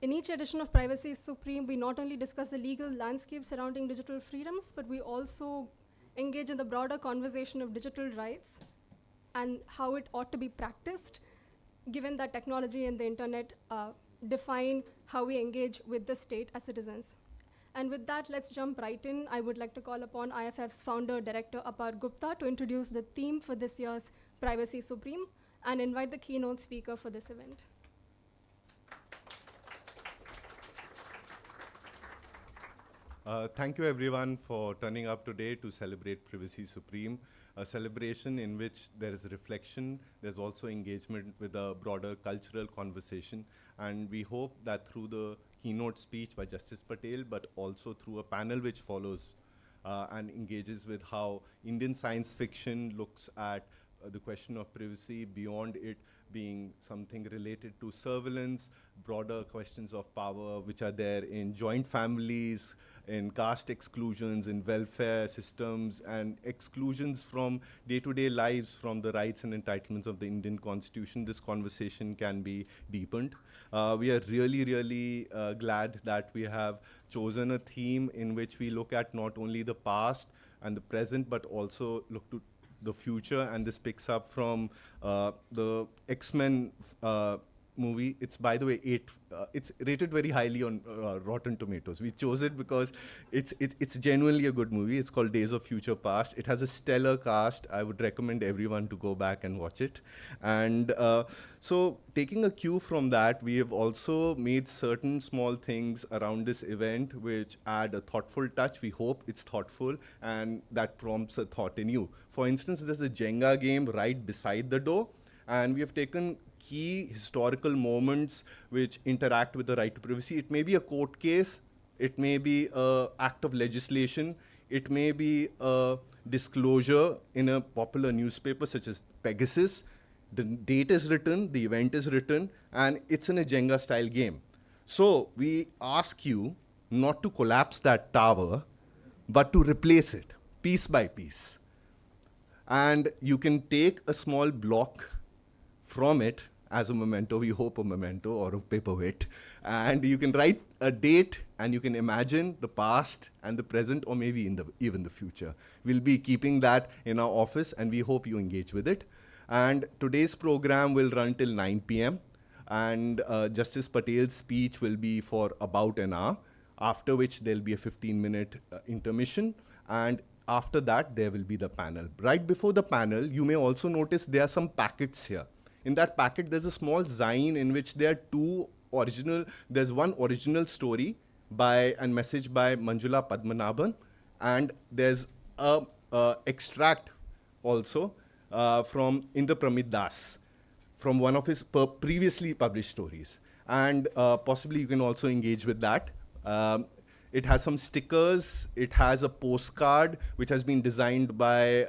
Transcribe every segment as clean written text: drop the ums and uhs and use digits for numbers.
In each edition of Privacy is Supreme, we not only discuss the legal landscape surrounding digital freedoms, but we also engage in the broader conversation of digital rights and how it ought to be practiced, given that technology and the internet define how we engage with the state as citizens. And with that, let's jump right in. I would like to call upon IFF's founder, Director Apar Gupta, to introduce the theme for this year's Privacy Supreme and invite the keynote speaker for this event. Thank you everyone for turning up today to celebrate Privacy Supreme, a celebration in which there is reflection, there's also engagement with a broader cultural conversation, and we hope that through the keynote speech by Justice Patel, but also through a panel which follows and engages with how Indian science fiction looks at the question of privacy beyond it being something related to surveillance, broader questions of power which are there in joint families, in caste exclusions, in welfare systems, and exclusions from day-to-day lives from the rights and entitlements of the Indian Constitution. This conversation can be deepened. We are really glad that we have chosen a theme in which we look at not only the past and the present, but also look to the future, and this picks up from the X-Men movie. It's, by the way, it's rated very highly on Rotten Tomatoes. We chose it because it's genuinely a good movie. It's called Days of Future Past. It has a stellar cast. I would recommend everyone to go back and watch it. And so taking a cue from that, we have also made certain small things around this event which add a thoughtful touch. We hope it's thoughtful and that prompts a thought in you. For instance, there's a Jenga game right beside the door, and we have taken key historical moments which interact with the right to privacy. It may be a court case, it may be an act of legislation, it may be a disclosure in a popular newspaper such as Pegasus. The date is written, the event is written, and it's in a Jenga style game. So we ask you not to collapse that tower, but to replace it piece by piece. And you can take a small block from it as a memento, we hope a memento or a paperweight, and you can write a date and you can imagine the past and the present, or maybe even the future. We'll be keeping that in our office and we hope you engage with it. And today's program will run till 9 p.m. and Justice Patel's speech will be for about an hour, after which there'll be a 15-minute intermission, and after that there will be the panel. Right before the panel, you may also notice there are some packets here. In that packet, there's a small zine in which there are there's one original story and message by Manjula Padmanabhan, and there's a extract also from Indra Pramit Das from one of his previously published stories. And possibly you can also engage with that. It has some stickers, it has a postcard which has been designed by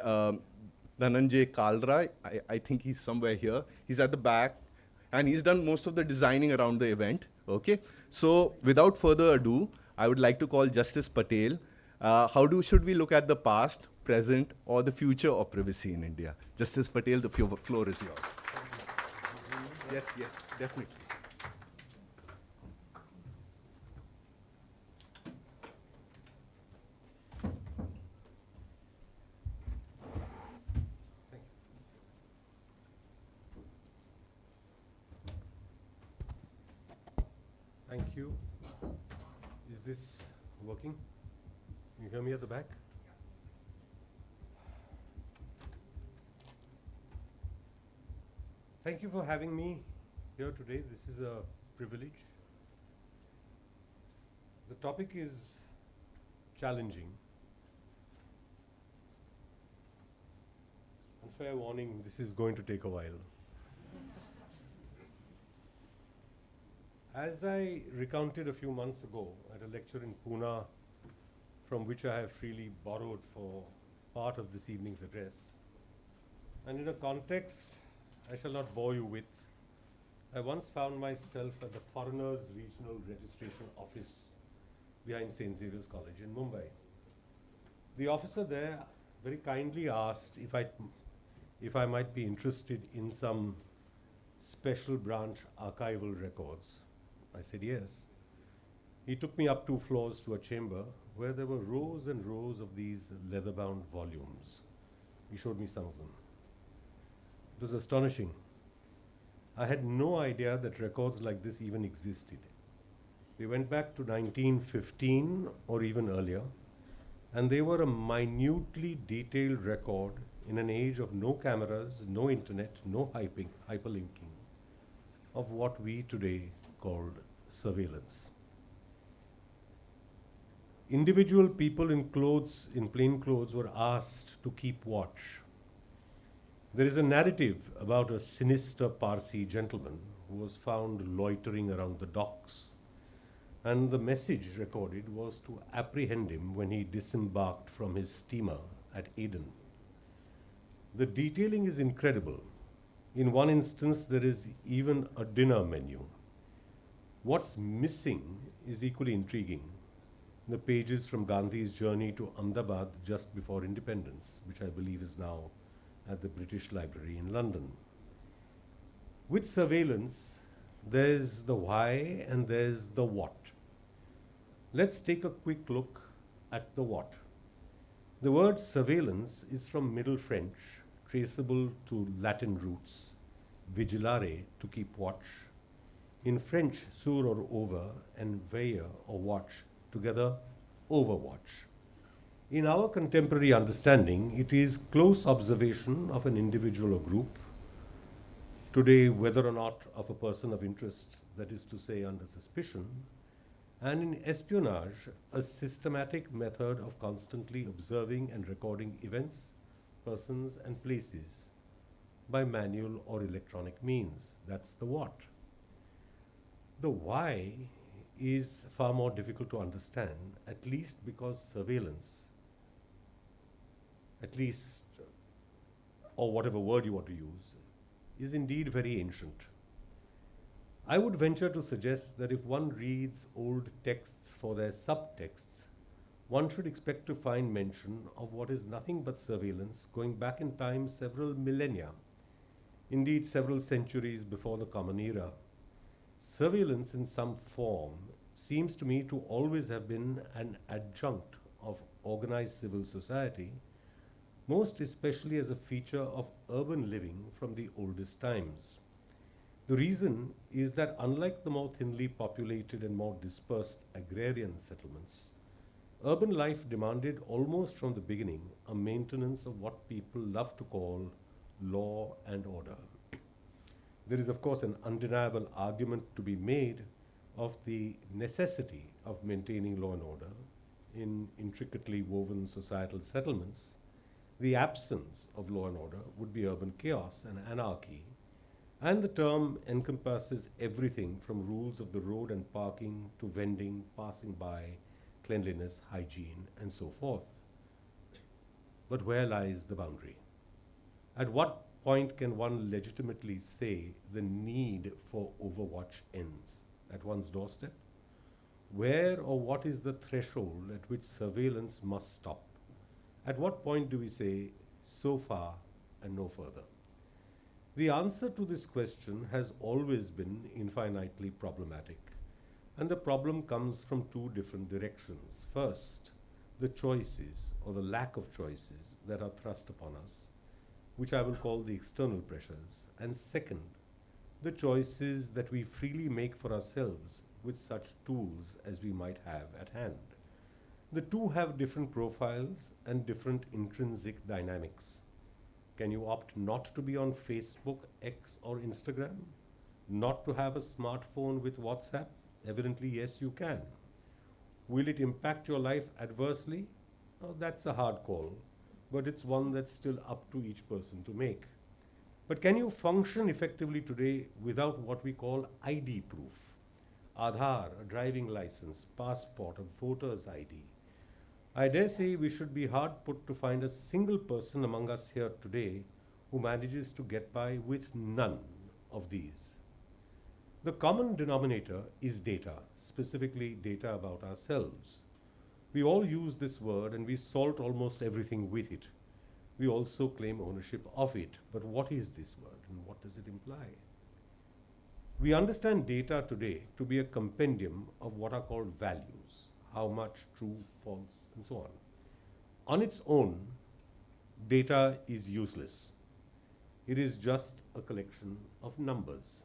Dhananjay Kalra. I think he's somewhere here. He's at the back, and he's done most of the designing around the event. Okay, so without further ado, I would like to call Justice Patel. Should we look at the past, present, or the future of privacy in India? Justice Patel, the floor is yours. Yes, definitely. Thank you. Is this working? Can you hear me at the back? Thank you for having me here today. This is a privilege. The topic is challenging. And fair warning, this is going to take a while. As I recounted a few months ago at a lecture in Pune, from which I have freely borrowed for part of this evening's address, and in a context I shall not bore you with, I once found myself at the Foreigners Regional Registration Office behind St. Xavier's College in Mumbai. The officer there very kindly asked if I might be interested in some special branch archival records. I said yes. He took me up 2 floors to a chamber where there were rows and rows of these leather-bound volumes. He showed me some of them. It was astonishing. I had no idea that records like this even existed. They went back to 1915 or even earlier, and they were a minutely detailed record in an age of no cameras, no internet, no hyperlinking, of what we today called surveillance. Individual people in plain clothes were asked to keep watch. There is a narrative about a sinister Parsi gentleman who was found loitering around the docks, and the message recorded was to apprehend him when he disembarked from his steamer at Aden. The detailing is incredible. In one instance, there is even a dinner menu. What's missing is equally intriguing. The pages from Gandhi's journey to Ahmedabad just before independence, which I believe is now at the British Library in London. With surveillance, there's the why and there's the what. Let's take a quick look at the what. The word surveillance is from Middle French, traceable to Latin roots, vigilare, to keep watch. In French, sur or over, and veiller or watch, together, overwatch. In our contemporary understanding, it is close observation of an individual or group, today whether or not of a person of interest, that is to say under suspicion, and in espionage, a systematic method of constantly observing and recording events, persons, and places by manual or electronic means. That's the what. The why is far more difficult to understand, at least because surveillance, at least, or whatever word you want to use, is indeed very ancient. I would venture to suggest that if one reads old texts for their subtexts, one should expect to find mention of what is nothing but surveillance going back in time several millennia, indeed several centuries before the Common Era. Surveillance in some form seems to me to always have been an adjunct of organized civil society, most especially as a feature of urban living from the oldest times. The reason is that unlike the more thinly populated and more dispersed agrarian settlements, urban life demanded almost from the beginning a maintenance of what people love to call law and order. There is, of course, an undeniable argument to be made of the necessity of maintaining law and order in intricately woven societal settlements. The absence of law and order would be urban chaos and anarchy, and the term encompasses everything from rules of the road and parking to vending, passing by, cleanliness, hygiene, and so forth. But where lies the boundary? At what point can one legitimately say the need for overwatch ends? At one's doorstep? Where or what is the threshold at which surveillance must stop? At what point do we say, so far and no further? The answer to this question has always been infinitely problematic, and the problem comes from 2 different directions. First, the choices or the lack of choices that are thrust upon us, which I will call the external pressures, and second, the choices that we freely make for ourselves with such tools as we might have at hand. The 2 have different profiles and different intrinsic dynamics. Can you opt not to be on Facebook, X, or Instagram? Not to have a smartphone with WhatsApp? Evidently, yes, you can. Will it impact your life adversely? Oh, that's a hard call, but it's one that's still up to each person to make. But can you function effectively today without what we call ID proof? Aadhaar, a driving license, passport, a voter's ID. I dare say we should be hard put to find a single person among us here today who manages to get by with none of these. The common denominator is data, specifically data about ourselves. We all use this word and we salt almost everything with it. We also claim ownership of it. But what is this word and what does it imply? We understand data today to be a compendium of what are called values, how much, true, false, and so on. On its own, data is useless. It is just a collection of numbers.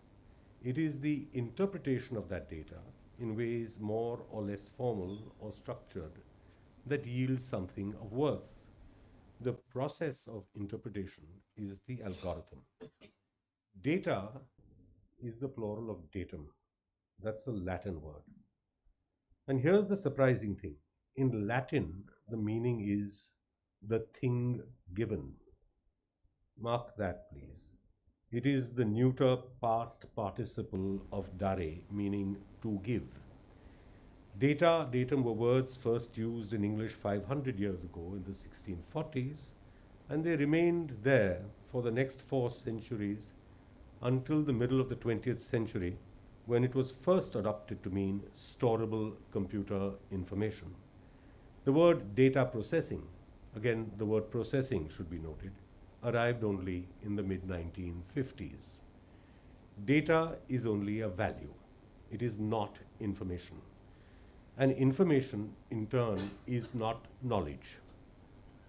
It is the interpretation of that data in ways more or less formal or structured that yields something of worth. The process of interpretation is the algorithm. Data is the plural of datum. That's a Latin word. And here's the surprising thing. In Latin, the meaning is the thing given. Mark that, please. It is the neuter past participle of dare, meaning to give. Data, datum were words first used in English 500 years ago in the 1640s, and they remained there for the next 4 centuries until the middle of the 20th century, when it was first adopted to mean storable computer information. The word data processing, again the word processing should be noted, arrived only in the mid-1950s. Data is only a value. It is not information. And information, in turn, is not knowledge.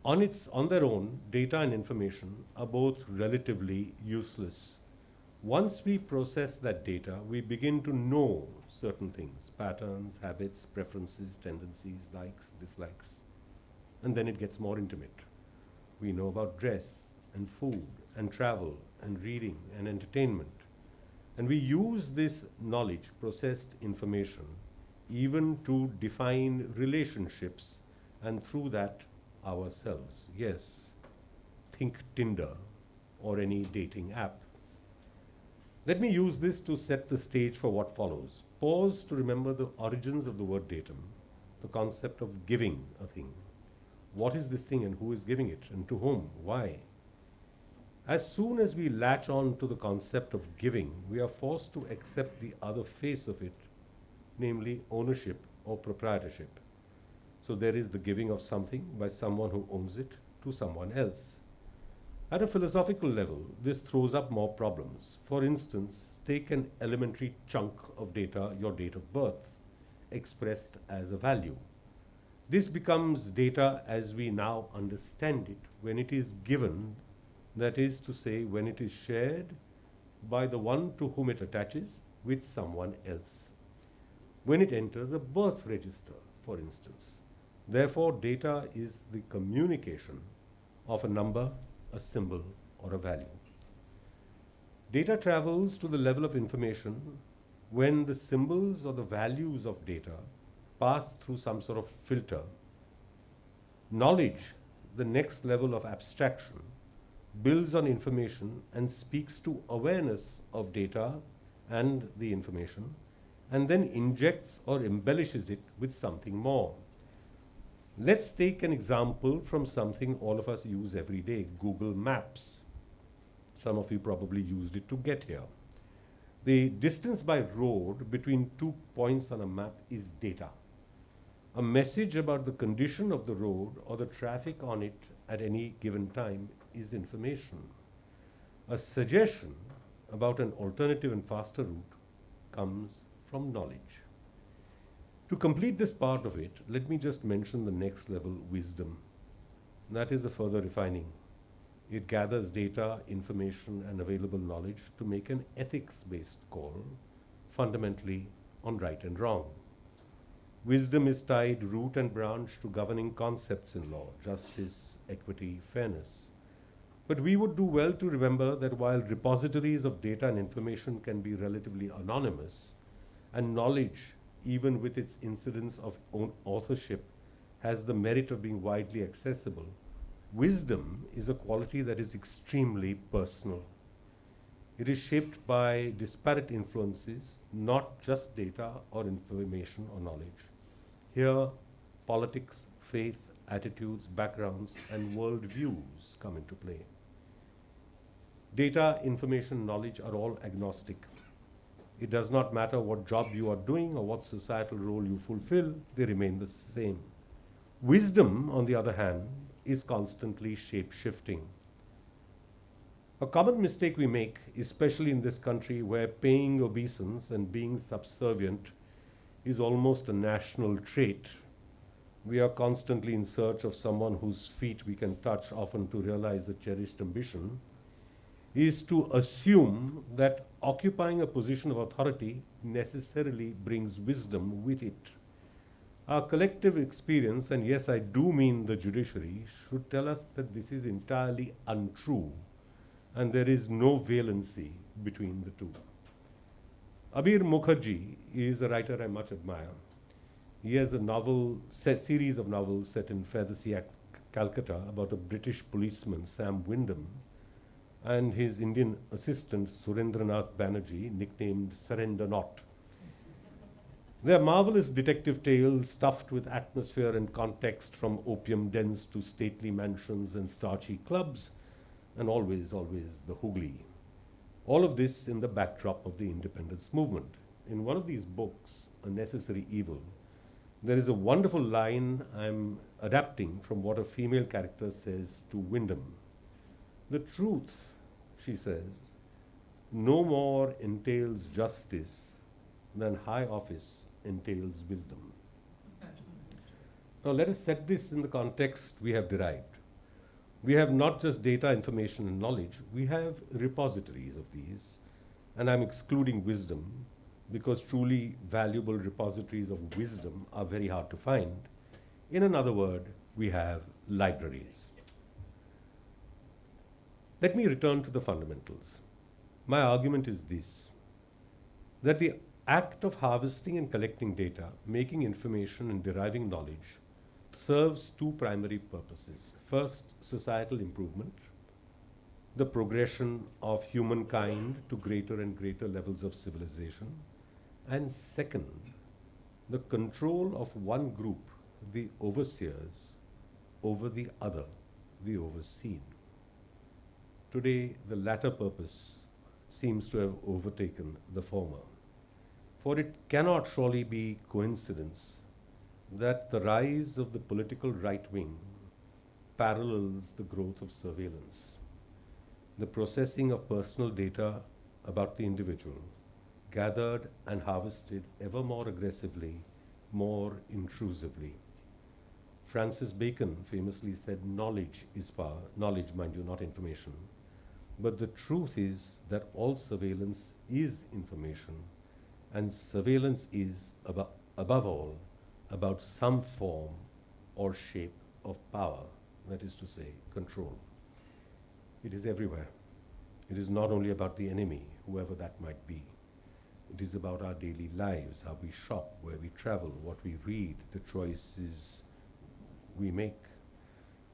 On their own, data and information are both relatively useless. Once we process that data, we begin to know certain things, patterns, habits, preferences, tendencies, likes, dislikes. And then it gets more intimate. We know about dress and food and travel and reading and entertainment. And we use this knowledge, processed information, even to define relationships, and through that, ourselves. Yes, think Tinder or any dating app. Let me use this to set the stage for what follows. Pause to remember the origins of the word datum, the concept of giving a thing. What is this thing and who is giving it and to whom? Why? As soon as we latch on to the concept of giving, we are forced to accept the other face of it, namely ownership or proprietorship. So there is the giving of something by someone who owns it to someone else. At a philosophical level, this throws up more problems. For instance, take an elementary chunk of data, your date of birth, expressed as a value. This becomes data as we now understand it when it is given, that is to say, when it is shared by the one to whom it attaches with someone else. When it enters a birth register, for instance. Therefore, data is the communication of a number, a symbol, or a value. Data travels to the level of information when the symbols or the values of data pass through some sort of filter. Knowledge, the next level of abstraction, builds on information and speaks to awareness of data and the information, and then injects or embellishes it with something more. Let's take an example from something all of us use every day, Google Maps. Some of you probably used it to get here. The distance by road between 2 points on a map is data. A message about the condition of the road or the traffic on it at any given time is information. A suggestion about an alternative and faster route comes from knowledge. To complete this part of it, let me just mention the next level, wisdom. That is a further refining. It gathers data, information, and available knowledge to make an ethics-based call, fundamentally on right and wrong. Wisdom is tied root and branch to governing concepts in law, justice, equity, fairness. But we would do well to remember that while repositories of data and information can be relatively anonymous, and knowledge, even with its incidence of own authorship, has the merit of being widely accessible, wisdom is a quality that is extremely personal. It is shaped by disparate influences, not just data or information or knowledge. Here, politics, faith, attitudes, backgrounds, and worldviews come into play. Data, information, knowledge are all agnostic. It does not matter what job you are doing or what societal role you fulfill, they remain the same. Wisdom, on the other hand, is constantly shape-shifting. A common mistake we make, especially in this country where paying obeisance and being subservient is almost a national trait. We are constantly in search of someone whose feet we can touch, often to realize a cherished ambition, is to assume that occupying a position of authority necessarily brings wisdom with it. Our collective experience, and yes, I do mean the judiciary, should tell us that this is entirely untrue, and there is no valency between the two. Abir Mukherjee is a writer I much admire. He has a series of novels set in Fairseas, Calcutta, about a British policeman, Sam Wyndham, and his Indian assistant, Surendranath Banerjee, nicknamed Surrender Not. They are marvelous detective tales stuffed with atmosphere and context, from opium dens to stately mansions and starchy clubs, and always, always the Hooghly. All of this in the backdrop of the independence movement. In one of these books, A Necessary Evil, there is a wonderful line I'm adapting from what a female character says to Wyndham. The truth, she says, no more entails justice than high office entails wisdom. Now let us set this in the context we have derived. We have not just data, information, and knowledge, we have repositories of these, and I'm excluding wisdom because truly valuable repositories of wisdom are very hard to find. In another word, we have libraries. Let me return to the fundamentals. My argument is this, that the act of harvesting and collecting data, making information and deriving knowledge serves two primary purposes. First, societal improvement, the progression of humankind to greater and greater levels of civilization. And second, the control of one group, the overseers, over the other, the overseen. Today, the latter purpose seems to have overtaken the former. For it cannot surely be coincidence that the rise of the political right wing parallels the growth of surveillance. The processing of personal data about the individual, gathered and harvested ever more aggressively, more intrusively. Francis Bacon famously said, knowledge is power. Knowledge, mind you, not information. But the truth is that all surveillance is information, and surveillance is, above all, about some form or shape of power, that is to say, control. It is everywhere. It is not only about the enemy, whoever that might be. It is about our daily lives, how we shop, where we travel, what we read, the choices we make.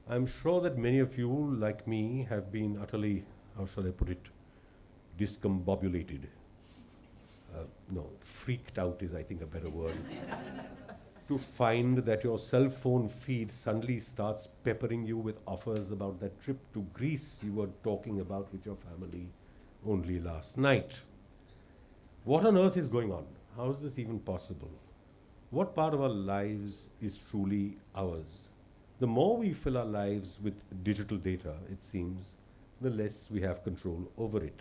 I'm sure that many of you, like me, have been utterly, how shall I put it, discombobulated. No, freaked out is, I think, a better word. To find that your cell phone feed suddenly starts peppering you with offers about that trip to Greece you were talking about with your family only last night. What on earth is going on? How is this even possible? What part of our lives is truly ours? The more we fill our lives with digital data, it seems, the less we have control over it.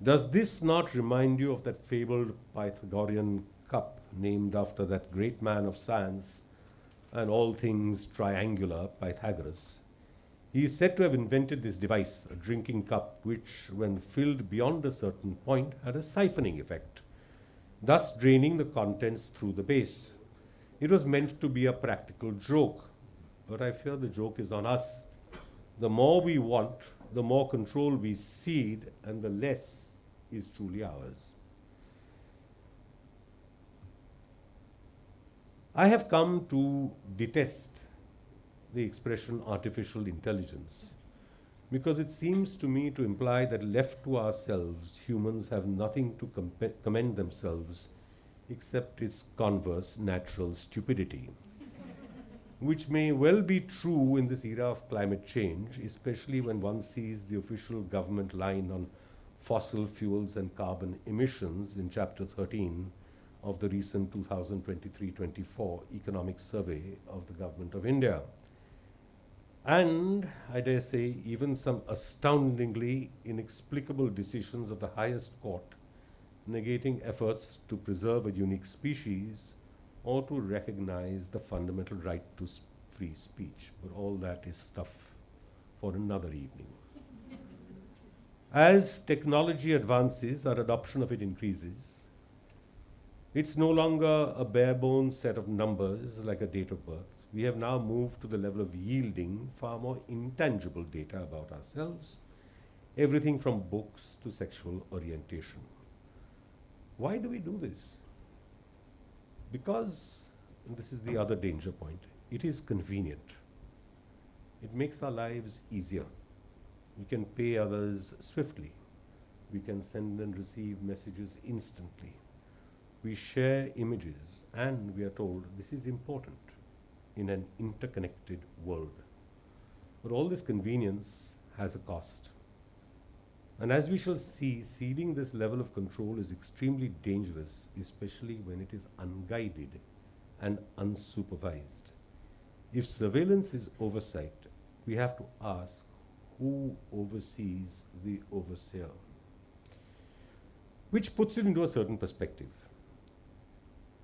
Does this not remind you of that fabled Pythagorean cup named after that great man of science and all things triangular, Pythagoras? He is said to have invented this device, a drinking cup, which, when filled beyond a certain point, had a siphoning effect, thus draining the contents through the base. It was meant to be a practical joke, but I fear the joke is on us. The more we want, the more control we cede, and the less is truly ours. I have come to detest the expression artificial intelligence because it seems to me to imply that left to ourselves, humans have nothing to commend themselves except its converse, natural stupidity, which may well be true in this era of climate change, especially when one sees the official government line on fossil fuels and carbon emissions in Chapter 13 of the recent 2023-24 Economic Survey of the Government of India. and I dare say even some astoundingly inexplicable decisions of the highest court negating efforts to preserve a unique species or to recognize the fundamental right to free speech. But all that is stuff for another evening. As technology advances, our adoption of it increases. It's no longer a bare bones set of numbers like a date of birth. We have now moved to the level of yielding far more intangible data about ourselves, everything from books to sexual orientation. Why do we do this? Because, and this is the other danger point, it is convenient. It makes our lives easier. We can pay others swiftly. We can send and receive messages instantly. We share images, and we are told this is important in an interconnected world. But all this convenience has a cost. And as we shall see, ceding this level of control is extremely dangerous, especially when it is unguided and unsupervised. If surveillance is oversight, we have to ask who oversees the overseer, which puts it into a certain perspective.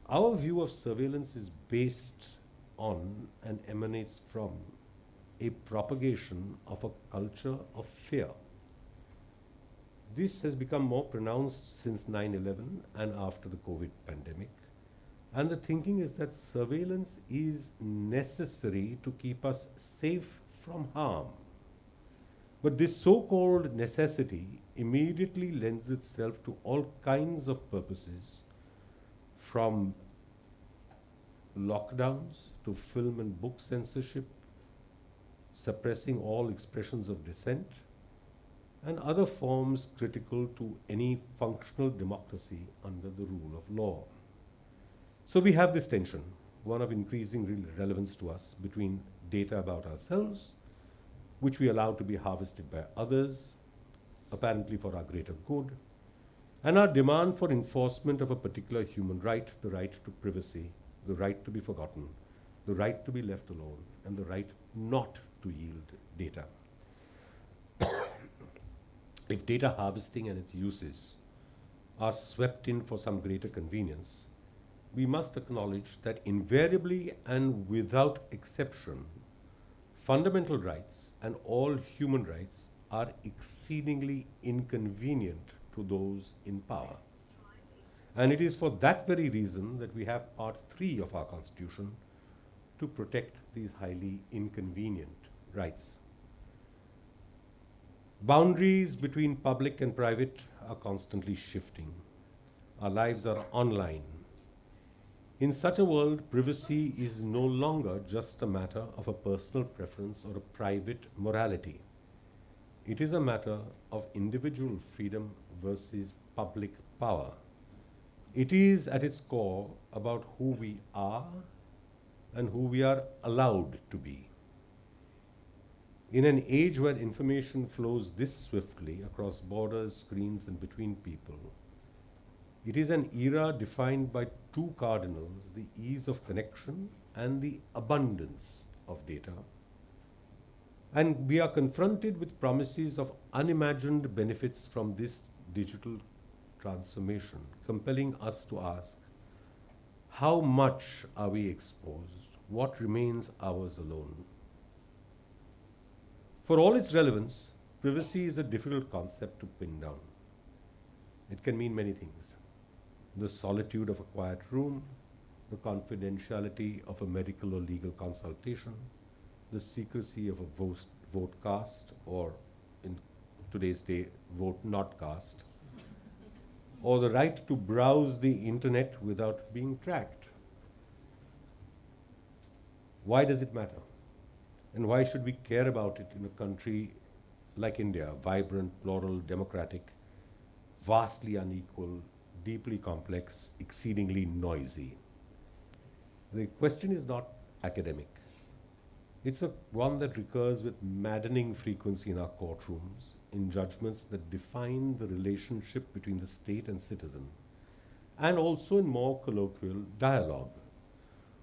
Our view of surveillance is based on and emanates from a propagation of a culture of fear. This has become more pronounced since 9/11 and after the COVID pandemic. And the thinking is that surveillance is necessary to keep us safe from harm. But this so-called necessity immediately lends itself to all kinds of purposes, from lockdowns to film and book censorship, suppressing all expressions of dissent, and other forms critical to any functional democracy under the rule of law. So we have this tension, one of increasing relevance to us, between data about ourselves, which we allow to be harvested by others, apparently for our greater good, and our demand for enforcement of a particular human right, the right to privacy, the right to be forgotten, the right to be left alone, and the right not to yield data. If data harvesting and its uses are swept in for some greater convenience, we must acknowledge that invariably and without exception, fundamental rights and all human rights are exceedingly inconvenient to those in power. And it is for that very reason that we have Part 3 of our Constitution to protect these highly inconvenient rights. Boundaries between public and private are constantly shifting. Our lives are online. In such a world, privacy is no longer just a matter of a personal preference or a private morality. It is a matter of individual freedom versus public power. It is at its core about who we are and who we are allowed to be. In an age where information flows this swiftly across borders, screens, and between people, it is an era defined by two cardinals, the ease of connection and the abundance of data. And we are confronted with promises of unimagined benefits from this digital transformation, compelling us to ask, how much are we exposed? What remains ours alone? For all its relevance, privacy is a difficult concept to pin down. It can mean many things. The solitude of a quiet room, the confidentiality of a medical or legal consultation, the secrecy of a vote cast, or in today's day, vote not cast, or the right to browse the internet without being tracked. Why does it matter? And why should we care about it in a country like India, vibrant, plural, democratic, vastly unequal, deeply complex, exceedingly noisy? The question is not academic. It's one that recurs with maddening frequency in our courtrooms, in judgments that define the relationship between the state and citizen, and also in more colloquial dialogue.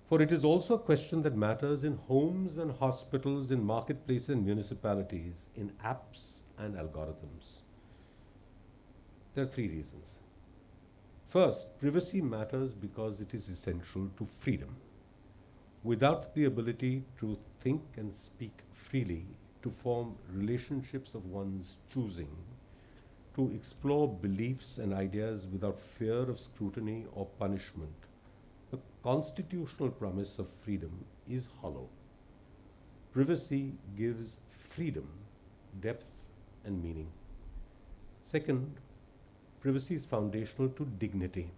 For it is also a question that matters in homes and hospitals, in marketplaces and municipalities, in apps and algorithms. There are three reasons. First, privacy matters because it is essential to freedom. Without the ability to think and speak freely, to form relationships of one's choosing, to explore beliefs and ideas without fear of scrutiny or punishment, the constitutional promise of freedom is hollow. Privacy gives freedom depth and meaning. Second, privacy is foundational to dignity.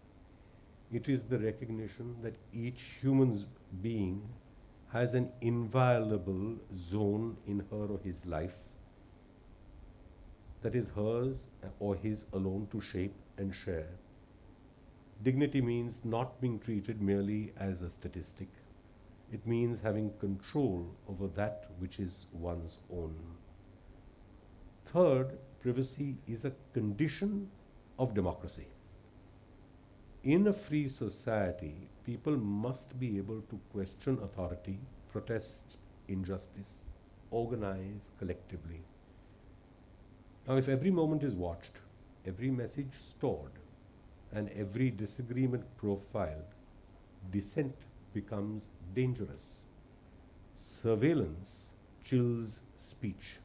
It is the recognition that each human being has an inviolable zone in her or his life that is hers or his alone to shape and share. Dignity means not being treated merely as a statistic. It means having control over that which is one's own. Third, privacy is a condition of democracy. In a free society, people must be able to question authority, protest injustice, organize collectively. Now, if every moment is watched, every message stored, and every disagreement profiled, dissent becomes dangerous. Surveillance chills speech.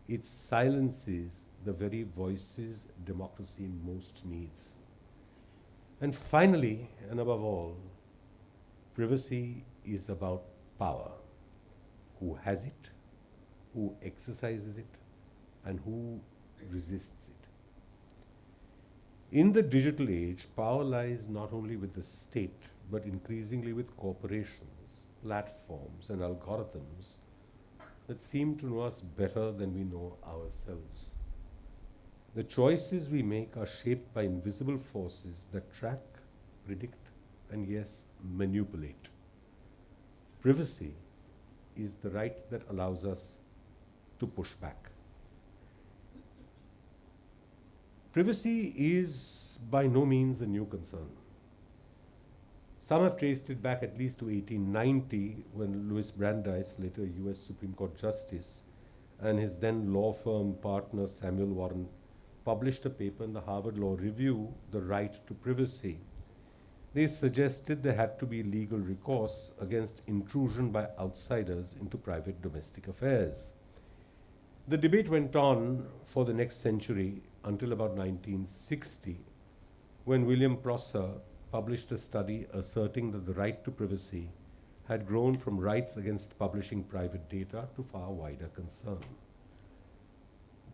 It silences the very voices democracy most needs. And finally, and above all, privacy is about power. Who has it, who exercises it, and who resists it. In the digital age, power lies not only with the state, but increasingly with corporations, platforms, and algorithms that seem to know us better than we know ourselves. The choices we make are shaped by invisible forces that track, predict, and yes, manipulate. Privacy is the right that allows us to push back. Privacy is by no means a new concern. Some have traced it back at least to 1890, when Louis Brandeis, later US Supreme Court Justice, and his then law firm partner Samuel Warren published a paper in the Harvard Law Review, The Right to Privacy. They suggested there had to be legal recourse against intrusion by outsiders into private domestic affairs. The debate went on for the next century until about 1960, when William Prosser published a study asserting that the right to privacy had grown from rights against publishing private data to far wider concern.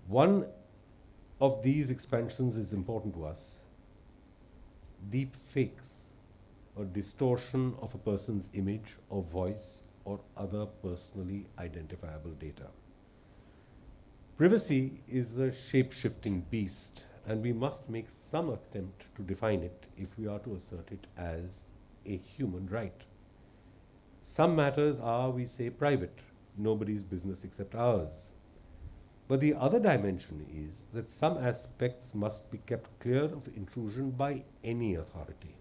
One of these expansions is important to us: deep fakes, or distortion of a person's image or voice or other personally identifiable data. Privacy is a shape-shifting beast, and we must make some attempt to define it if we are to assert it as a human right. Some matters are, we say, private, nobody's business except ours. But the other dimension is that some aspects must be kept clear of intrusion by any authority.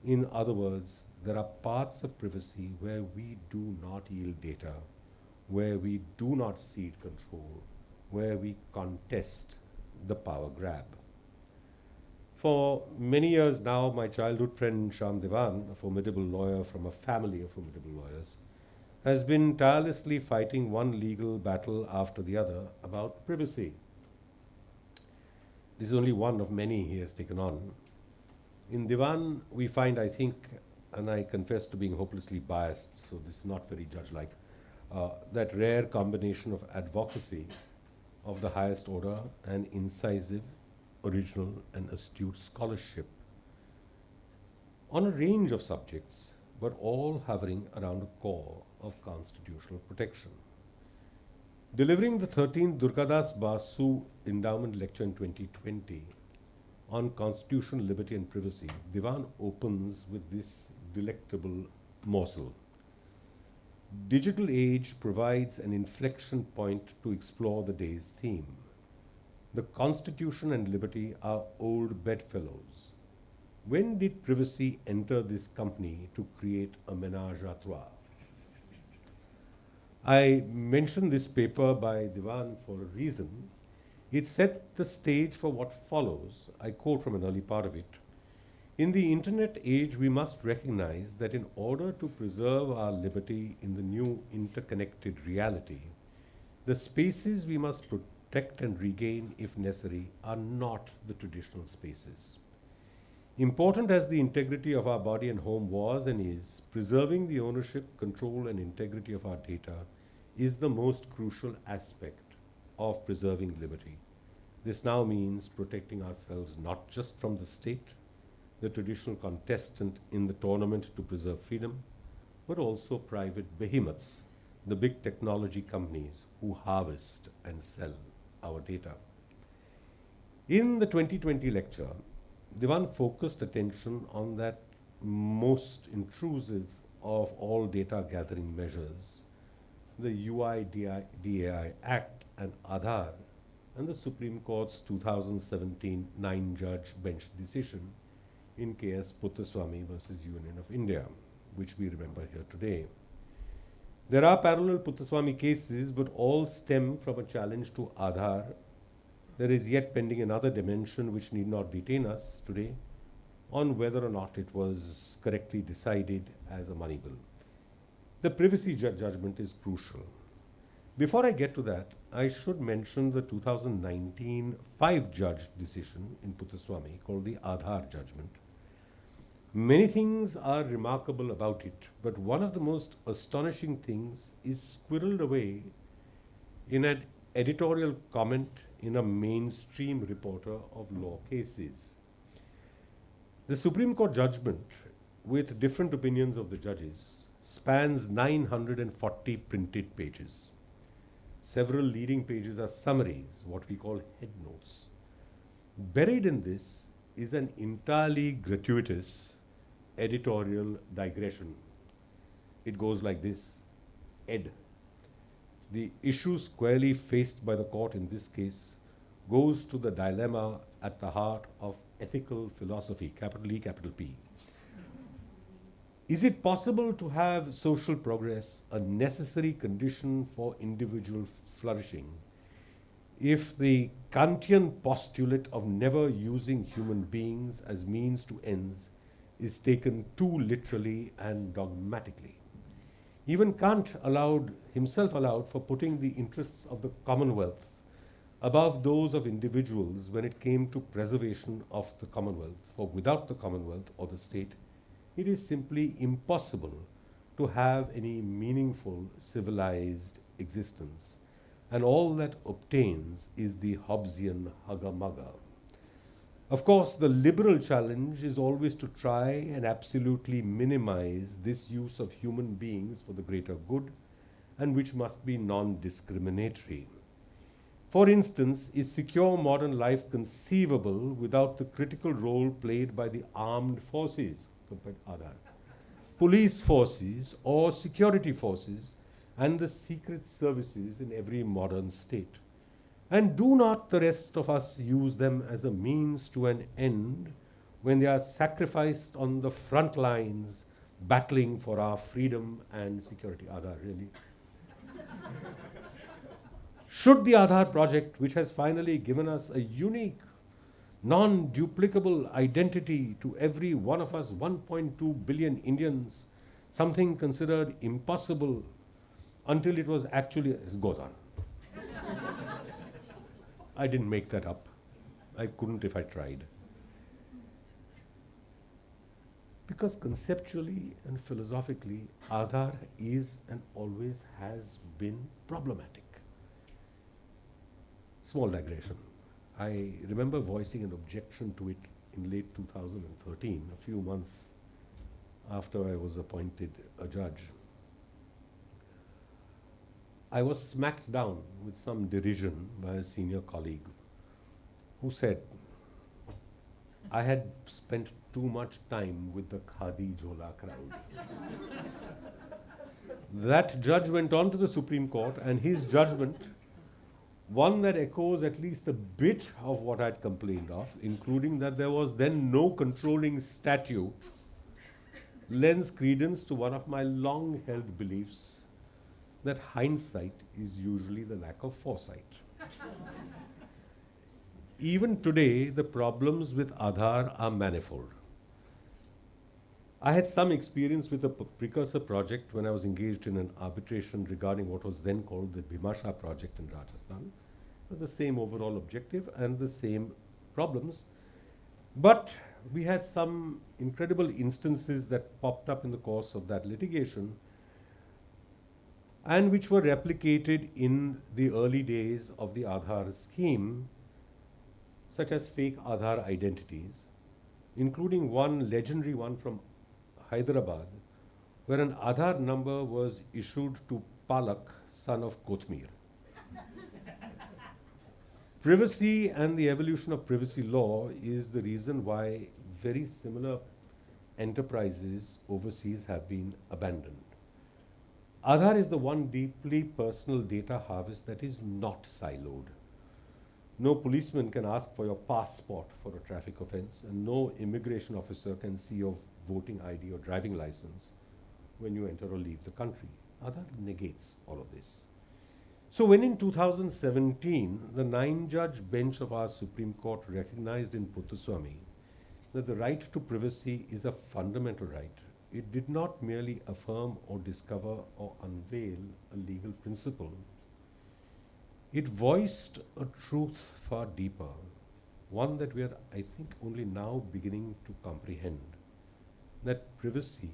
In other words, there are parts of privacy where we do not yield data, where we do not cede control, where we contest the power grab. For many years now, my childhood friend Shyam Devan, a formidable lawyer from a family of formidable lawyers, has been tirelessly fighting one legal battle after the other about privacy. This is only one of many he has taken on. In Devan, we find, I think, and I confess to being hopelessly biased, so this is not very judge-like, that rare combination of advocacy of the highest order and incisive, original, and astute scholarship on a range of subjects, but all hovering around a core of constitutional protection. Delivering the 13th Durgadas Basu Endowment Lecture in 2020 on constitutional liberty and privacy, Devan opens with this delectable morsel. Digital age provides an inflection point to explore the day's theme. The Constitution and liberty are old bedfellows. When did privacy enter this company to create a ménage à trois? I mention this paper by Diwan for a reason. It set the stage for what follows. I quote from an early part of it. In the internet age, we must recognize that in order to preserve our liberty in the new interconnected reality, the spaces we must protect and regain, if necessary, are not the traditional spaces. Important as the integrity of our body and home was and is, preserving the ownership, control, and integrity of our data is the most crucial aspect of preserving liberty. This now means protecting ourselves not just from the state, the traditional contestant in the tournament to preserve freedom, but also private behemoths, the big technology companies who harvest and sell our data. In the 2020 lecture, Diwan focused attention on that most intrusive of all data gathering measures, the UIDAI Act and Aadhaar, and the Supreme Court's 2017 9-judge bench decision in KS Puttaswamy versus Union of India, which we remember here today. There are parallel Puttaswamy cases, but all stem from a challenge to Aadhaar. There is yet pending another dimension which need not detain us today on whether or not it was correctly decided as a money bill. The privacy judgment is crucial. Before I get to that, I should mention the 2019 5-judge decision in Puttaswamy called the Aadhaar judgment. Many things are remarkable about it, but one of the most astonishing things is squirreled away in an editorial comment in a mainstream reporter of law cases. The Supreme Court judgment, with different opinions of the judges, spans 940 printed pages. Several leading pages are summaries, what we call head notes. Buried in this is an entirely gratuitous editorial digression. It goes like this: Ed. The issue squarely faced by the court in this case goes to the dilemma at the heart of ethical philosophy, capital E, capital P. Is it possible to have social progress a necessary condition for individual flourishing if the Kantian postulate of never using human beings as means to ends is taken too literally and dogmatically? Even Kant himself allowed for putting the interests of the Commonwealth above those of individuals when it came to preservation of the Commonwealth, for without the Commonwealth or the state, it is simply impossible to have any meaningful civilized existence, and all that obtains is the Hobbesian hugger-mugger. Of course, the liberal challenge is always to try and absolutely minimize this use of human beings for the greater good, and which must be non-discriminatory. For instance, is secure modern life conceivable without the critical role played by the armed forces, police forces or security forces, and the secret services in every modern state? And do not the rest of us use them as a means to an end when they are sacrificed on the front lines battling for our freedom and security? Aadhaar, really? Should the Aadhaar project, which has finally given us a unique, non-duplicable identity to every one of us, 1.2 billion Indians, something considered impossible until it was actually, it goes on. I didn't make that up. I couldn't if I tried. Because conceptually and philosophically, Aadhaar is and always has been problematic. Small digression. I remember voicing an objection to it in late 2013, a few months after I was appointed a judge. I was smacked down with some derision by a senior colleague who said I had spent too much time with the Khadi Jhola crowd. That judge went on to the Supreme Court, and his judgment One that echoes at least a bit of what I'd complained of, including that there was then no controlling statute, lends credence to one of my long-held beliefs that hindsight is usually the lack of foresight. Even today, the problems with Aadhaar are manifold. I had some experience with a precursor project when I was engaged in an arbitration regarding what was then called the Bhimasha project in Rajasthan. It was the same overall objective and the same problems. But we had some incredible instances that popped up in the course of that litigation and which were replicated in the early days of the Aadhaar scheme, such as fake Aadhaar identities, including one legendary one from Hyderabad, where an Aadhaar number was issued to Palak, son of Kothmir. Privacy and the evolution of privacy law is the reason why very similar enterprises overseas have been abandoned. Aadhaar is the one deeply personal data harvest that is not siloed. No policeman can ask for your passport for a traffic offense, and no immigration officer can see your voting ID or driving license when you enter or leave the country. Aadhaar negates all of this. So when in 2017, the 9-judge bench of our Supreme Court recognized in Puttaswamy that the right to privacy is a fundamental right, it did not merely affirm or discover or unveil a legal principle. It voiced a truth far deeper, one that we are, I think, only now beginning to comprehend, that privacy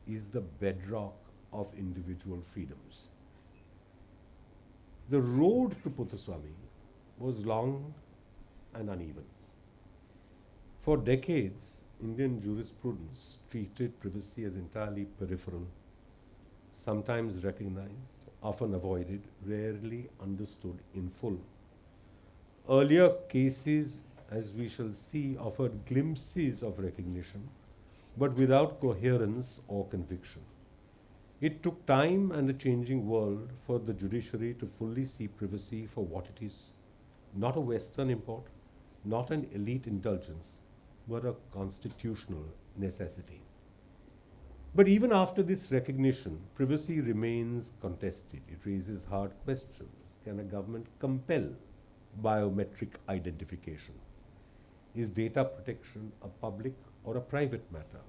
is the bedrock of individual freedoms. The road to Puttaswamy was long and uneven. For decades, Indian jurisprudence treated privacy as entirely peripheral, sometimes recognized, often avoided, rarely understood in full. Earlier cases, as we shall see, offered glimpses of recognition, but without coherence or conviction. It took time and a changing world for the judiciary to fully see privacy for what it is, not a Western import, not an elite indulgence, but a constitutional necessity. But even after this recognition, privacy remains contested. It raises hard questions. Can a government compel biometric identification? Is data protection a public or a private matter?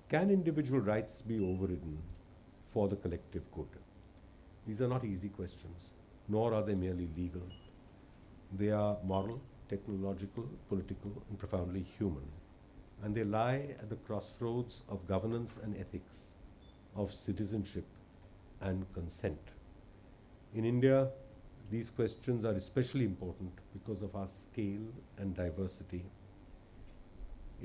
Can individual rights be overridden for the collective good? These are not easy questions, nor are they merely legal. They are moral, technological, political, and profoundly human. And they lie at the crossroads of governance and ethics, of citizenship and consent. In India, these questions are especially important because of our scale and diversity.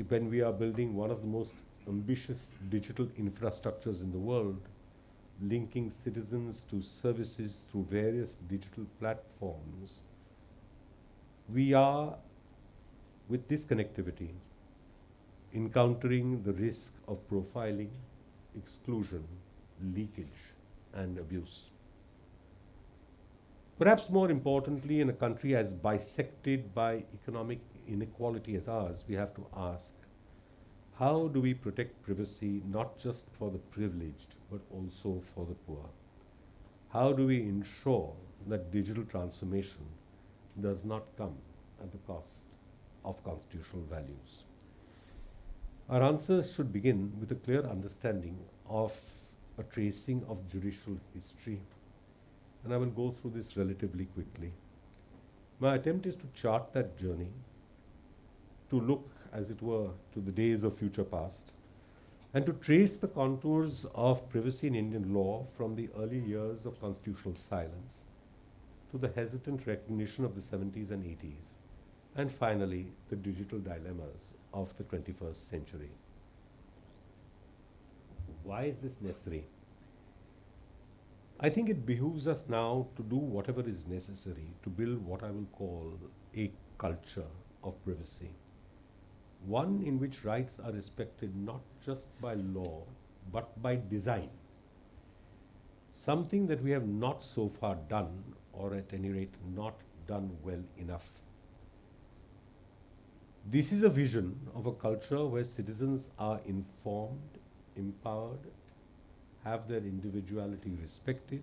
When we are building one of the most ambitious digital infrastructures in the world, linking citizens to services through various digital platforms, we are, with this connectivity, encountering the risk of profiling, exclusion, leakage, and abuse. Perhaps more importantly, in a country as bisected by economic inequality as ours, we have to ask, how do we protect privacy not just for the privileged, but also for the poor? How do we ensure that digital transformation does not come at the cost of constitutional values? Our answers should begin with a clear understanding of a tracing of judicial history, and I will go through this relatively quickly. My attempt is to chart that journey, to look, as it were, to the days of future past, and to trace the contours of privacy in Indian law from the early years of constitutional silence to the hesitant recognition of the 70s and 80s, and finally, the digital dilemmas of the 21st century. Why is this necessary? I think it behooves us now to do whatever is necessary to build what I will call a culture of privacy. One in which rights are respected not just by law, but by design. Something that we have not so far done or at any rate not done well enough. This is a vision of a culture where citizens are informed, empowered, have their individuality respected,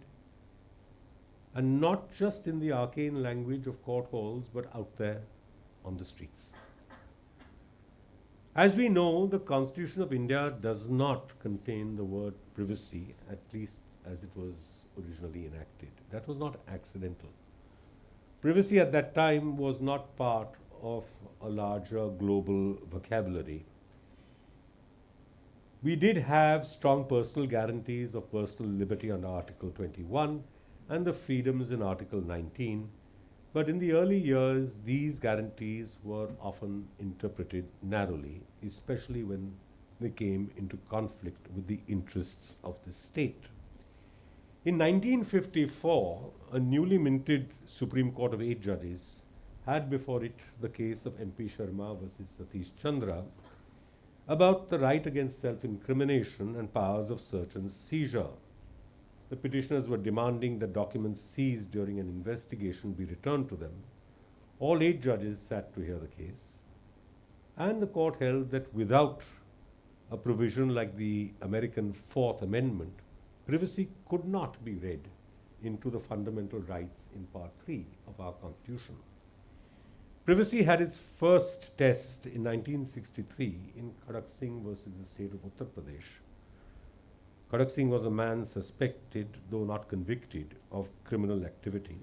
and not just in the arcane language of court halls, but out there on the streets. As we know, the Constitution of India does not contain the word privacy, at least as it was originally enacted. That was not accidental. Privacy at that time was not part of a larger global vocabulary. We did have strong personal guarantees of personal liberty under Article 21 and the freedoms in Article 19, but in the early years, these guarantees were often interpreted narrowly, especially when they came into conflict with the interests of the state. In 1954, a newly minted Supreme Court of 8 judges had before it the case of MP Sharma versus Satish Chandra about the right against self-incrimination and powers of search and seizure. The petitioners were demanding that documents seized during an investigation be returned to them. All 8 judges sat to hear the case, and the court held that without a provision like the American Fourth Amendment, privacy could not be read into the fundamental rights in Part 3 of our Constitution. Privacy had its first test in 1963 in Khadak Singh versus the state of Uttar Pradesh. Khadak Singh was a man suspected, though not convicted, of criminal activity,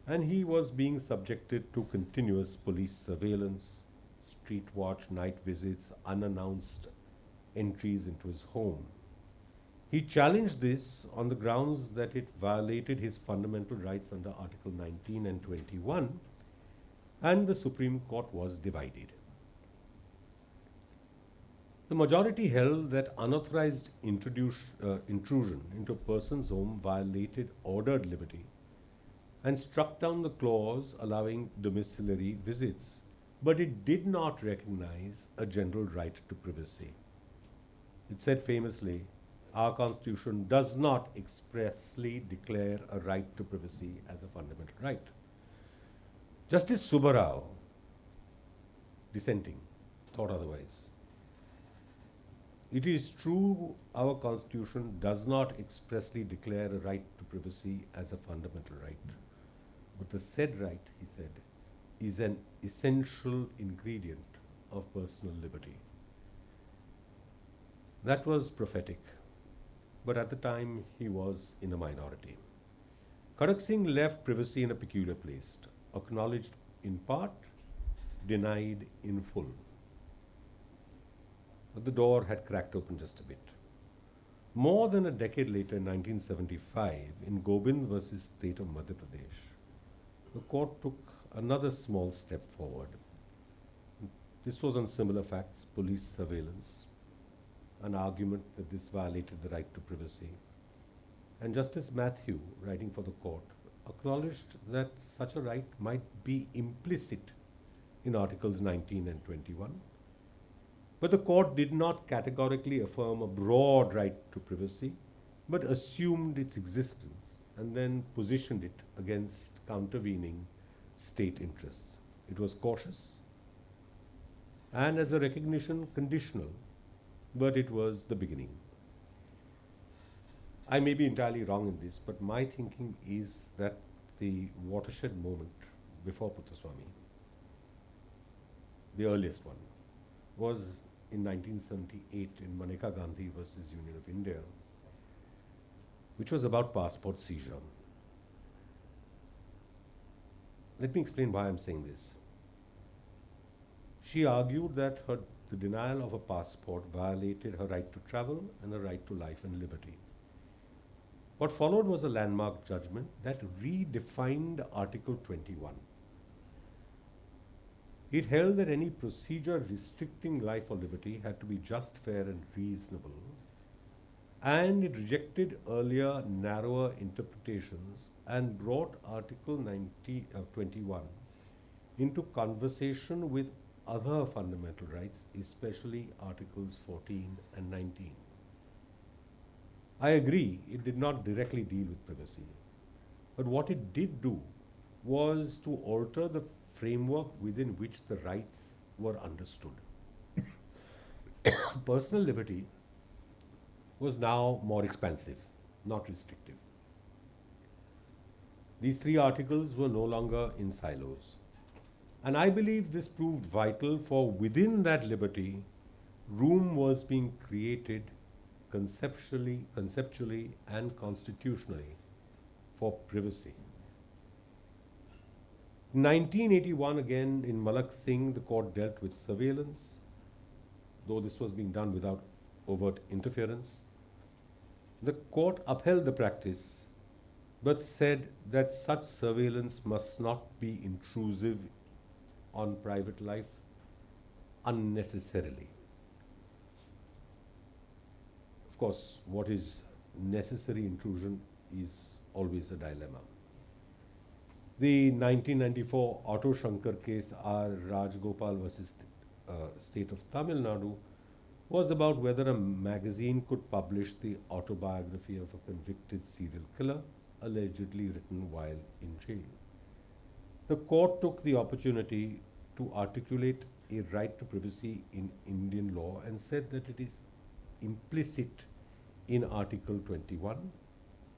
and he was being subjected to continuous police surveillance, street watch, night visits, unannounced entries into his home. He challenged this on the grounds that it violated his fundamental rights under Article 19 and 21, and the Supreme Court was divided. The majority held that unauthorized intrusion into a person's home violated ordered liberty and struck down the clause allowing domiciliary visits, but it did not recognize a general right to privacy. It said famously, our Constitution does not expressly declare a right to privacy as a fundamental right. Justice Subbarao, dissenting, thought otherwise. It is true our Constitution does not expressly declare a right to privacy as a fundamental right, but the said right, he said, is an essential ingredient of personal liberty. That was prophetic, but at the time he was in a minority. Khadak Singh left privacy in a peculiar place, acknowledged in part, denied in full. But the door had cracked open just a bit. More than a decade later, in 1975, in Gobind versus State of Madhya Pradesh, the court took another small step forward. This was on similar facts, police surveillance, an argument that this violated the right to privacy. And Justice Matthew, writing for the court, acknowledged that such a right might be implicit in Articles 19 and 21. But the court did not categorically affirm a broad right to privacy, but assumed its existence and then positioned it against countervening state interests. It was cautious and, as a recognition, conditional, but it was the beginning. I may be entirely wrong in this, but my thinking is that the watershed moment before Puttaswamy, the earliest one, was in 1978 in Maneka Gandhi versus Union of India, which was about passport seizure. Let me explain why I'm saying this. She argued that the denial of a passport violated her right to travel and her right to life and liberty. What followed was a landmark judgment that redefined Article 21. It held that any procedure restricting life or liberty had to be just, fair, and reasonable, and it rejected earlier narrower interpretations and brought Article 21 into conversation with other fundamental rights, especially Articles 14 and 19. I agree, it did not directly deal with privacy, But what it did do was to alter the framework within which the rights were understood. Personal liberty was now more expansive, not restrictive. These three articles were no longer in silos. And I believe this proved vital, for within that liberty, room was being created conceptually and constitutionally for privacy. In 1981, again, in Malak Singh, the court dealt with surveillance, though this was being done without overt interference. The court upheld the practice, but said that such surveillance must not be intrusive on private life unnecessarily. Of course, what is necessary intrusion is always a dilemma. The 1994 Auto Shankar case, R. Rajgopal versus State of Tamil Nadu, was about whether a magazine could publish the autobiography of a convicted serial killer, allegedly written while in jail. The court took the opportunity to articulate a right to privacy in Indian law and said that it is implicit in Article 21,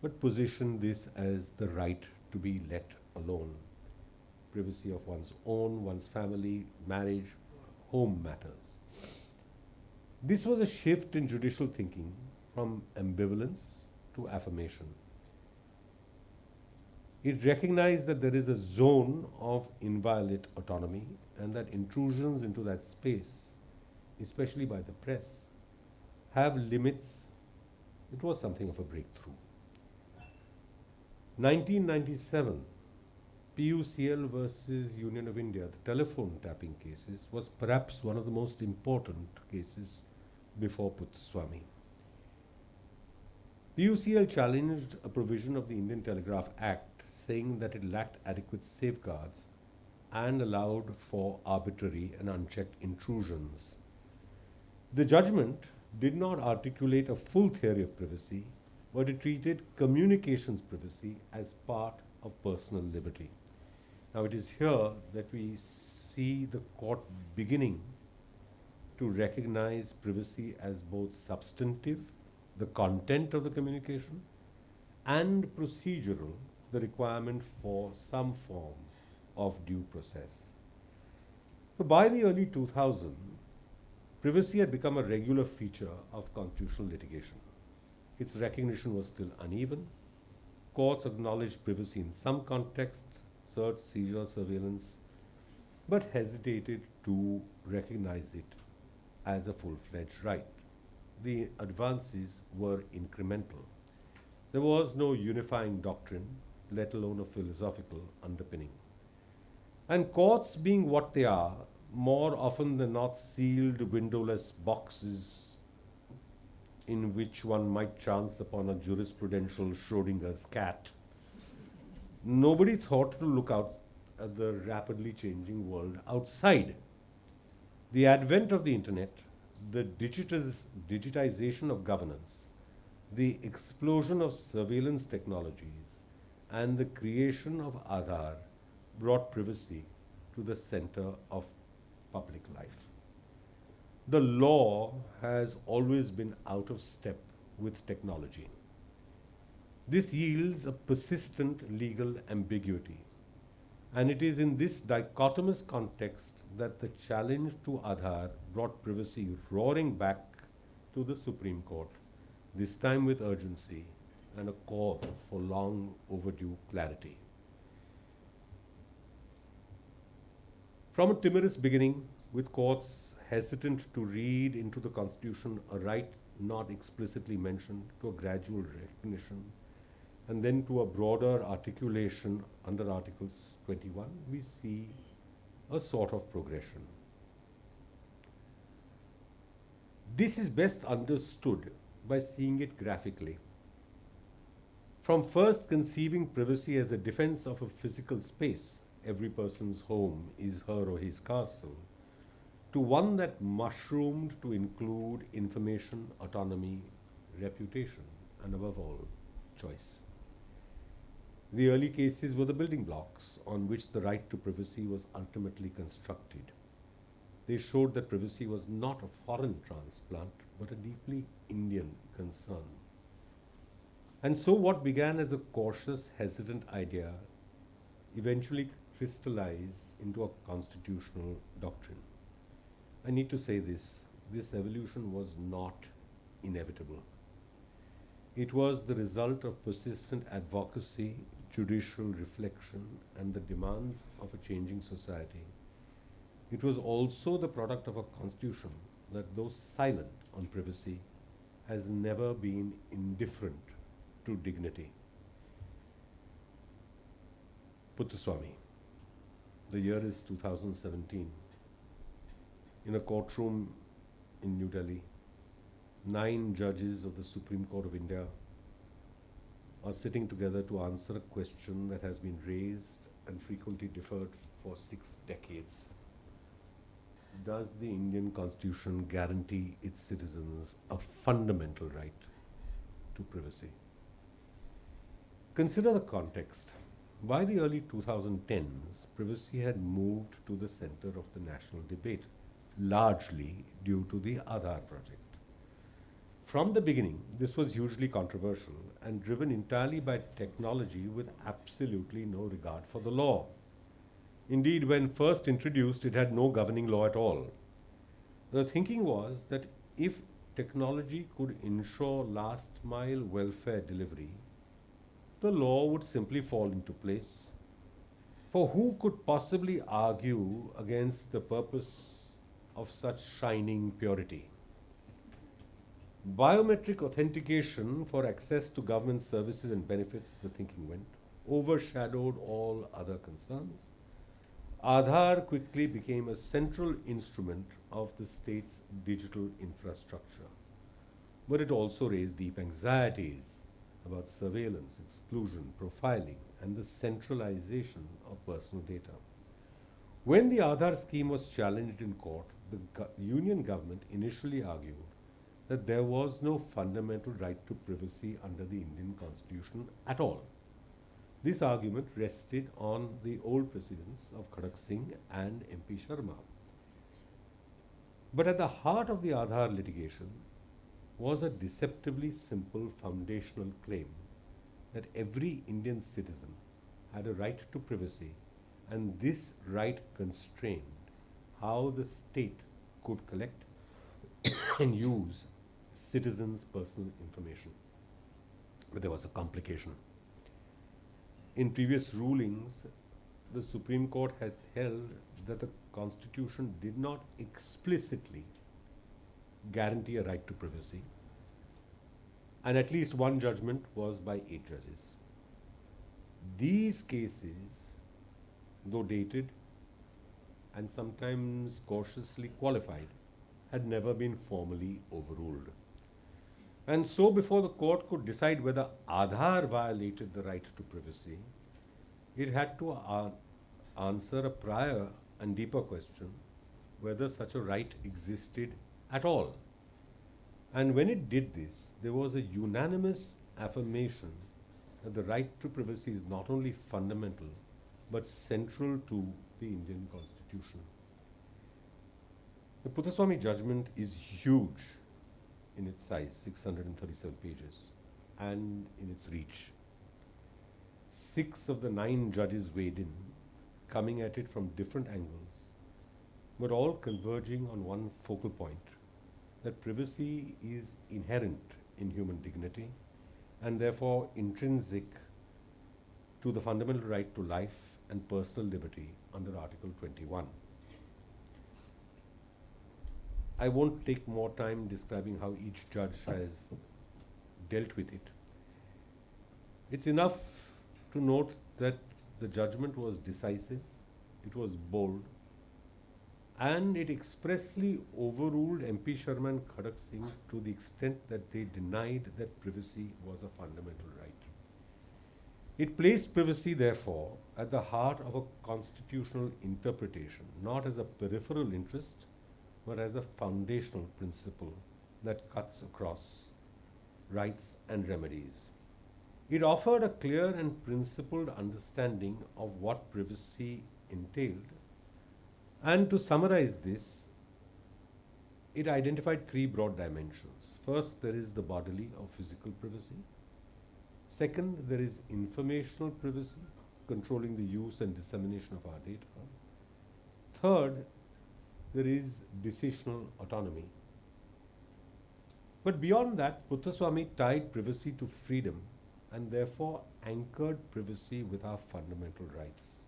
but positioned this as the right to be let alone. Privacy of one's own, one's family, marriage, home matters. This was a shift in judicial thinking from ambivalence to affirmation. It recognized that there is a zone of inviolate autonomy and that intrusions into that space, especially by the press, have limits. It was something of a breakthrough. 1997, PUCL versus Union of India, the telephone tapping cases, was perhaps one of the most important cases before Puttaswamy. PUCL challenged a provision of the Indian Telegraph Act saying that it lacked adequate safeguards and allowed for arbitrary and unchecked intrusions. The judgment did not articulate a full theory of privacy, but it treated communications privacy as part of personal liberty. Now, it is here that we see the court beginning to recognize privacy as both substantive, the content of the communication, and procedural, the requirement for some form of due process. So by the early 2000s, privacy had become a regular feature of constitutional litigation. Its recognition was still uneven. Courts acknowledged privacy in some contexts, search, seizure, surveillance, but hesitated to recognize it as a full-fledged right. The advances were incremental. There was no unifying doctrine, let alone a philosophical underpinning. And courts, being what they are, more often than not sealed windowless boxes in which one might chance upon a jurisprudential Schrodinger's cat, nobody thought to look out at the rapidly changing world outside. The advent of the internet, the digitization of governance, the explosion of surveillance technologies, and the creation of Aadhaar brought privacy to the center of public life. The law has always been out of step with technology. This yields a persistent legal ambiguity, and it is in this dichotomous context that the challenge to Aadhaar brought privacy roaring back to the Supreme Court, this time with urgency and a call for long overdue clarity. From a timorous beginning, with courts hesitant to read into the Constitution a right not explicitly mentioned, to a gradual recognition, and then to a broader articulation under Articles 21, we see a sort of progression. This is best understood by seeing it graphically. From first conceiving privacy as a defense of a physical space, every person's home is her or his castle, to one that mushroomed to include information, autonomy, reputation, and above all, choice. The early cases were the building blocks on which the right to privacy was ultimately constructed. They showed that privacy was not a foreign transplant, but a deeply Indian concern. And so what began as a cautious, hesitant idea eventually crystallized into a constitutional doctrine. I need to say this evolution was not inevitable. It was the result of persistent advocacy, judicial reflection, and the demands of a changing society. It was also the product of a constitution that, though silent on privacy, has never been indifferent to dignity. Puttaswamy. The year is 2017. In a courtroom in New Delhi, 9 judges of the Supreme Court of India are sitting together to answer a question that has been raised and frequently deferred for 6 decades. Does the Indian Constitution guarantee its citizens a fundamental right to privacy? Consider the context. By the early 2010s, privacy had moved to the center of the national debate, largely due to the Aadhaar project. From the beginning, this was hugely controversial and driven entirely by technology with absolutely no regard for the law. Indeed, when first introduced, it had no governing law at all. The thinking was that if technology could ensure last-mile welfare delivery, the law would simply fall into place. For who could possibly argue against the purpose of such shining purity? Biometric authentication for access to government services and benefits, the thinking went, overshadowed all other concerns. Aadhaar quickly became a central instrument of the state's digital infrastructure. But it also raised deep anxieties about surveillance, exclusion, profiling, and the centralization of personal data. When the Aadhaar scheme was challenged in court, the Union government initially argued that there was no fundamental right to privacy under the Indian Constitution at all. This argument rested on the old precedents of Khadak Singh and MP Sharma. But at the heart of the Aadhaar litigation was a deceptively simple foundational claim that every Indian citizen had a right to privacy, and this right constrained how the state could collect and use citizens' personal information. But there was a complication. In previous rulings, the Supreme Court had held that the Constitution did not explicitly guarantee a right to privacy, and at least one judgment was by 8 judges. These cases, though dated and sometimes cautiously qualified, had never been formally overruled. And so before the court could decide whether Aadhaar violated the right to privacy, it had to answer a prior and deeper question, whether such a right existed at all. And when it did this, there was a unanimous affirmation that the right to privacy is not only fundamental, but central to the Indian Constitution. The Puttaswamy judgment is huge in its size, 637 pages, and in its reach. 6 of the 9 judges weighed in, coming at it from different angles, but all converging on one focal point, that privacy is inherent in human dignity and therefore intrinsic to the fundamental right to life and personal liberty under Article 21. I won't take more time describing how each judge has dealt with it. It's enough to note that the judgment was decisive, it was bold, and it expressly overruled MP Sharma and Khadak Singh to the extent that they denied that privacy was a fundamental right. It placed privacy, therefore, at the heart of a constitutional interpretation, not as a peripheral interest, but as a foundational principle that cuts across rights and remedies. It offered a clear and principled understanding of what privacy entailed. And to summarize this, it identified three broad dimensions. First, there is the bodily or physical privacy. Second, there is informational privacy, controlling the use and dissemination of our data. Third, there is decisional autonomy. But beyond that, Puthaswamy tied privacy to freedom and therefore anchored privacy with our fundamental rights.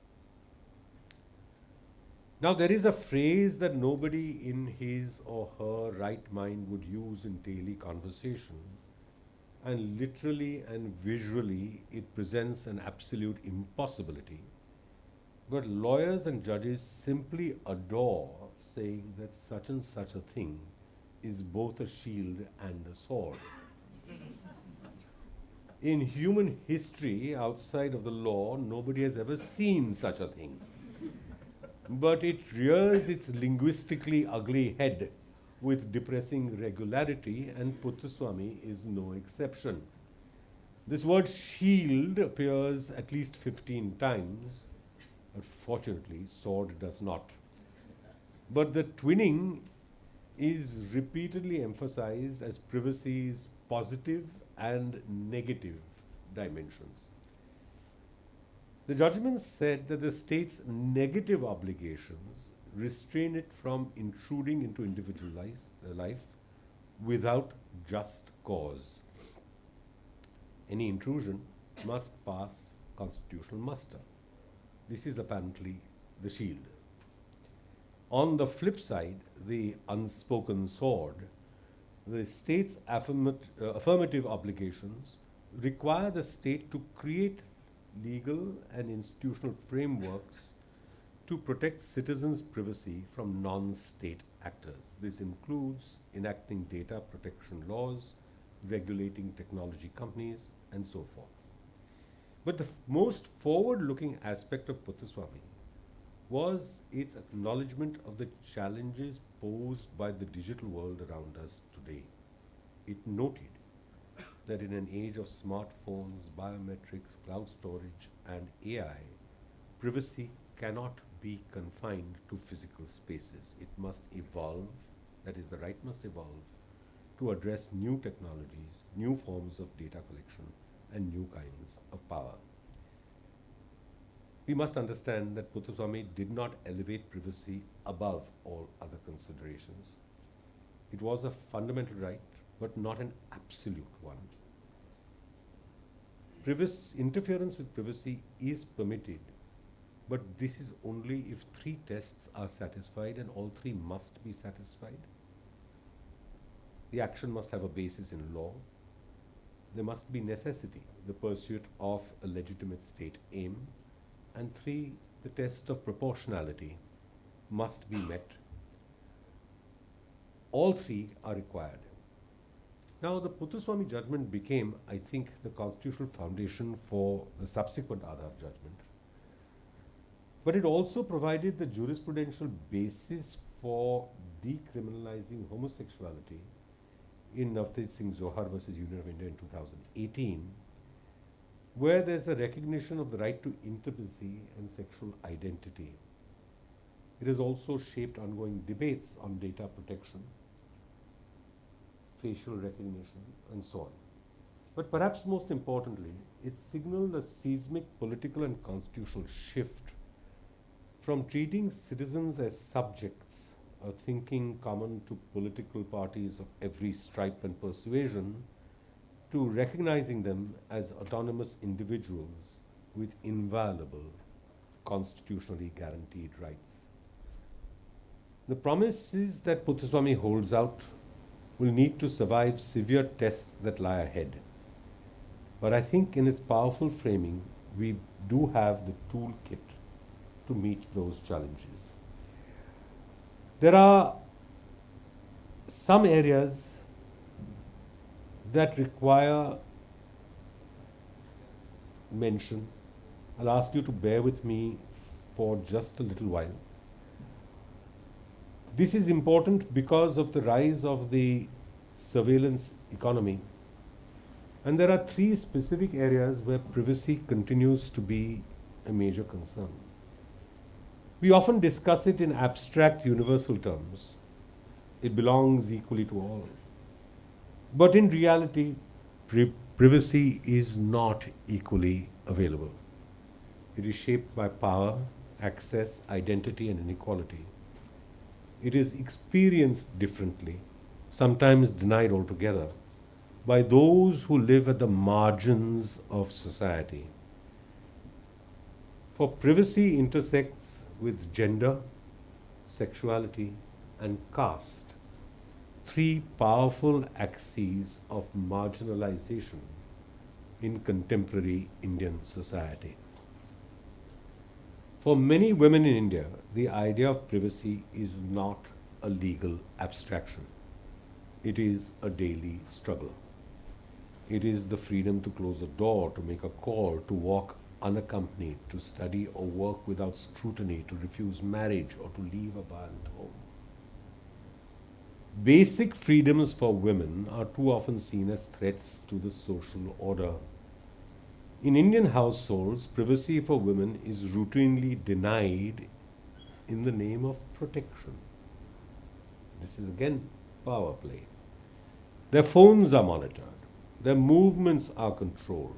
Now, there is a phrase that nobody in his or her right mind would use in daily conversation, and literally and visually it presents an absolute impossibility. But lawyers and judges simply adore saying that such and such a thing is both a shield and a sword. In human history, outside of the law, nobody has ever seen such a thing. But it rears its linguistically ugly head with depressing regularity, and Puthaswamy is no exception. This word shield appears at least 15 times, but fortunately, sword does not. But the twinning is repeatedly emphasized as privacy's positive and negative dimensions. The judgment said that the state's negative obligations restrain it from intruding into individual life without just cause. Any intrusion must pass constitutional muster. This is apparently the shield. On the flip side, the unspoken sword, the state's affirmative obligations require the state to create legal and institutional frameworks to protect citizens' privacy from non-state actors. This includes enacting data protection laws, regulating technology companies, and so forth. But the most forward-looking aspect of Puthaswamy was its acknowledgement of the challenges posed by the digital world around us today. It noted that in an age of smartphones, biometrics, cloud storage, and AI, privacy cannot be confined to physical spaces. It must evolve, that is, the right must evolve, to address new technologies, new forms of data collection, and new kinds of power. We must understand that Puthaswamy did not elevate privacy above all other considerations. It was a fundamental right, but not an absolute one. Interference with privacy is permitted, but this is only if three tests are satisfied, and all three must be satisfied. The action must have a basis in law. There must be necessity, the pursuit of a legitimate state aim. And three, the test of proportionality must be met. All three are required. Now, the Puthaswamy judgment became, I think, the constitutional foundation for the subsequent Aadhaar judgment. But it also provided the jurisprudential basis for decriminalizing homosexuality in Navteej Singh Zohar versus Union of India in 2018, where there's a recognition of the right to intimacy and sexual identity. It has also shaped ongoing debates on data protection, facial recognition, and so on. But perhaps most importantly, it signaled a seismic political and constitutional shift from treating citizens as subjects, a thinking common to political parties of every stripe and persuasion, to recognizing them as autonomous individuals with inviolable, constitutionally guaranteed rights. The promises that Puthaswamy holds out will need to survive severe tests that lie ahead. But I think in its powerful framing, we do have the toolkit to meet those challenges. There are some areas that require mention. I'll ask you to bear with me for just a little while. This is important because of the rise of the surveillance economy And there are three specific areas where privacy continues to be a major concern. We often discuss it in abstract universal terms. It belongs equally to all. But in reality, privacy is not equally available. It is shaped by power, access, identity, and inequality. It is experienced differently, sometimes denied altogether, by those who live at the margins of society. For privacy intersects with gender, sexuality, and caste, three powerful axes of marginalization in contemporary Indian society. For many women in India, the idea of privacy is not a legal abstraction. It is a daily struggle. It is the freedom to close a door, to make a call, to walk unaccompanied, to study or work without scrutiny, to refuse marriage or to leave a violent home. Basic freedoms for women are too often seen as threats to the social order. In Indian households, privacy for women is routinely denied in the name of protection. This is again power play. Their phones are monitored, their movements are controlled,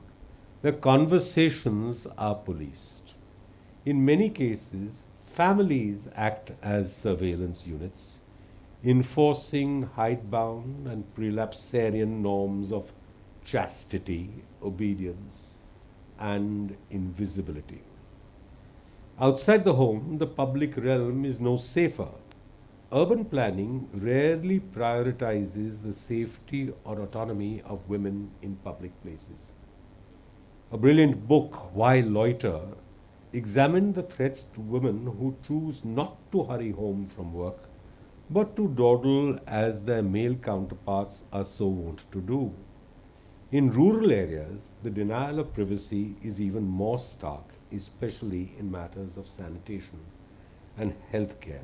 their conversations are policed. In many cases, families act as surveillance units, enforcing hidebound and prelapsarian norms of chastity, obedience, and invisibility. Outside the home, the public realm is no safer. Urban planning rarely prioritizes the safety or autonomy of women in public places. A brilliant book, Why Loiter, examined the threats to women who choose not to hurry home from work, but to dawdle as their male counterparts are so wont to do. In rural areas, the denial of privacy is even more stark, especially in matters of sanitation and healthcare.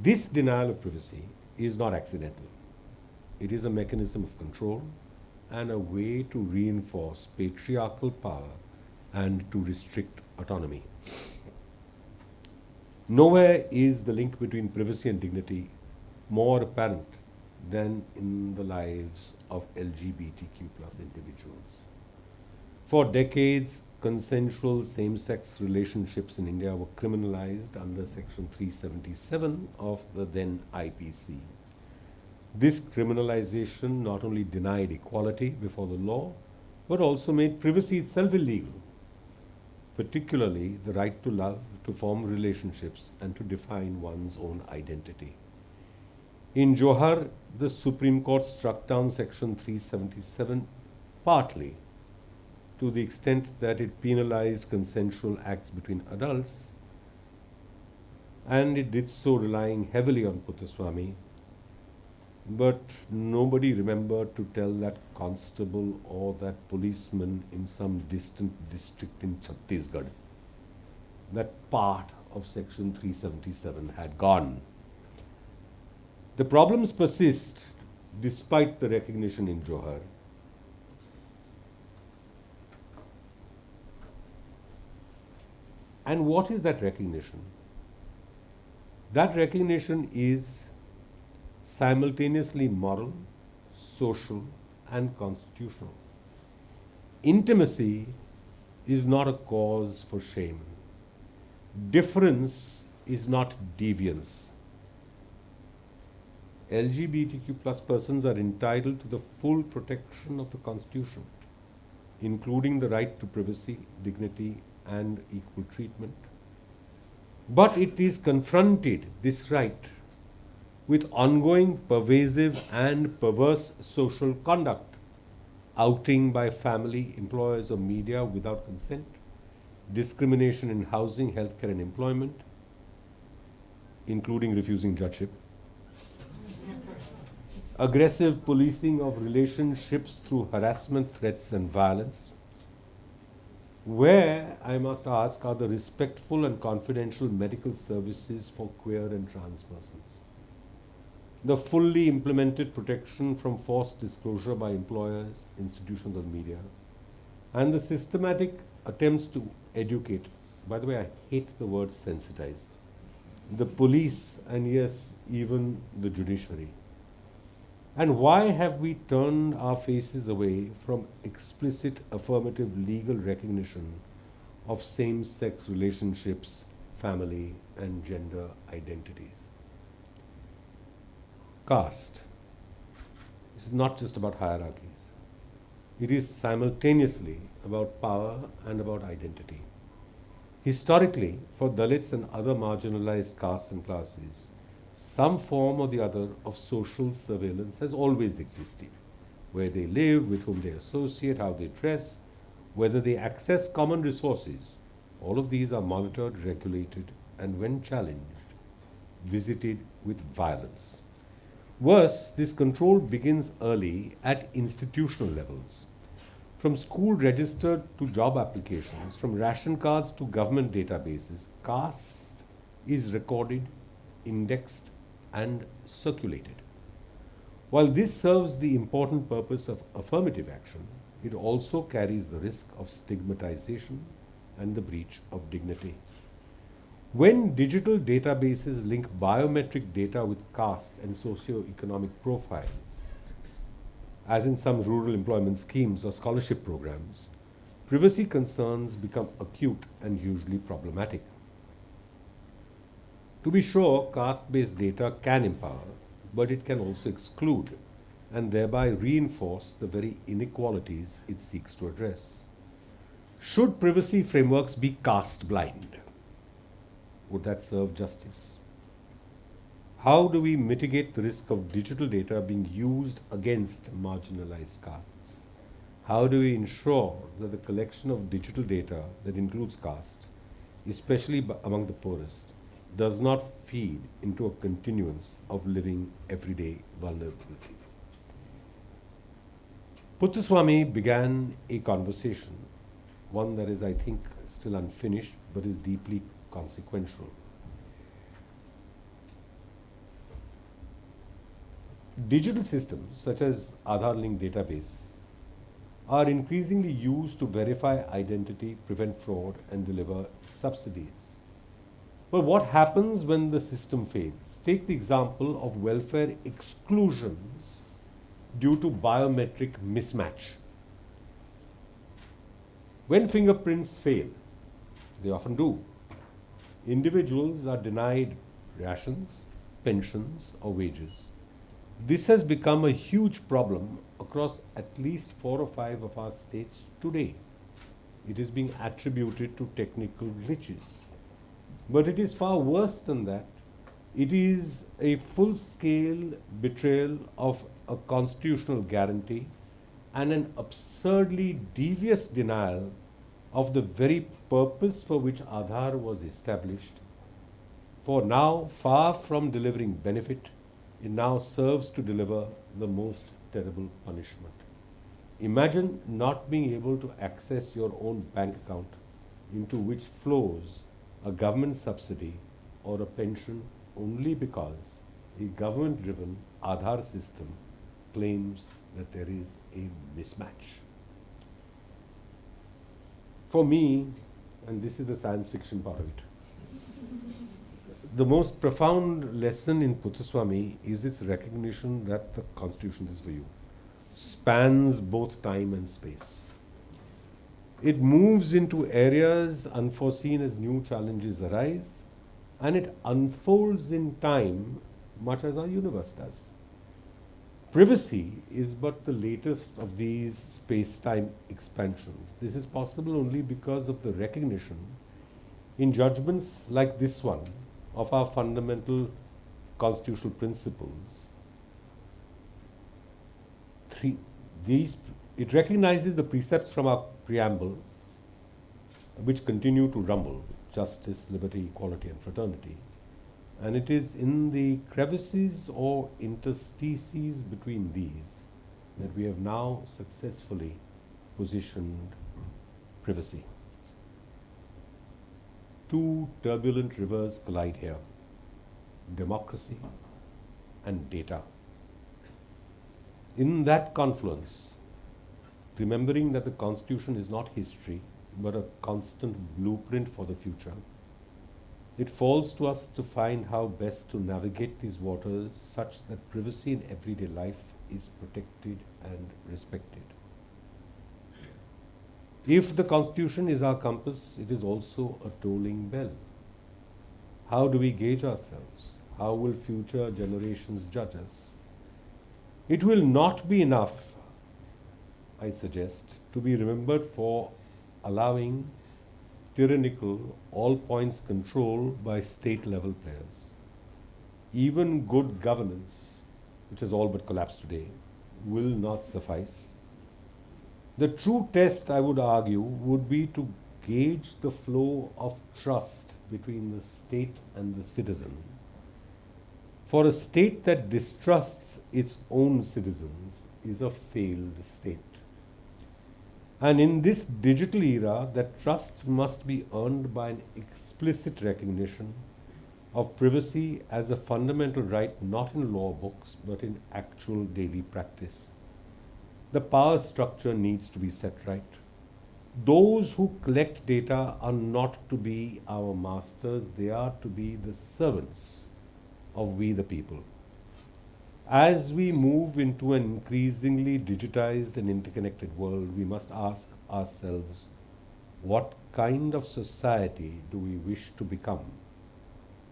This denial of privacy is not accidental. It is a mechanism of control and a way to reinforce patriarchal power and to restrict autonomy. Nowhere is the link between privacy and dignity more apparent than in the lives of LGBTQ+ individuals. For decades, consensual same-sex relationships in India were criminalized under Section 377 of the then IPC. This criminalization not only denied equality before the law, but also made privacy itself illegal, particularly the right to love, to form relationships, and to define one's own identity. In Johar, the Supreme Court struck down Section 377 partly to the extent that it penalized consensual acts between adults, and it did so relying heavily on Puttaswamy. But nobody remembered to tell that constable or that policeman in some distant district in Chhattisgarh that part of Section 377 had gone. The problems persist despite the recognition in Johar. And what is that recognition? That recognition is simultaneously moral, social, and constitutional. Intimacy is not a cause for shame. Difference is not deviance. LGBTQ+ persons are entitled to the full protection of the Constitution, including the right to privacy, dignity, and equal treatment. But it is confronted, this right, with ongoing pervasive and perverse social conduct, outing by family, employers, or media without consent, discrimination in housing, healthcare, and employment, including refusing judgeship, aggressive policing of relationships through harassment, threats, and violence. Where, I must ask, are the respectful and confidential medical services for queer and trans persons? the fully implemented protection from forced disclosure by employers, institutions, and media, and the systematic attempts to educate. By the way, I hate the word sensitize. The police and yes, even the judiciary. And why have we turned our faces away from explicit affirmative legal recognition of same-sex relationships, family, and gender identities? Caste is not just about hierarchies. It is simultaneously about power and about identity. Historically, for Dalits and other marginalized castes and classes, some form or the other of social surveillance has always existed. Where they live, with whom they associate, how they dress, whether they access common resources, all of these are monitored, regulated, and when challenged, visited with violence. Worse, this control begins early at institutional levels. From school registered to job applications, from ration cards to government databases, caste is recorded, indexed, and circulated. While this serves the important purpose of affirmative action, it also carries the risk of stigmatization and the breach of dignity. When digital databases link biometric data with caste and socioeconomic profiles, as in some rural employment schemes or scholarship programs, privacy concerns become acute and usually problematic. To be sure, caste-based data can empower, but it can also exclude and thereby reinforce the very inequalities it seeks to address. Should privacy frameworks be caste-blind? Would that serve justice? How do we mitigate the risk of digital data being used against marginalized castes? How do we ensure that the collection of digital data that includes caste, especially among the poorest, does not feed into a continuance of living everyday vulnerabilities? Puthuswamy began a conversation, one that is, I think, still unfinished, but is deeply consequential. Digital systems such as Aadhaar-linked database are increasingly used to verify identity, prevent fraud, and deliver subsidies. But what happens when the system fails? Take the example of welfare exclusions due to biometric mismatch. When fingerprints fail, they often do, individuals are denied rations, pensions, or wages. This has become a huge problem across at least 4 or 5 of our states today. It is being attributed to technical glitches. But it is far worse than that. It is a full-scale betrayal of a constitutional guarantee and an absurdly devious denial of the very purpose for which Aadhaar was established. For now, far from delivering benefit, it now serves to deliver the most terrible punishment. Imagine not being able to access your own bank account into which flows a government subsidy or a pension only because a government-driven Aadhaar system claims that there is a mismatch. For me, and this is the science fiction part of it, the most profound lesson in Puthuswamy is its recognition that the Constitution is for you, spans both time and space. It moves into areas unforeseen as new challenges arise, and it unfolds in time much as our universe does. Privacy is but the latest of these space-time expansions. This is possible only because of the recognition in judgments like this one of our fundamental constitutional principles. It recognizes the precepts from our preamble, which continue to rumble: justice, liberty, equality, and fraternity. And it is in the crevices or interstices between these that we have now successfully positioned privacy. Two turbulent rivers collide here: democracy and data. In that confluence, remembering that the Constitution is not history, but a constant blueprint for the future, it falls to us to find how best to navigate these waters such that privacy in everyday life is protected and respected. If the Constitution is our compass, it is also a tolling bell. How do we gauge ourselves? How will future generations judge us? It will not be enough, I suggest, to be remembered for allowing tyrannical, all-points control by state-level players. Even good governance, which has all but collapsed today, will not suffice. The true test, I would argue, would be to gauge the flow of trust between the state and the citizen. For a state that distrusts its own citizens is a failed state. And in this digital era, that trust must be earned by an explicit recognition of privacy as a fundamental right, not in law books, but in actual daily practice. The power structure needs to be set right. Those who collect data are not to be our masters, they are to be the servants of we the people. As we move into an increasingly digitized and interconnected world, we must ask ourselves, what kind of society do we wish to become?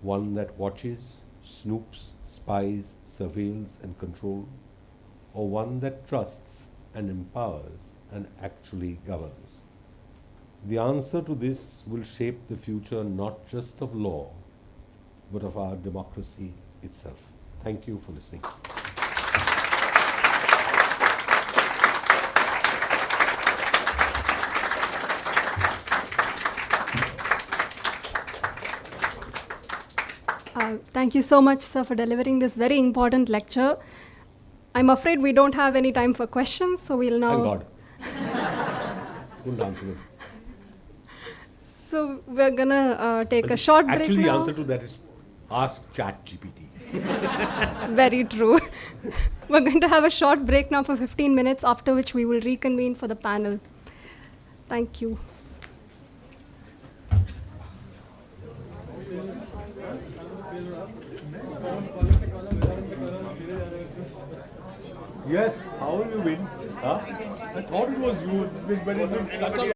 One that watches, snoops, spies, surveils, and controls, or one that trusts and empowers and actually governs? The answer to this will shape the future not just of law, but of our democracy itself. Thank you for listening. Thank you so much, sir, for delivering this very important lecture. I'm afraid we don't have any time for questions, so we'll now... Thank God. Couldn't answer it. So we're gonna take a short break Actually, the now. answer to that is ask ChatGPT. Very true. We're going to have a short break now for 15 minutes, after which we will reconvene for the panel. Thank you. Yes, how have you been? Huh? I thought it was you, but it's been stuck up.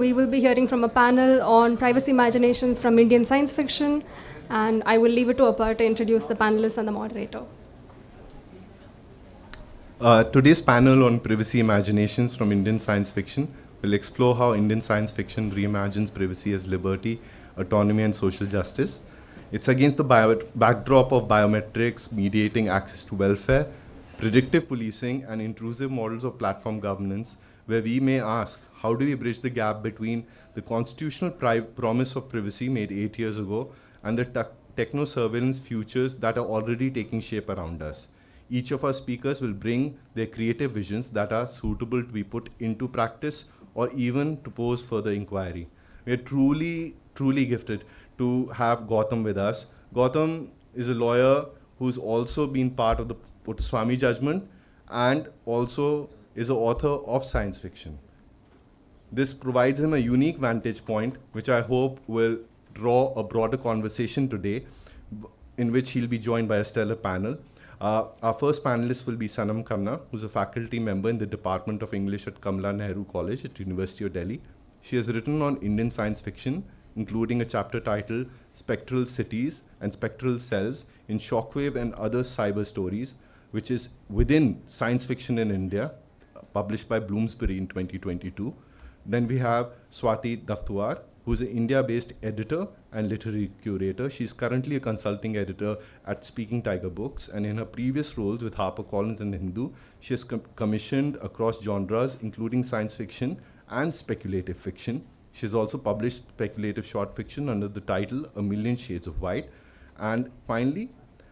we will be hearing from a panel on privacy imaginations from Indian science fiction, and I will leave it to Apar to introduce the panelists and the moderator. Today's panel on privacy imaginations from Indian science fiction will explore how Indian science fiction reimagines privacy as liberty, autonomy, and social justice. It's against the backdrop of biometrics mediating access to welfare, predictive policing, and intrusive models of platform governance, where we may ask, how do we bridge the gap between the constitutional promise of privacy made 8 years ago and the techno-surveillance futures that are already taking shape around us? Each of our speakers will bring their creative visions that are suitable to be put into practice or even to pose further inquiry. We are truly, truly gifted to have Gautam with us. Gautam is a lawyer who's also been part of the Puttaswamy judgment and also is an author of science fiction. This provides him a unique vantage point, which I hope will draw a broader conversation today, in which he'll be joined by a stellar panel. Our first panelist will be Sanam Khanna, who's a faculty member in the Department of English at Kamala Nehru College at University of Delhi. She has written on Indian science fiction, including a chapter titled Spectral Cities and Spectral Selves in Shockwave and Other Cyber Stories, which is within Science Fiction in India, published by Bloomsbury in 2022. Then we have Swati Daftuar, who's an India-based editor and literary curator. She's currently a consulting editor at Speaking Tiger Books, and in her previous roles with HarperCollins and Hindu, she has commissioned across genres, including science fiction and speculative fiction. She's also published speculative short fiction under the title A Million Shades of White. And finally,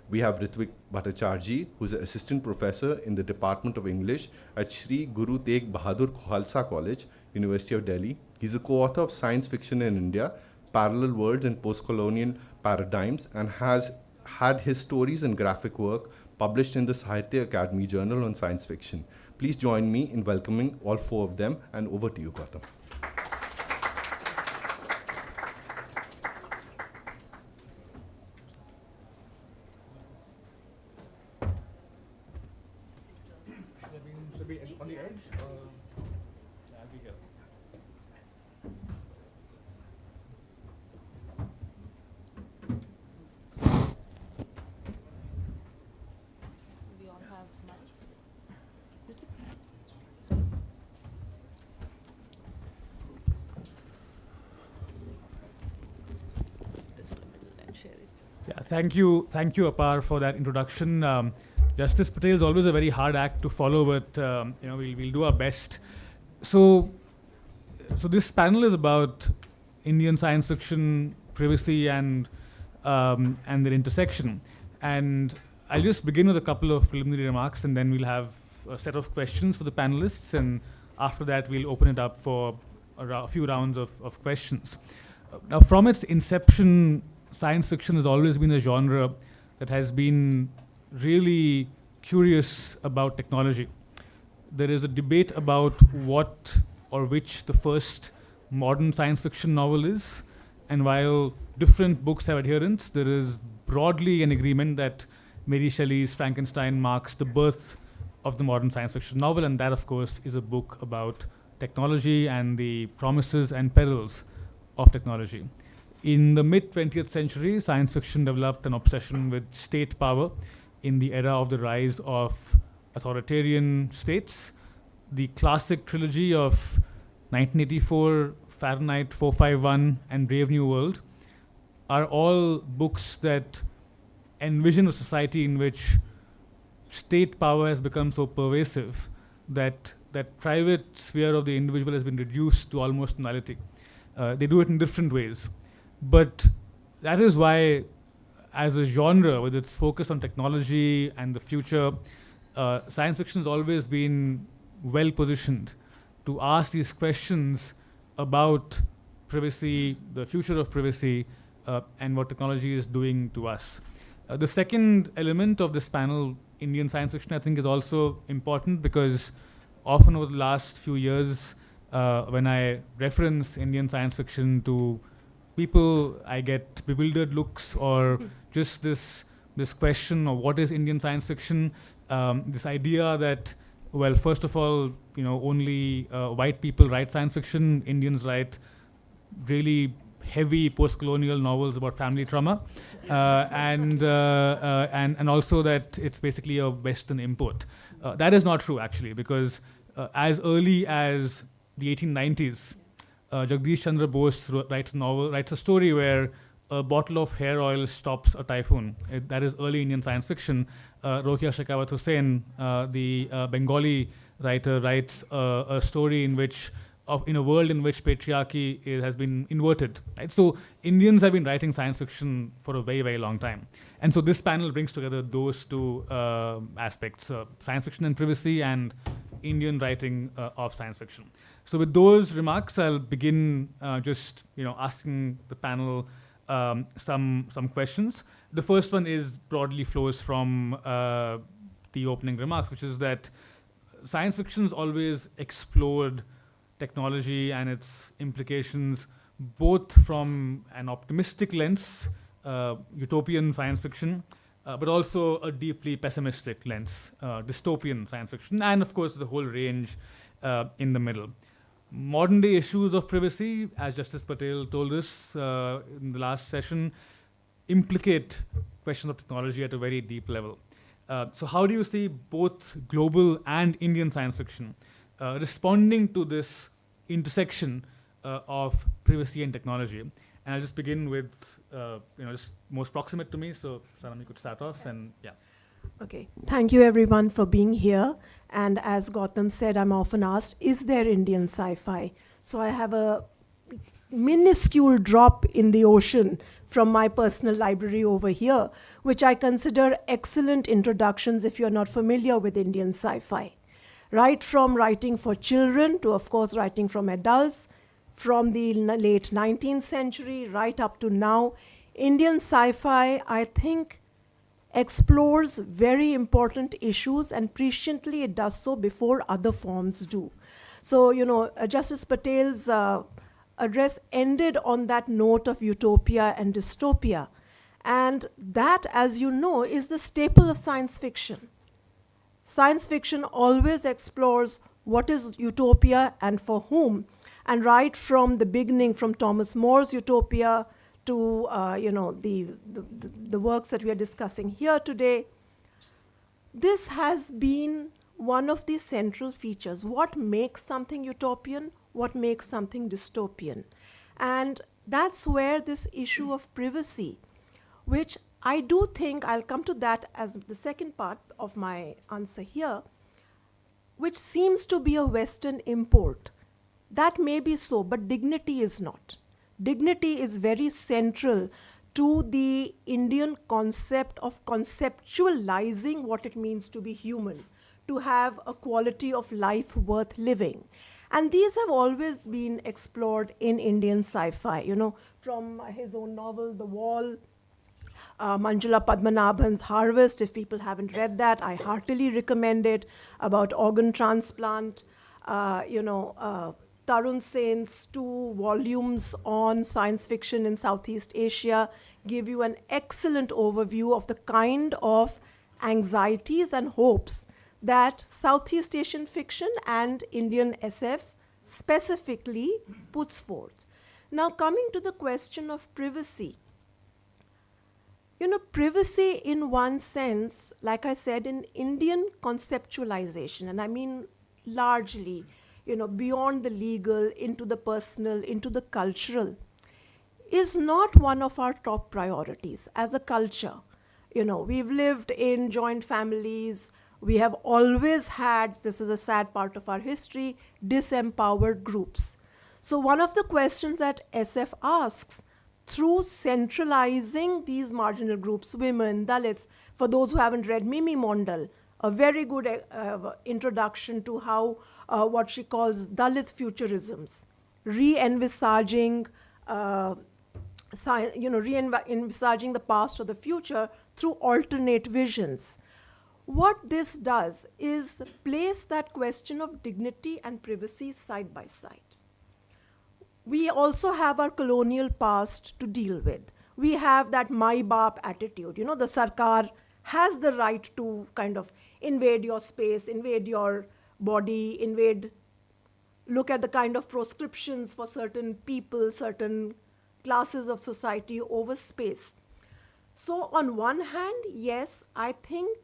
we have Ritvik Bhattacharjee, who's an assistant professor in the Department of English at Shri Guru Tegh Bahadur Khalsa College, University of Delhi. He's a co-author of Science Fiction in India, Parallel Worlds and Post-Colonial Paradigms, and has had his stories and graphic work published in the Sahitya Academy Journal on Science Fiction. Please join me in welcoming all four of them, and over to you, Gautam. Thank you, Apar, for that introduction. Justice Patel is always a very hard act to follow, but we'll do our best. So this panel is about Indian science fiction, privacy, and their intersection. And I'll just begin with a couple of preliminary remarks, and then we'll have a set of questions for the panelists, and after that we'll open it up for a few rounds of questions. Now, from its inception, science fiction has always been a genre that has been really curious about technology. There is a debate about what or which the first modern science fiction novel is, and while different books have adherents, there is broadly an agreement that Mary Shelley's Frankenstein marks the birth of the modern science fiction novel, and that, of course, is a book about technology and the promises and perils of technology. In the mid-20th century, science fiction developed an obsession with state power in the era of the rise of authoritarian states. The classic trilogy of 1984, Fahrenheit 451, and Brave New World are all books that envision a society in which state power has become so pervasive that private sphere of the individual has been reduced to almost nullity. They do it in different ways. But that is why, as a genre, with its focus on technology and the future, science fiction has always been well positioned to ask these questions about privacy, the future of privacy, and what technology is doing to us. The second element of this panel, Indian science fiction, I think is also important because often over the last few years, when I reference Indian science fiction to people, I get bewildered looks or just this question of what is Indian science fiction, this idea that well, first of all, only white people write science fiction. Indians write really heavy post-colonial novels about family trauma, and also that it's basically a Western import. That is not true, actually, because as early as the 1890s, Jagdish Chandra Bose writes a story where a bottle of hair oil stops a typhoon. That is early Indian science fiction. Rokia Shekhawat Hussain, the Bengali writer, writes a story in a world in which patriarchy has been inverted. Right? So Indians have been writing science fiction for a very, very long time. And so this panel brings together those two aspects, science fiction and privacy and Indian writing of science fiction. So with those remarks, I'll begin just asking the panel some questions. The first one broadly flows from the opening remarks, which is that science fiction's always explored technology and its implications both from an optimistic lens, utopian science fiction, but also a deeply pessimistic lens, dystopian science fiction, and of course the whole range in the middle. Modern day issues of privacy, as Justice Patel told us in the last session, implicate questions of technology at a very deep level. So how do you see both global and Indian science fiction responding to this intersection of privacy and technology? And I'll just begin with, just most proximate to me. So Sanam, you could start off, and yeah. Okay, thank you everyone for being here. And as Gautam said, I'm often asked, is there Indian sci-fi? So I have a minuscule drop in the ocean from my personal library over here, which I consider excellent introductions if you're not familiar with Indian sci-fi. Right from writing for children to, of course, writing from adults, from the late 19th century right up to now, Indian sci-fi, I think, explores very important issues, and presciently it does so before other forms do. So, Justice Patel's address ended on that note of utopia and dystopia. And that, as you know, is the staple of science fiction. Science fiction always explores what is utopia and for whom. And right from the beginning, from Thomas More's Utopia to the works that we are discussing here today, this has been one of the central features. What makes something utopian? What makes something dystopian? And that's where this issue of privacy, which I do think, I'll come to that as the second part of my answer here, which seems to be a Western import. That may be so, but dignity is not. Dignity is very central to the Indian concept of conceptualizing what it means to be human, to have a quality of life worth living. And these have always been explored in Indian sci-fi, from his own novel, The Wall, Manjula Padmanabhan's Harvest. If people haven't read that, I heartily recommend it, about organ transplant, Tarun Sen's 2 volumes on science fiction in Southeast Asia give you an excellent overview of the kind of anxieties and hopes that Southeast Asian fiction and Indian SF specifically puts forth. Now, coming to the question of privacy. Privacy in one sense, like I said, in Indian conceptualization, and I mean largely, beyond the legal, into the personal, into the cultural, is not one of our top priorities as a culture. We've lived in joint families. We have always had, this is a sad part of our history, disempowered groups. So one of the questions that SF asks, through centralizing these marginal groups, women, Dalits, for those who haven't read Mimi Mondal, a very good introduction to how what she calls Dalit futurisms, re-envisaging re-envisaging the past or the future through alternate visions. What this does is place that question of dignity and privacy side by side. We also have our colonial past to deal with. We have that Mai Baap attitude. The Sarkar has the right to kind of invade your space, invade your body, look at the kind of proscriptions for certain people, certain classes of society over space. So on one hand, yes, I think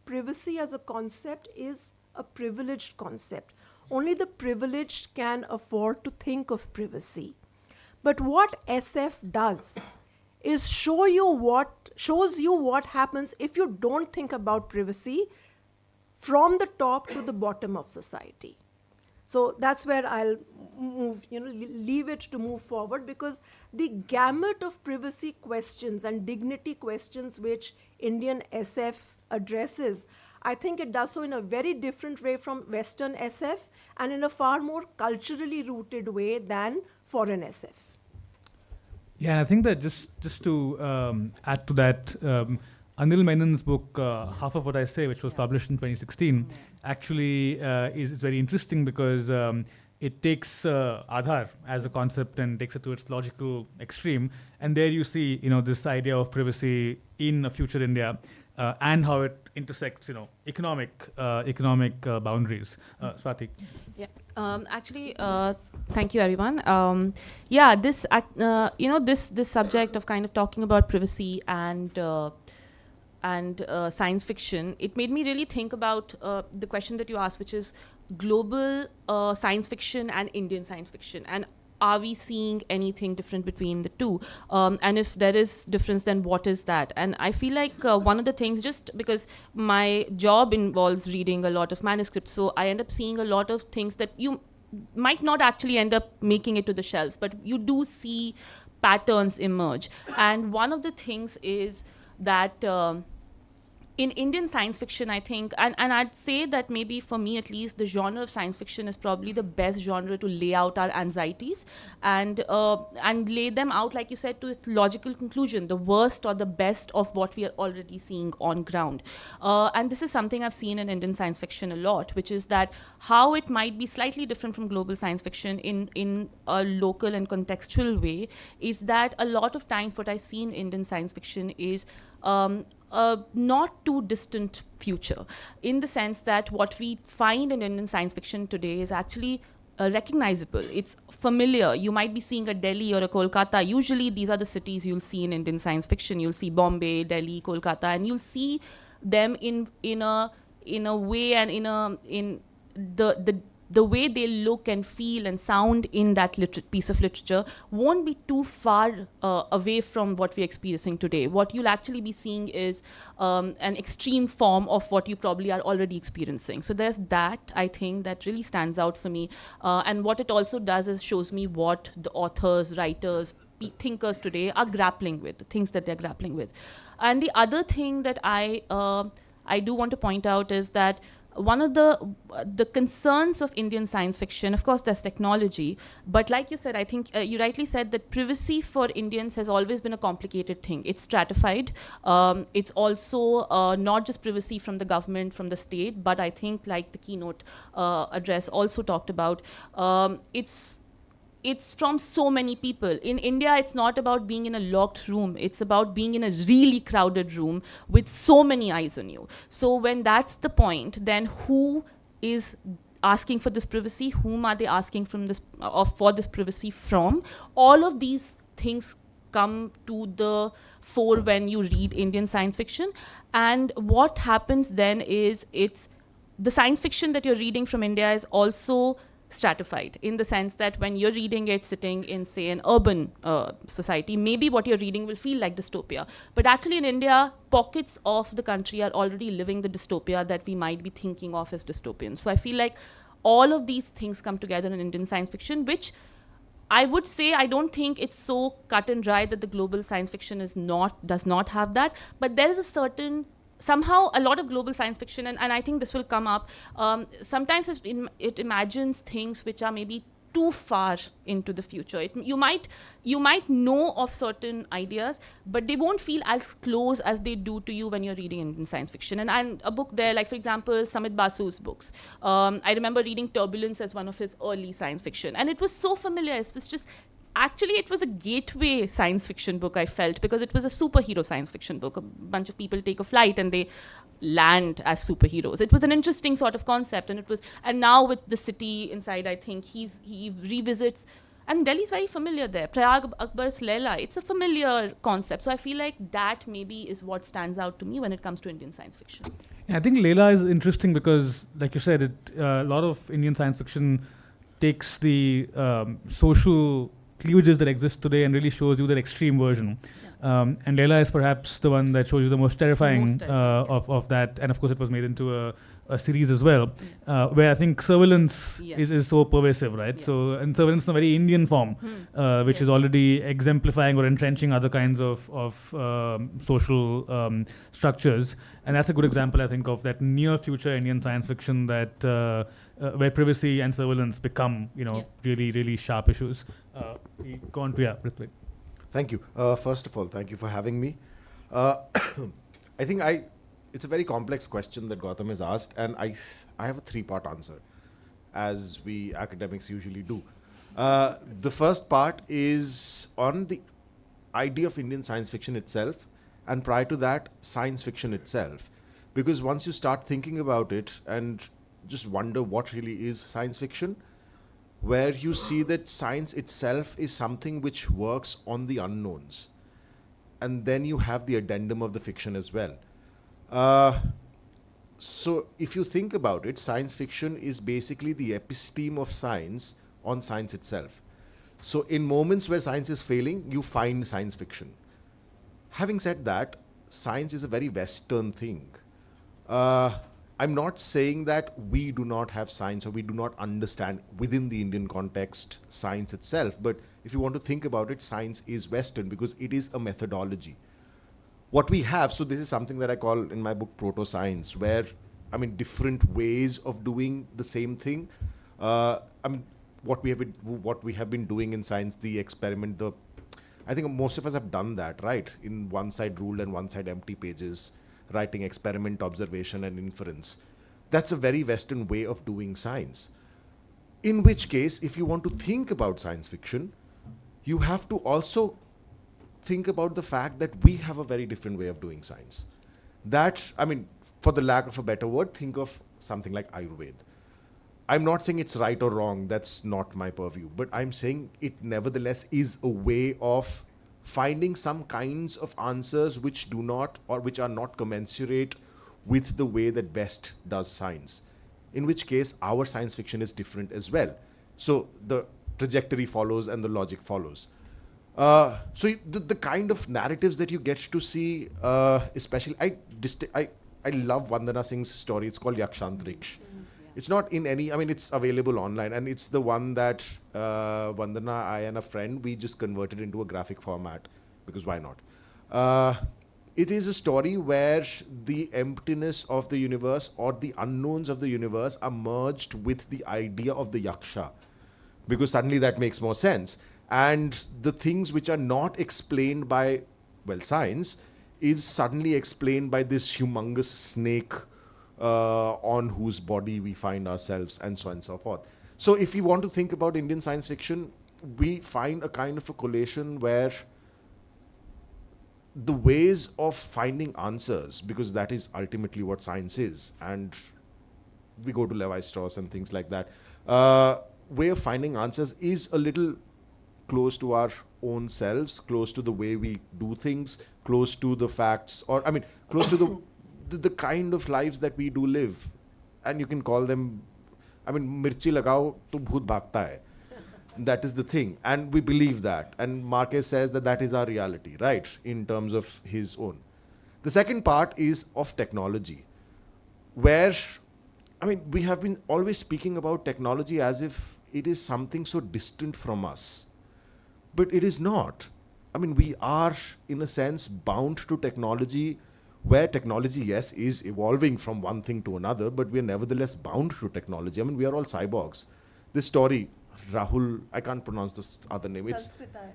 privacy as a concept is a privileged concept. Only the privileged can afford to think of privacy. But what SF does is shows you what happens if you don't think about privacy from the top to the bottom of society. So that's where I'll leave it to move forward, because the gamut of privacy questions and dignity questions which Indian SF addresses, I think it does so in a very different way from Western SF and in a far more culturally rooted way than foreign SF. Yeah, and I think that just to add to that, Anil Menon's book, Half of What I Say, which was published in 2016, actually is very interesting because it takes Aadhaar as a concept and takes it to its logical extreme. And there you see, this idea of privacy in a future India and how it intersects, economic boundaries. Swati. Yeah. Actually, thank you, everyone. This subject of kind of talking about privacy and science fiction, it made me really think about the question that you asked, which is global science fiction and Indian science fiction. And are we seeing anything different between the two? And if there is difference, then what is that? And I feel like one of the things, just because my job involves reading a lot of manuscripts, so I end up seeing a lot of things that you might not actually end up making it to the shelves, but you do see patterns emerge. And one of the things is that in Indian science fiction, I think, and I'd say that maybe for me at least, the genre of science fiction is probably the best genre to lay out our anxieties and lay them out, like you said, to its logical conclusion, the worst or the best of what we are already seeing on ground. And this is something I've seen in Indian science fiction a lot, which is that how it might be slightly different from global science fiction in a local and contextual way, is that a lot of times what I see in Indian science fiction is not too distant future, in the sense that what we find in Indian science fiction today is actually recognizable. It's familiar. You might be seeing a Delhi or a Kolkata. Usually these are the cities you'll see in Indian science fiction. You'll see Bombay, Delhi, Kolkata, and you'll see them in a way and in the way they look and feel and sound in that piece of literature won't be too far away from what we're experiencing today. What you'll actually be seeing is an extreme form of what you probably are already experiencing. So there's that, I think, that really stands out for me. And what it also does is shows me what the authors, writers, thinkers today are grappling with, the things that they're grappling with. And the other thing that I do want to point out is that one of the concerns of Indian science fiction, of course, there's technology, but like you said, I think you rightly said that privacy for Indians has always been a complicated thing. It's stratified. It's also not just privacy from the government, from the state, but I think, like the keynote address also talked about, it's from so many people. In India, it's not about being in a locked room. It's about being in a really crowded room with so many eyes on you. So when that's the point, then who is asking for this privacy? Whom are they asking for this privacy from? All of these things come to the fore when you read Indian science fiction. And what happens then is the science fiction that you're reading from India is also stratified, in the sense that when you're reading it sitting in, say, an urban society, maybe what you're reading will feel like dystopia. But actually in India, pockets of the country are already living the dystopia that we might be thinking of as dystopian. So I feel like all of these things come together in Indian science fiction, which I would say, I don't think it's so cut and dry that the global science fiction does not have that, but there is a certain, somehow a lot of global science fiction, and I think this will come up, sometimes it imagines things which are maybe too far into the future. You might know of certain ideas, but they won't feel as close as they do to you when you're reading Indian science fiction. And a book there, like for example, Samit Basu's books. I remember reading Turbulence as one of his early science fiction, and it was so familiar. It was just, actually, it was a gateway science fiction book, I felt, because it was a superhero science fiction book. A bunch of people take a flight and they land as superheroes. It was an interesting sort of concept, and now with the city inside, I think he revisits, and Delhi's very familiar there. Prayag Akbar's Leela, it's a familiar concept. So I feel like that maybe is what stands out to me when it comes to Indian science fiction. Yeah, I think Leela is interesting because, like you said, a lot of Indian science fiction takes the social cleavages that exist today and really shows you their extreme version. And Leela is perhaps the one that shows you the most terrifying, of that. And of course, it was made into a series as well, where I think surveillance is so pervasive, right? So, and surveillance in a very Indian form, which is already exemplifying or entrenching other kinds of social structures. And that's a good example, I think, of that near future Indian science fiction that where privacy and surveillance become, really, really sharp issues. Go on to Ritvik. Thank you. First of all, thank you for having me. I think it's a very complex question that Gautam has asked, and I have a three-part answer, as we academics usually do. The first part is on the idea of Indian science fiction itself, and prior to that, science fiction itself. Because once you start thinking about it and just wonder what really is science fiction, where you see that science itself is something which works on the unknowns. And then you have the addendum of the fiction as well. So if you think about it, science fiction is basically the episteme of science on science itself. So in moments where science is failing, you find science fiction. Having said that, science is a very Western thing. I'm not saying that we do not have science or we do not understand within the Indian context science itself, but if you want to think about it, science is Western because it is a methodology. What we have, so this is something that I call in my book proto-science, where, different ways of doing the same thing. What we have been doing in science, the experiment, I think most of us have done that, right? In one side ruled and one side empty pages, writing experiment, observation, and inference. That's a very Western way of doing science. In which case, if you want to think about science fiction, you have to also think about the fact that we have a very different way of doing science. That, for the lack of a better word, think of something like Ayurveda. I'm not saying it's right or wrong, that's not my purview, but I'm saying it nevertheless is a way of finding some kinds of answers which do not or which are not commensurate with the way that West does science. In which case, our science fiction is different as well. So the trajectory follows and the logic follows. So the kind of narratives that you get to see, especially, I love Vandana Singh's story. It's called Yakshantriksh. It's not in any, it's available online, and it's the one that Vandana, I and a friend, we just converted into a graphic format, because why not? It is a story where the emptiness of the universe or the unknowns of the universe are merged with the idea of the yaksha, because suddenly that makes more sense. And the things which are not explained by, science, is suddenly explained by this humongous snake on whose body we find ourselves, and so on and so forth. So if we want to think about Indian science fiction, we find a kind of a collation where the ways of finding answers, because that is ultimately what science is, and we go to Levi-Strauss and things like that, way of finding answers is a little close to our own selves, close to the way we do things, close to the facts, or close to the kind of lives that we do live. And you can call them, mirchi lagao to bhoot bhagta hai. That is the thing. And we believe that. And Marquez says that that is our reality, right? In terms of his own. The second part is of technology, where, we have been always speaking about technology as if it is something so distant from us. But it is not. We are, in a sense, bound to technology, where technology, yes, is evolving from one thing to another, but we are nevertheless bound to technology. We are all cyborgs. This story, Rahul, I can't pronounce this other name.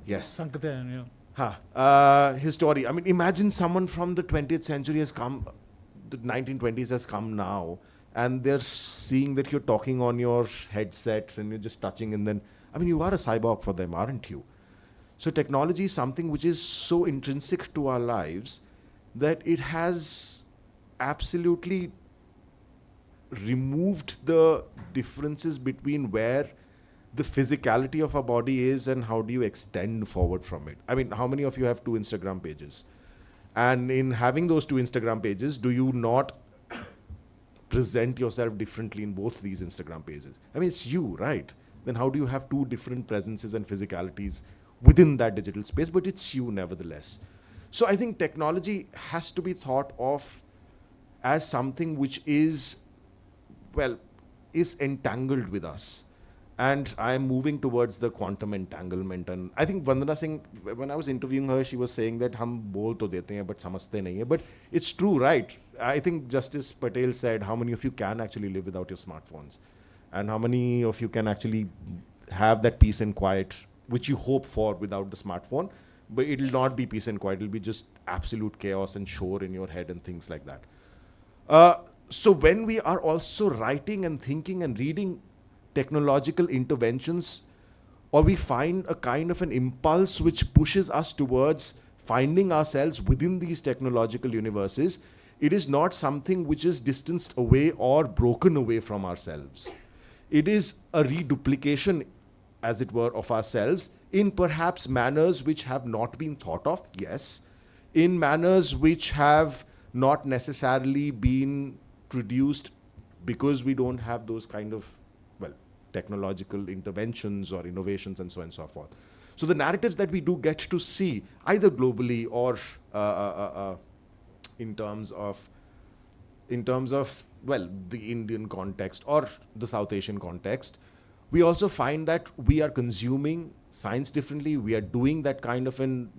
Yes. Sankatayan, yeah. His story. Imagine someone from the 20th century has come, the 1920s has come now, and they're seeing that you're talking on your headset and you're just touching, and then, you are a cyborg for them, aren't you? So technology is something which is so intrinsic to our lives that it has, absolutely removed the differences between where the physicality of our body is and how do you extend forward from it. I mean, how many of you have 2 Instagram pages? And in having those 2 Instagram pages, do you not present yourself differently in both these Instagram pages? I mean, it's you, right? Then how do you have 2 different presences and physicalities within that digital space? But it's you nevertheless. So I think technology has to be thought of as something which is, well, is entangled with us. And I am moving towards the quantum entanglement. And I think Vandana Singh, when I was interviewing her, she was saying that hum bol to dete hain, but samajhte nahi hai. But it's true, right? I think Justice Patel said, how many of you can actually live without your smartphones? And how many of you can actually have that peace and quiet, which you hope for without the smartphone? But it'll not be peace and quiet. It'll be just absolute chaos and shore in your head and things like that. So when we are also writing and thinking and reading technological interventions, or we find a kind of an impulse which pushes us towards finding ourselves within these technological universes, it is not something which is distanced away or broken away from ourselves. It is a reduplication, as it were, of ourselves in perhaps manners which have not been thought of, yes, in manners which have not necessarily been produced because we don't have those kind of, well, technological interventions or innovations and so on and so forth. So the narratives that we do get to see, either globally or in terms of, well, the Indian context or the South Asian context, we also find that we are consuming science differently. We are doing that kind of an,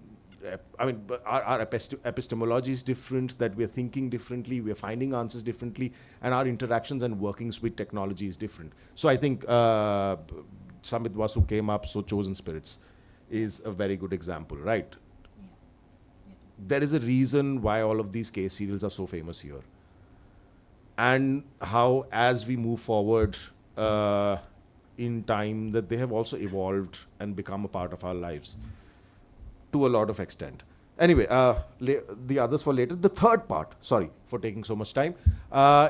I mean, our epistemology is different, that we are thinking differently, we are finding answers differently, and our interactions and workings with technology is different. So I think Samit Vasu came up, so Chosen Spirits is a very good example, right? Yeah. Yeah. There is a reason why all of these case serials are so famous here. And how, as we move forward in time, that they have also evolved and become a part of our lives to a lot of extent. Anyway, the others for later. The third part, sorry for taking so much time,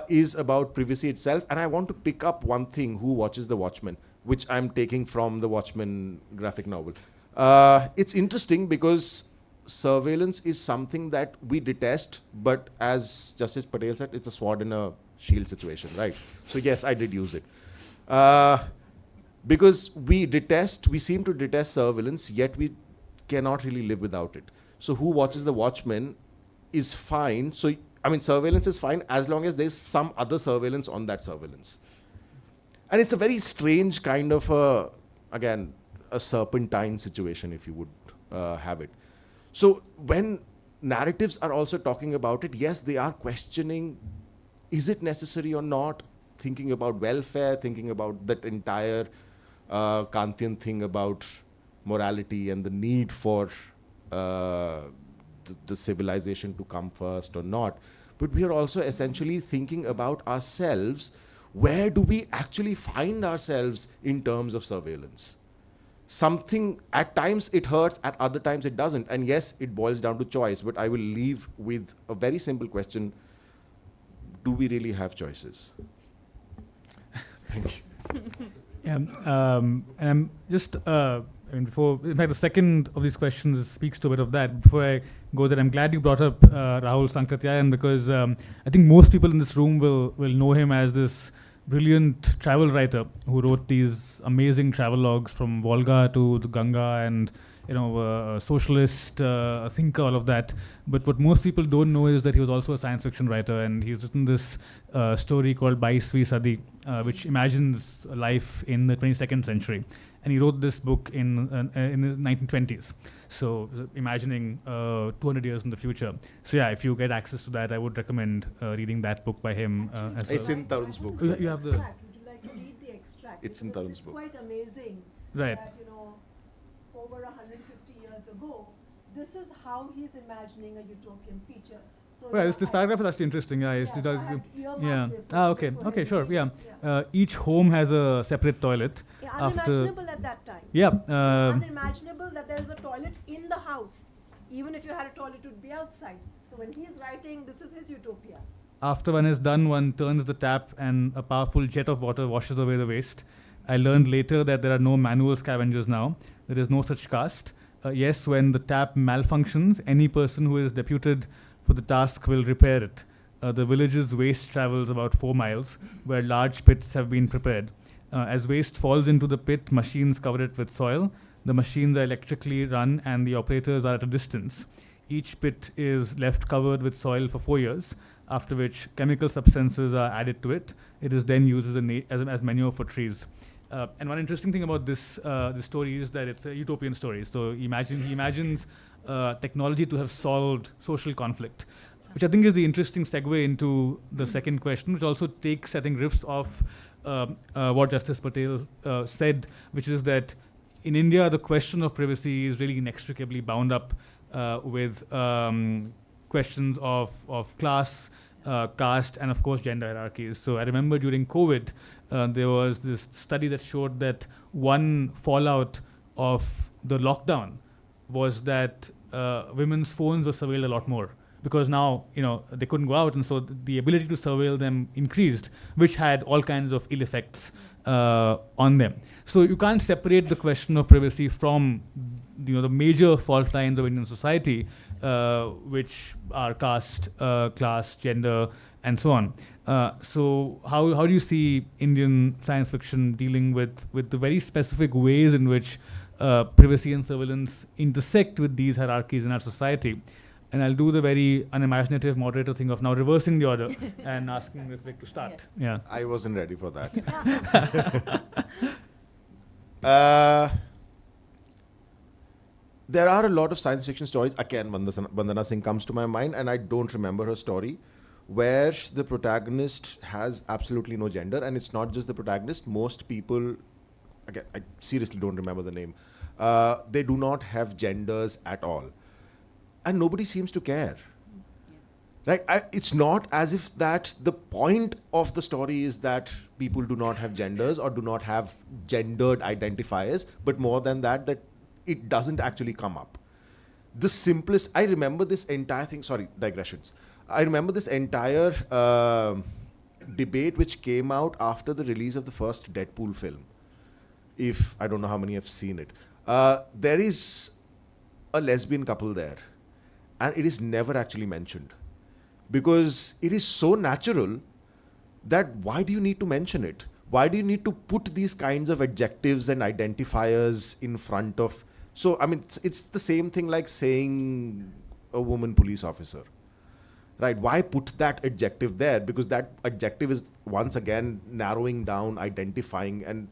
is about privacy itself. And I want to pick up one thing, Who Watches the Watchmen, which I'm taking from the Watchmen graphic novel. It's interesting because surveillance is something that we detest, but as Justice Patel said, it's a sword in a shield situation, right? So yes, I did use it. Because we seem to detest surveillance, yet we cannot really live without it. So Who Watches the Watchmen is fine. So, I mean, surveillance is fine as long as there's some other surveillance on that surveillance. And it's a very strange kind of, again, a serpentine situation, if you would have it. So when narratives are also talking about it, yes, they are questioning, is it necessary or not? Thinking about welfare, thinking about that entire Kantian thing about morality and the need for the civilization to come first or not. But we are also essentially thinking about ourselves. Where do we actually find ourselves in terms of surveillance? Something, at times it hurts, at other times it doesn't. And yes, it boils down to choice, but I will leave with a very simple question. Do we really have choices? Thank you. Yeah, and I'm just, I mean, in fact, the second of these questions speaks to a bit of that. Before I go there, I'm glad you brought up Rahul Sankratyayan, because I think most people in this room will know him as this brilliant travel writer who wrote these amazing travel logs from Volga to the Ganga, and a socialist thinker, all of that. But what most people don't know is that he was also a science fiction writer, and he's written this story called 22वीं सदी, which imagines life in the 22nd century. And he wrote this book in the 1920s. So imagining 200 years in the future. So yeah, if you get access to that, I would recommend reading that book by him. As It's well. in Tarun's book. You have the... Would you like to read the extract? It's in Because Tarun's book. It's quite amazing Right. that, over 150 years ago, this is how he's imagining a utopian feature. So Well, this paragraph is actually interesting. Yeah, Yes, it so I does. had earmarked Yeah. this, so Ah, I'm okay. just going Okay, to sure. read Yeah. this, Each home has a separate toilet. Yeah, after. unimaginable at that time. Yeah. Unimaginable that there is a toilet in the house. Even if you had a toilet, it would be outside. So when he's writing, this is his utopia. after one is done, one turns the tap and a powerful jet of water washes away the waste. I learned later that there are no manual scavengers now. There is no such caste. Yes, when the tap malfunctions, any person who is deputed for the task will repair it. The village's waste travels about 4 miles, where large pits have been prepared. As waste falls into the pit, machines cover it with soil. The machines are electrically run and the operators are at a distance. Each pit is left covered with soil for 4 years, after which chemical substances are added to it. It is then used as manure for trees. And one interesting thing about this story is that it's a utopian story. So he imagines technology to have solved social conflict, which I think is the interesting segue into the second question, which also takes, I think, riffs off what Justice Patel said, which is that in India, the question of privacy is really inextricably bound up with questions of class, caste, and of course gender hierarchies. So I remember during COVID, there was this study that showed that one fallout of the lockdown was that women's phones were surveilled a lot more, because now they couldn't go out, and so the ability to surveil them increased, which had all kinds of ill effects on them. So you can't separate the question of privacy from the major fault lines of Indian society, which are caste, class, gender, and so on. So how do you see Indian science fiction dealing with the very specific ways in which privacy and surveillance intersect with these hierarchies in our society? And I'll do the very unimaginative moderator thing of now reversing the order and asking Ritwik to start. Yeah. I wasn't ready for that. There are a lot of science fiction stories. Again, Vandana Singh comes to my mind, and I don't remember her story, where the protagonist has absolutely no gender. And it's not just the protagonist. Most people, again, I seriously don't remember the name, they do not have genders at all. And nobody seems to care. Right? It's not as if that the point of the story is that people do not have genders or do not have gendered identifiers, but more than that it doesn't actually come up. The simplest, I remember this entire thing, sorry, digressions. I remember this entire debate which came out after the release of the first Deadpool film. I don't know how many have seen it. There is a lesbian couple there, and it is never actually mentioned, because it is so natural that why do you need to mention it? Why do you need to put these kinds of adjectives and identifiers in front of? So, I mean, it's the same thing like saying a woman police officer, right? Why put that adjective there? Because that adjective is once again narrowing down, identifying, and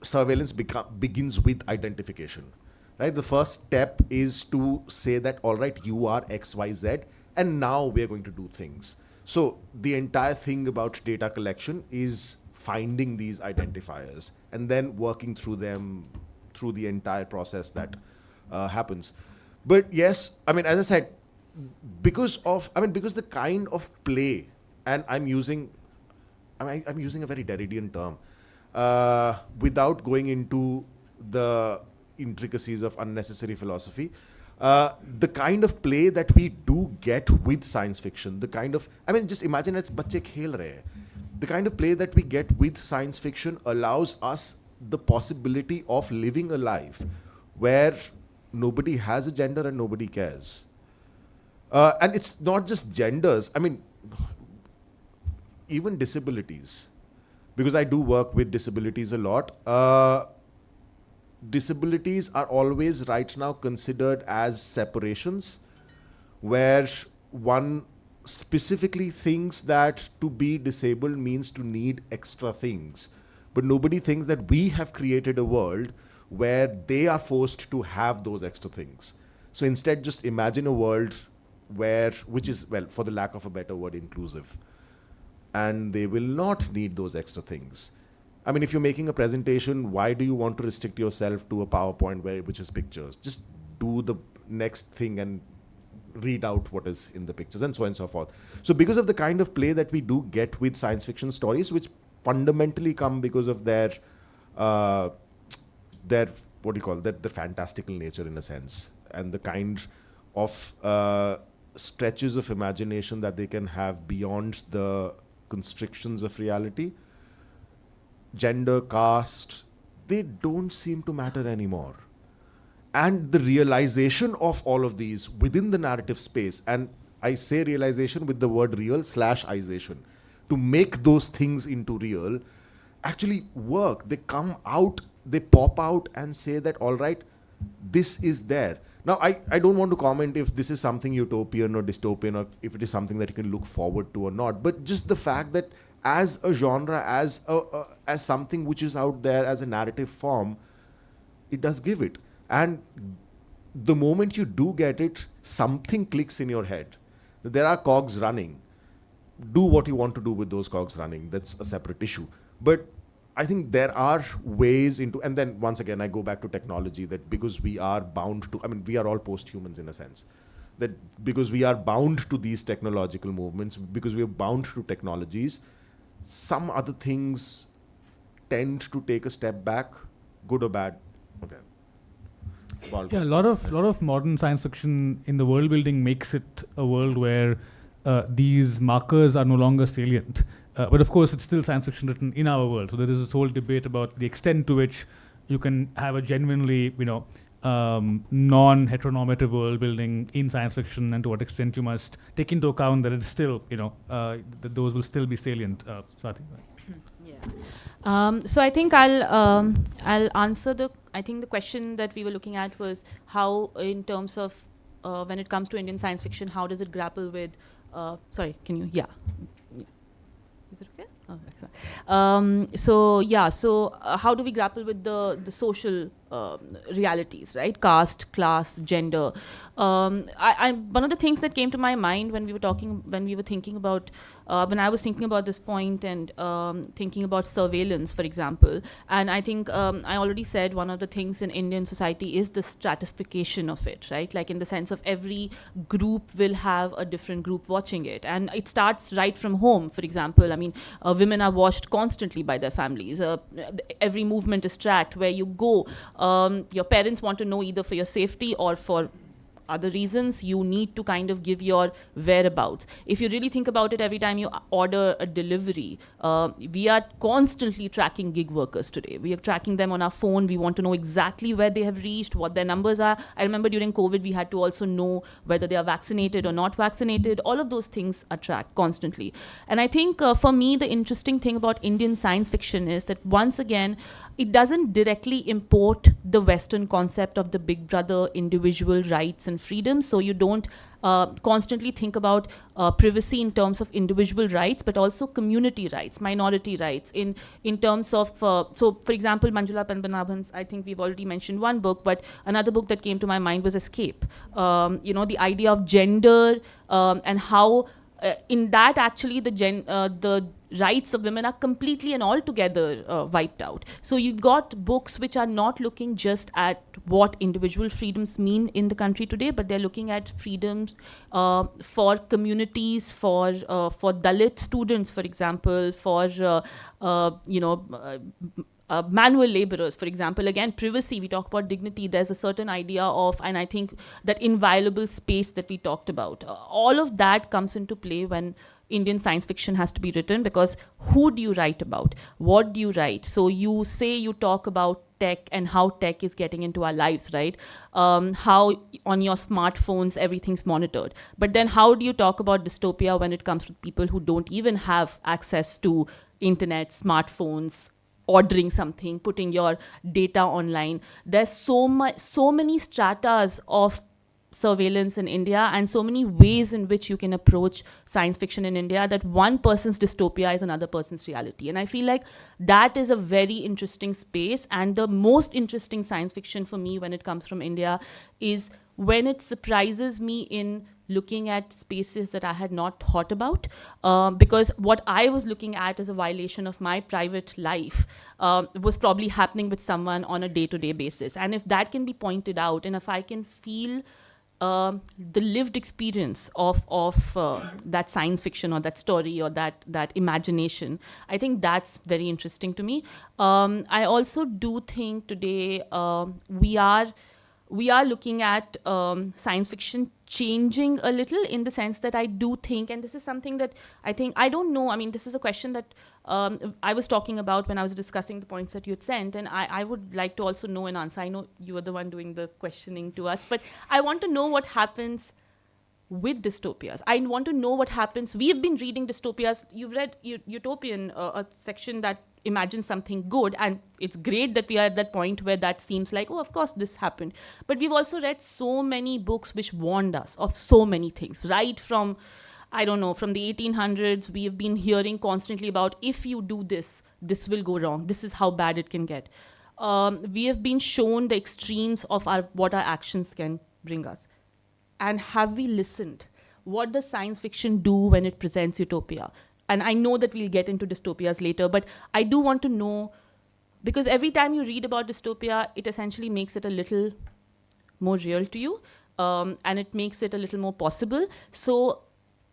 surveillance begins with identification, right? The first step is to say that, all right, you are X, Y, Z, and now we're going to do things. So the entire thing about data collection is finding these identifiers and then working through them through the entire process that happens. But yes, I mean, as I said, because the kind of play, and I'm using a very Derridian term, without going into the intricacies of unnecessary philosophy, the kind of play that we do get with science fiction, just imagine it's bacche khel rahe hain. The kind of play that we get with science fiction allows us the possibility of living a life where nobody has a gender and nobody cares. And it's not just genders, I mean, even disabilities, because I do work with disabilities a lot. Disabilities are always right now considered as separations, where one specifically thinks that to be disabled means to need extra things. But nobody thinks that we have created a world where they are forced to have those extra things. So instead, just imagine a world which is, well, for the lack of a better word, inclusive. And they will not need those extra things. I mean, if you're making a presentation, why do you want to restrict yourself to a PowerPoint which is pictures? Just do the next thing and read out what is in the pictures, and so on and so forth. So because of the kind of play that we do get with science fiction stories, which fundamentally come because of their the fantastical nature in a sense, and the kind of stretches of imagination that they can have beyond the constrictions of reality. Gender, caste, they don't seem to matter anymore. And the realization of all of these within the narrative space, and I say realization with the word real/ization, to make those things into real, actually work. They come out, they pop out and say that, all right, this is there. Now, I don't want to comment if this is something utopian or dystopian, or if it is something that you can look forward to or not, but just the fact that as a genre, as something which is out there as a narrative form, it does give it. And the moment you do get it, something clicks in your head. There are cogs running. Do what you want to do with those cogs running. That's a separate issue. But I think there are ways into, and then once again, I go back to technology, that because we are bound to, I mean, we are all post-humans in a sense, that because we are bound to these technological movements, because we are bound to technologies, some other things tend to take a step back, good or bad. Okay. Yeah, a lot of modern science fiction in the world building makes it a world where these markers are no longer salient. But of course, it's still science fiction written in our world. So there is this whole debate about the extent to which you can have a genuinely, non-heteronormative world building in science fiction, and to what extent you must take into account that it's still, that those will still be salient. So I think. So I think I'll answer the question that we were looking at was how, in terms of when it comes to Indian science fiction, how does it grapple with? Sorry, can you? Yeah. Is it okay? Oh, excellent. So how do we grapple with the social realities, right? Caste, class, gender. One of the things that came to my mind when I was thinking about this point and thinking about surveillance, for example, and I think I already said one of the things in Indian society is the stratification of it, right? Like in the sense of every group will have a different group watching it, and it starts right from home. For example, I mean, women are watched constantly by their families. Every movement is tracked. Where you go, your parents want to know either for your safety or for other reasons, you need to kind of give your whereabouts. If you really think about it, every time you order a delivery, we are constantly tracking gig workers today. We are tracking them on our phone. We want to know exactly where they have reached, what their numbers are. I remember during COVID, we had to also know whether they are vaccinated or not vaccinated. All of those things are tracked constantly. And I think for me, the interesting thing about Indian science fiction is that once again, it doesn't directly import the Western concept of the big brother individual rights and freedom. So you don't constantly think about privacy in terms of individual rights, but also community rights, minority rights in terms of, so for example, Manjula Padmanabhan's, I think we've already mentioned one book, but another book that came to my mind was Escape. The idea of gender and how in that actually the rights of women are completely and altogether wiped out. So you've got books which are not looking just at what individual freedoms mean in the country today, but they're looking at freedoms for communities, for Dalit students, for example, for manual laborers, for example. Again, privacy, we talk about dignity, there's a certain idea of, and I think that inviolable space that we talked about, all of that comes into play when Indian science fiction has to be written, because who do you write about? What do you write? So you say you talk about tech and how tech is getting into our lives, right? How on your smartphones everything's monitored. But then how do you talk about dystopia when it comes to people who don't even have access to internet, smartphones, ordering something, putting your data online? There's so many stratas of surveillance in India and so many ways in which you can approach science fiction in India that one person's dystopia is another person's reality. And I feel like that is a very interesting space, and the most interesting science fiction for me when it comes from India is when it surprises me in looking at spaces that I had not thought about, because what I was looking at as a violation of my private life was probably happening with someone on a day-to-day basis. And if that can be pointed out, and if I can feel the lived experience of that science fiction or that story or that imagination, I think that's very interesting to me. I also do think today we are looking at science fiction changing a little, in the sense that I do think, and this is something that I don't know, I mean, this is a question that I was talking about when I was discussing the points that you had sent, and I would like to also know an answer. I know you are the one doing the questioning to us, but I want to know what happens with dystopias. I want to know what happens. We have been reading dystopias. You've read Utopian, a section that imagines something good, and it's great that we are at that point where that seems like, oh, of course this happened. But we've also read so many books which warned us of so many things, right from, I don't know, from the 1800s. We have been hearing constantly about, if you do this, this will go wrong. This is how bad it can get. We have been shown the extremes of what our actions can bring us. And have we listened? What does science fiction do when it presents utopia? And I know that we'll get into dystopias later, but I do want to know, because every time you read about dystopia, it essentially makes it a little more real to you, and it makes it a little more possible. So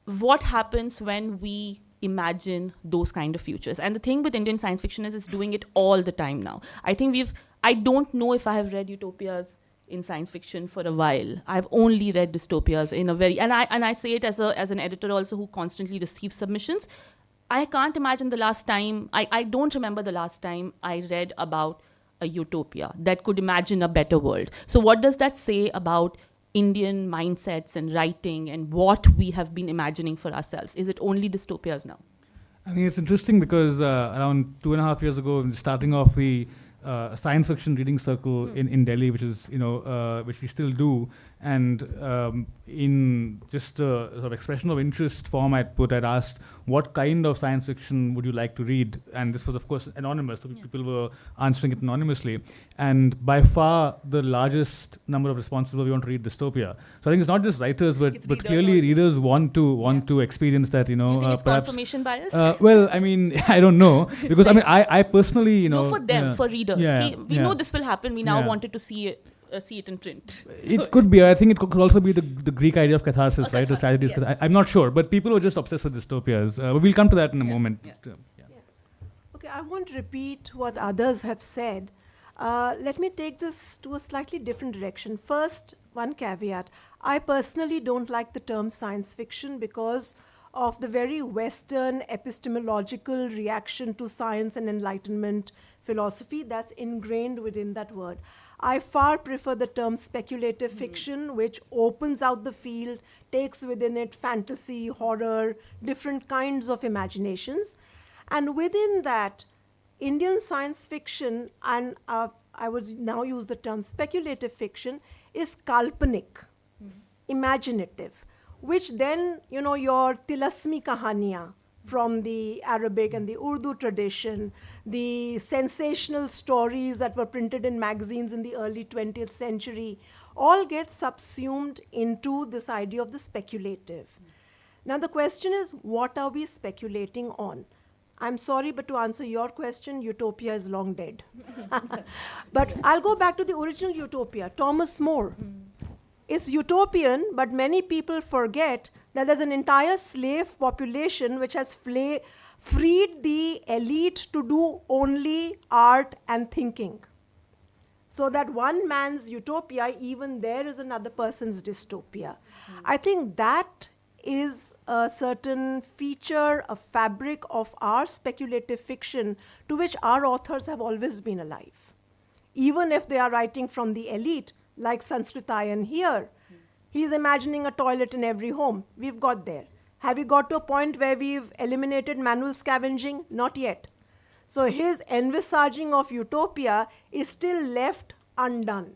what happens when we imagine those kind of futures? And the thing with Indian science fiction is it's doing it all the time now. I don't know if I have read utopias in science fiction for a while. I've only read dystopias in a very, and I say it as an editor also who constantly receives submissions. I can't imagine the last time, I don't remember the last time I read about a utopia that could imagine a better world. So what does that say about Indian mindsets and writing and what we have been imagining for ourselves? Is it only dystopias now? I mean, it's interesting because around 2.5 years ago, starting off the science fiction reading circle in Delhi, which is, which we still do, and in just a sort of expression of interest form I'd asked, what kind of science fiction would you like to read? And this was, of course, anonymous, so people were answering it anonymously. And by far, the largest number of responses were, we want to read dystopia. So I think it's not just writers, but clearly also. Readers want to experience that, You think it's perhaps confirmation bias? well, I mean, I don't know, because I mean, I personally, No, for them, for readers. We know this will happen. We now Yeah. wanted to see it in print. It could be. I think it could also be the Greek idea of catharsis, right? The tragedies. Yes. I'm not sure, but people were just obsessed with dystopias. But we'll come to that in a moment. Yeah. Okay, I won't repeat what others have said. Let me take this to a slightly different direction. First, one caveat. I personally don't like the term science fiction because of the very Western epistemological reaction to science and Enlightenment philosophy that's ingrained within that word. I far prefer the term speculative fiction, which opens out the field, takes within it fantasy, horror, different kinds of imaginations. And within that, Indian science fiction, and I would now use the term speculative fiction, is kalpanik, imaginative, which then, your tilasmi kahaniya from the Arabic and the Urdu tradition, the sensational stories that were printed in magazines in the early 20th century, all get subsumed into this idea of the speculative. Now the question is, what are we speculating on? I'm sorry, but to answer your question, utopia is long dead. But I'll go back to the original utopia, Thomas More. It's utopian, but many people forget that there's an entire slave population which has freed the elite to do only art and thinking. So that one man's utopia, even there is another person's dystopia. I think that is a certain feature, a fabric of our speculative fiction to which our authors have always been alive. Even if they are writing from the elite, like Sanskritayan here, he's imagining a toilet in every home. We've got there. Have we got to a point where we've eliminated manual scavenging? Not yet. So his envisaging of utopia is still left undone.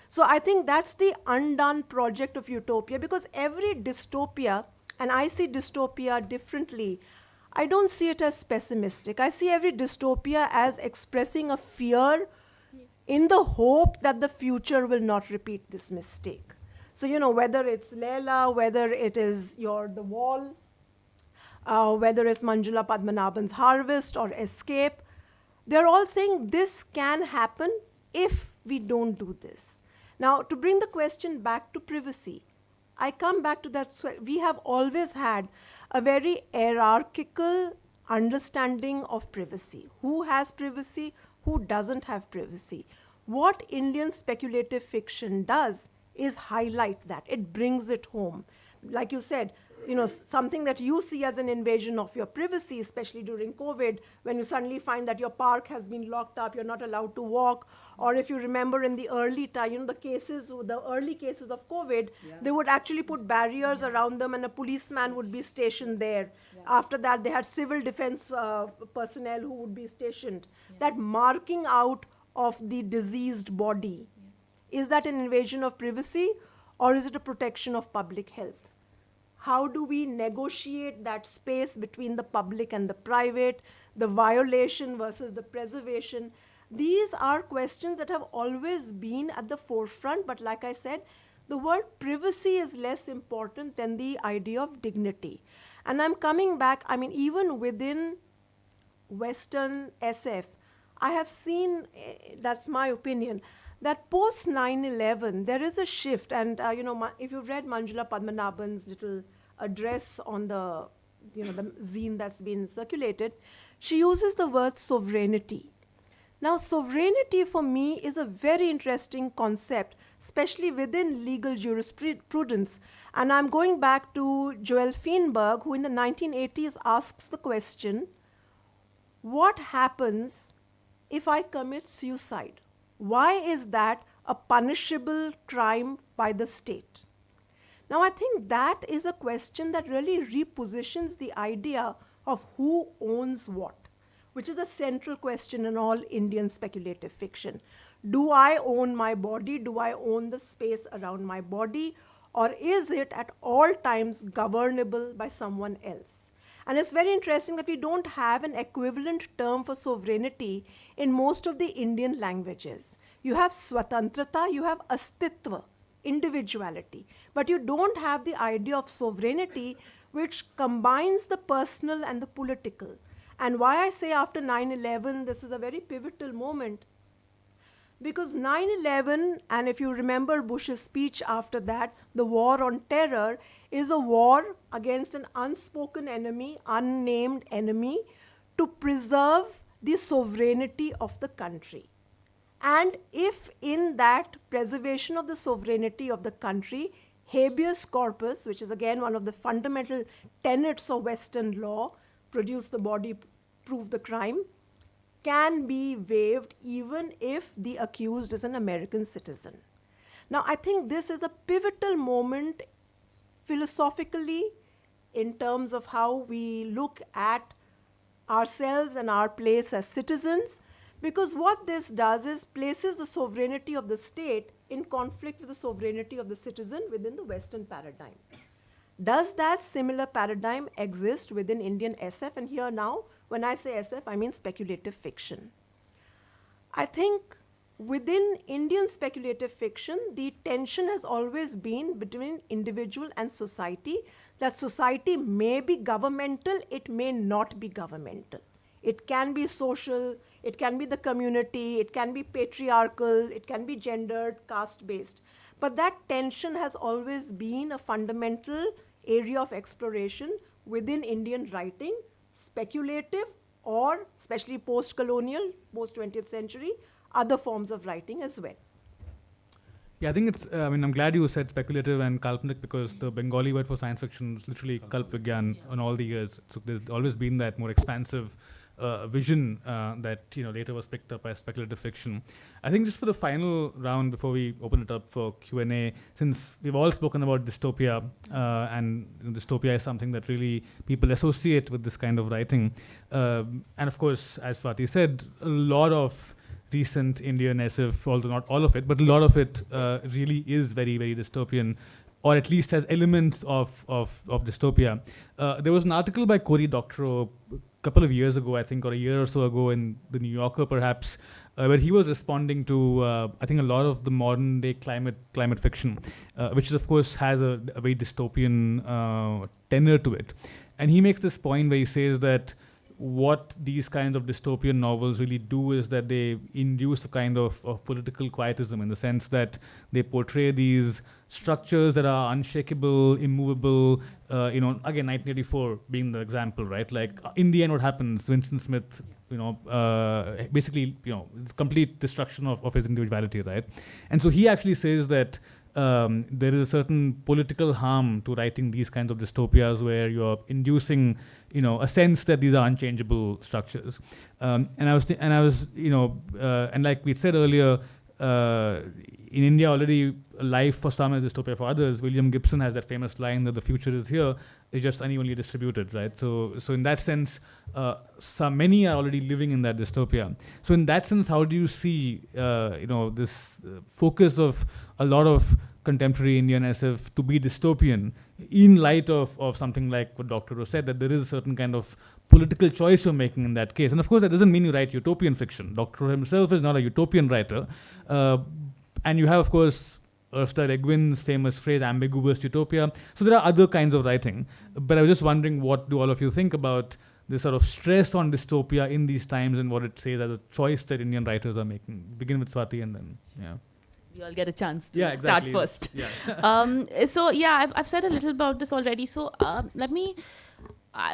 So I think that's the undone project of utopia, because every dystopia, and I see dystopia differently, I don't see it as pessimistic. I see every dystopia as expressing a fear in the hope that the future will not repeat this mistake. So, whether it's Leela, whether it is The Wall, whether it's Manjula Padmanabhan's Harvest or Escape, they're all saying this can happen if we don't do this. Now, to bring the question back to privacy, I come back to that. So we have always had a very hierarchical understanding of privacy. Who has privacy? Who doesn't have privacy? What Indian speculative fiction does is highlight that. It brings it home. Like you said, something that you see as an invasion of your privacy, especially during COVID, when you suddenly find that your park has been locked up, you're not allowed to walk, or if you remember in the early time, the early cases of COVID, they would actually put barriers around them and a policeman would be stationed there. After that, they had civil defense personnel who would be stationed. That marking out of the diseased body, is that an invasion of privacy or is it a protection of public health? How do we negotiate that space between the public and the private, the violation versus the preservation? These are questions that have always been at the forefront, but like I said, the word privacy is less important than the idea of dignity. And I'm coming back, even within Western SF, I have seen, that's my opinion, that post 9/11, there is a shift. And if you've read Manjula Padmanabhan's little address on the zine that's been circulated, she uses the word sovereignty. Now, sovereignty for me is a very interesting concept, especially within legal jurisprudence. And I'm going back to Joel Feinberg, who in the 1980s asks the question, what happens if I commit suicide? Why is that a punishable crime by the state? Now, I think that is a question that really repositions the idea of who owns what, which is a central question in all Indian speculative fiction. Do I own my body? Do I own the space around my body? Or is it at all times governable by someone else? And it's very interesting that we don't have an equivalent term for sovereignty in most of the Indian languages. You have swatantrata, you have astitva, individuality, but you don't have the idea of sovereignty, which combines the personal and the political. And why I say after 9/11, this is a very pivotal moment, because 9/11, and if you remember Bush's speech after that, the war on terror is a war against an unspoken enemy, unnamed enemy, to preserve the sovereignty of the country. And if in that preservation of the sovereignty of the country, habeas corpus, which is again one of the fundamental tenets of Western law, produce the body, prove the crime, can be waived even if the accused is an American citizen. Now, I think this is a pivotal moment philosophically in terms of how we look at ourselves and our place as citizens, because what this does is places the sovereignty of the state in conflict with the sovereignty of the citizen within the Western paradigm. Does that similar paradigm exist within Indian SF? And here now, when I say SF, I mean speculative fiction. I think within Indian speculative fiction, the tension has always been between individual and society, that society may be governmental, it may not be governmental. It can be social, it can be the community, it can be patriarchal, it can be gendered, caste-based. But that tension has always been a fundamental area of exploration within Indian writing, speculative or especially post-colonial, post-20th century, other forms of writing as well. Yeah, I think it's, I'm glad you said speculative and kalpanic, because the Bengali word for science fiction is literally kalpvigyan on all the years. So there's always been that more expansive vision that later was picked up as speculative fiction. I think just for the final round, before we open it up for Q&A, since we've all spoken about dystopia, and dystopia is something that really people associate with this kind of writing. And of course, as Swati said, a lot of recent Indian SF, although not all of it, but a lot of it really is very, very dystopian, or at least has elements of dystopia. There was an article by Cory Doctorow a couple of years ago, I think, or a year or so ago in the New Yorker perhaps, where he was responding to, I think, a lot of the modern day climate fiction, which of course has a very dystopian tenor to it. And he makes this point where he says that what these kinds of dystopian novels really do is that they induce a kind of political quietism, in the sense that they portray these structures that are unshakable, immovable. Again, 1984 being the example, right? Like, in the end, what happens? Winston Smith, basically, it's complete destruction of his individuality, right? And so he actually says that there is a certain political harm to writing these kinds of dystopias where you're inducing, a sense that these are unchangeable structures. And like we said earlier, in India already, life for some is dystopia for others. William Gibson has that famous line that the future is here, it's just unevenly distributed, right? So in that sense, many are already living in that dystopia. So in that sense, how do you see, this focus of a lot of contemporary Indian SF to be dystopian in light of something like what Dr. Rose said, that there is a certain kind of political choice you're making in that case. And of course, that doesn't mean you write utopian fiction. Dr. himself is not a utopian writer. And you have, of course, Ursula Le Guin's famous phrase, ambiguous utopia. So there are other kinds of writing. But I was just wondering, what do all of you think about this sort of stress on dystopia in these times and what it says as a choice that Indian writers are making? Begin with Swati and then, You all get a chance to start first. Yeah. I've said a little about this already. So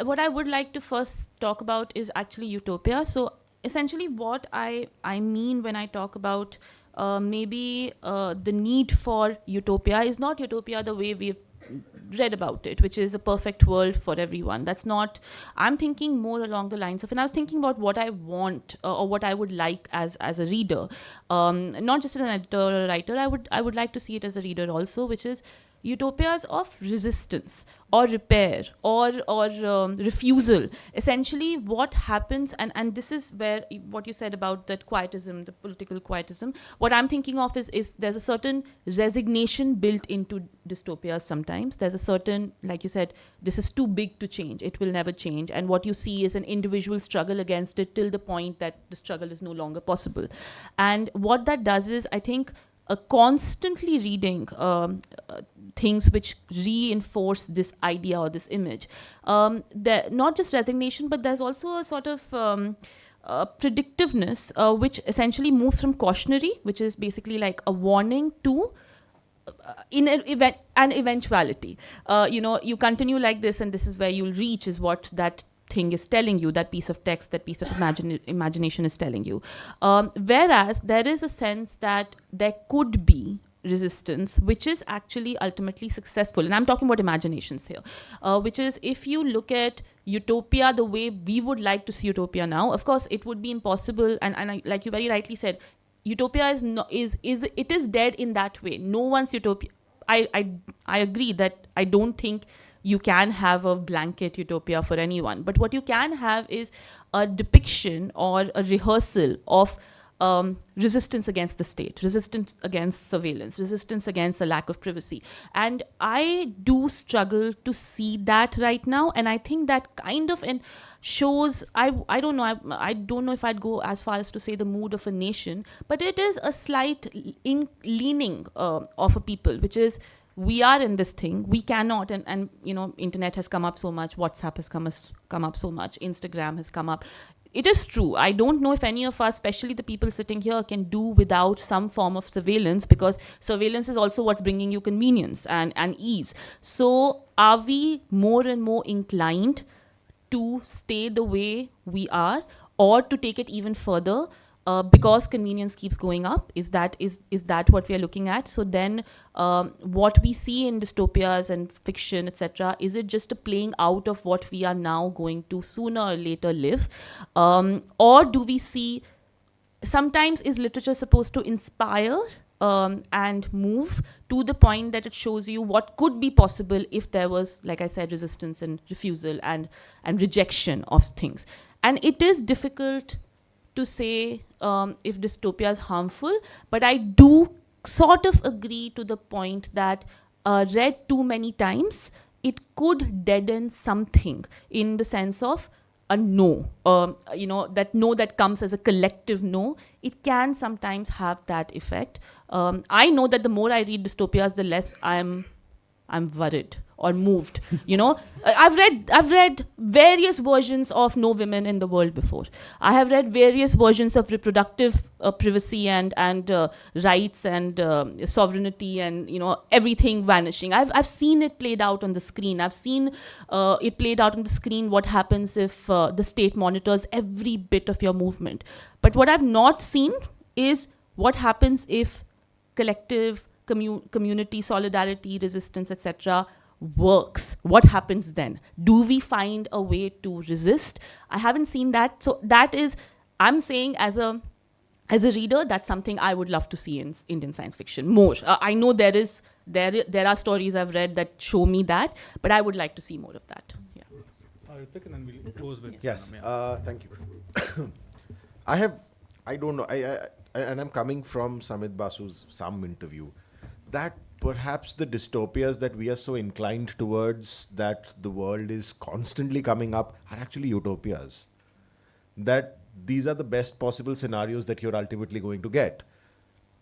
what I would like to first talk about is actually utopia. So essentially what I mean when I talk about the need for utopia is not utopia the way we've read about it, which is a perfect world for everyone. That's not, I'm thinking more along the lines of, and I was thinking about what I want or what I would like as a reader, not just as an editor or a writer. I would like to see it as a reader also, which is utopias of resistance or repair or refusal. Essentially what happens, and this is where what you said about that quietism, the political quietism, what I'm thinking of is there's a certain resignation built into dystopias sometimes. There's a certain, like you said, this is too big to change, it will never change, and what you see is an individual struggle against it till the point that the struggle is no longer possible. And what that does is, I think, constantly reading things which reinforce this idea or this image. Not just resignation, but there's also a sort of predictiveness which essentially moves from cautionary, which is basically like a warning, to in an eventuality. You continue like this and this is where you'll reach, is what that thing is telling you, that piece of text, that piece of imagination is telling you. Whereas there is a sense that there could be resistance which is actually ultimately successful, and I'm talking about imaginations here, which is, if you look at utopia the way we would like to see utopia now, of course it would be impossible, and like you very rightly said, utopia is dead in that way. No one's utopia. I agree that I don't think you can have a blanket utopia for anyone, but what you can have is a depiction or a rehearsal of resistance against the state, resistance against surveillance, resistance against a lack of privacy. And I do struggle to see that right now, and I think that kind of shows, I don't know if I'd go as far as to say the mood of a nation, but it is a slight leaning of a people, which is, we are in this thing, we cannot, and internet has come up so much, WhatsApp has come up so much, Instagram has come up. It is true. I don't know if any of us, especially the people sitting here, can do without some form of surveillance, because surveillance is also what's bringing you convenience and ease. So are we more and more inclined to stay the way we are, or to take it even further because convenience keeps going up? Is that what we are looking at? So then what we see in dystopias and fiction, etc., is it just a playing out of what we are now going to sooner or later live? Or do we see, sometimes is literature supposed to inspire and move to the point that it shows you what could be possible if there was, like I said, resistance and refusal and rejection of things. And it is difficult to say if dystopia is harmful, but I do sort of agree to the point that read too many times, it could deaden something in the sense of a no, that no that comes as a collective no. It can sometimes have that effect. I know that the more I read dystopias, the less I'm worried or moved. I've read various versions of no women in the world before. I have read various versions of reproductive privacy and rights and sovereignty and everything vanishing. I've seen it played out on the screen. I've seen it played out on the screen what happens if the state monitors every bit of your movement. But what I've not seen is what happens if collective community solidarity, resistance, etc., works, what happens then? Do we find a way to resist? I haven't seen that. So that is, I'm saying as a reader, that's something I would love to see in Indian science fiction more. I know there are stories I've read that show me that, but I would like to see more of that. Yeah. Ritik, and then we'll close with Yes, Sanam, thank you. I don't know, and I'm coming from Samit Basu's some interview, that perhaps the dystopias that we are so inclined towards, that the world is constantly coming up, are actually utopias. That these are the best possible scenarios that you're ultimately going to get.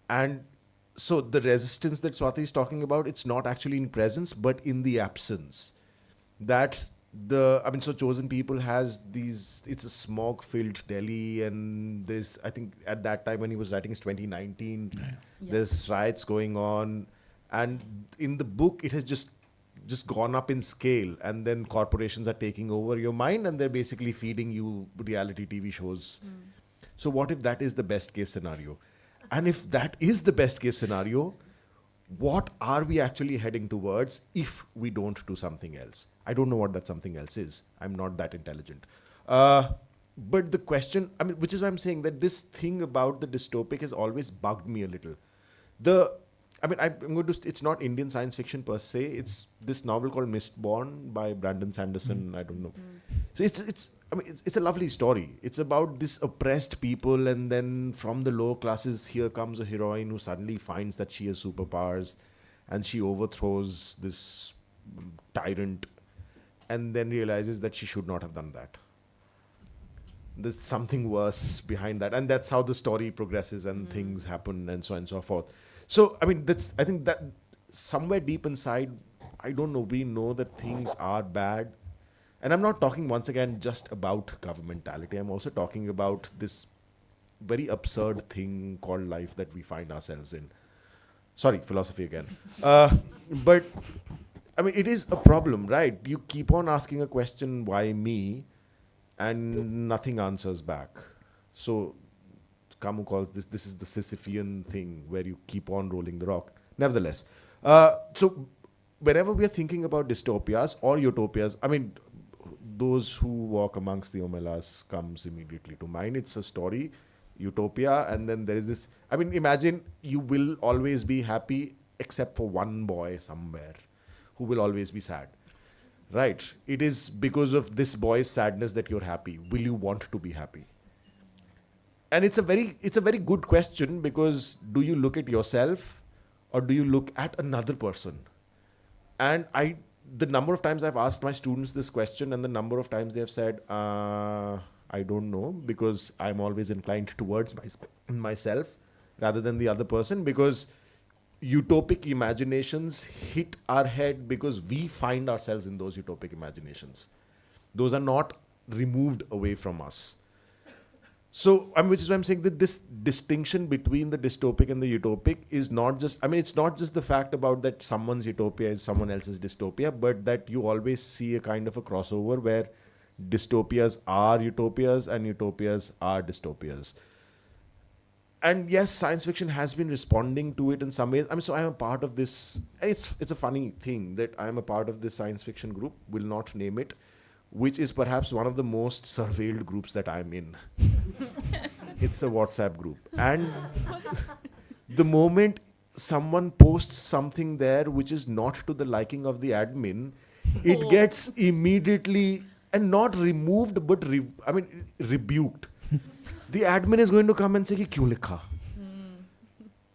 And so the resistance that Swati is talking about, it's not actually in presence, but in the absence. That so Chosen People has these, it's a smog-filled Delhi, and there's, I think at that time when he was writing, it's 2019, there's riots going on, and in the book it has just gone up in scale, and then corporations are taking over your mind, and they're basically feeding you reality TV shows. So what if that is the best case scenario? And if that is the best case scenario, what are we actually heading towards if we don't do something else? I don't know what that something else is. I'm not that intelligent. But the question, which is why I'm saying that this thing about the dystopic has always bugged me a little. It's not Indian science fiction per se. It's this novel called Mistborn by Brandon Sanderson. I don't know. So it's a lovely story. It's about this oppressed people, and then from the lower classes, here comes a heroine who suddenly finds that she has superpowers, and she overthrows this tyrant, and then realizes that she should not have done that. There's something worse behind that, and that's how the story progresses, and things happen, and so on and so forth. So, I think that somewhere deep inside, I don't know, we know that things are bad. And I'm not talking once again just about governmentality. I'm also talking about this very absurd thing called life that we find ourselves in. Sorry, philosophy again. But, it is a problem, right? You keep on asking a question, why me? And nothing answers back. So, Kamu calls this is the Sisyphean thing where you keep on rolling the rock. Nevertheless, so whenever we are thinking about dystopias or utopias, those who walk amongst the Omelas comes immediately to mind. It's a story, utopia, and then there is this, imagine you will always be happy except for one boy somewhere who will always be sad. Right? It is because of this boy's sadness that you're happy. Will you want to be happy? And it's a very good question, because do you look at yourself or do you look at another person? And the number of times I've asked my students this question, and the number of times they have said, I don't know, because I'm always inclined towards myself rather than the other person, because utopic imaginations hit our head because we find ourselves in those utopic imaginations. Those are not removed away from us. So, which is why I'm saying that this distinction between the dystopic and the utopic is not just, it's not just the fact about that someone's utopia is someone else's dystopia, but that you always see a kind of a crossover where dystopias are utopias and utopias are dystopias. And yes, science fiction has been responding to it in some ways. So I'm a part of this, and it's a funny thing that I'm a part of this science fiction group, will not name it, which is perhaps one of the most surveilled groups that I'm in. It's a WhatsApp group. And the moment someone posts something there which is not to the liking of the admin, it gets immediately, and not removed, but rebuked. The admin is going to come and say, ki kyun likha?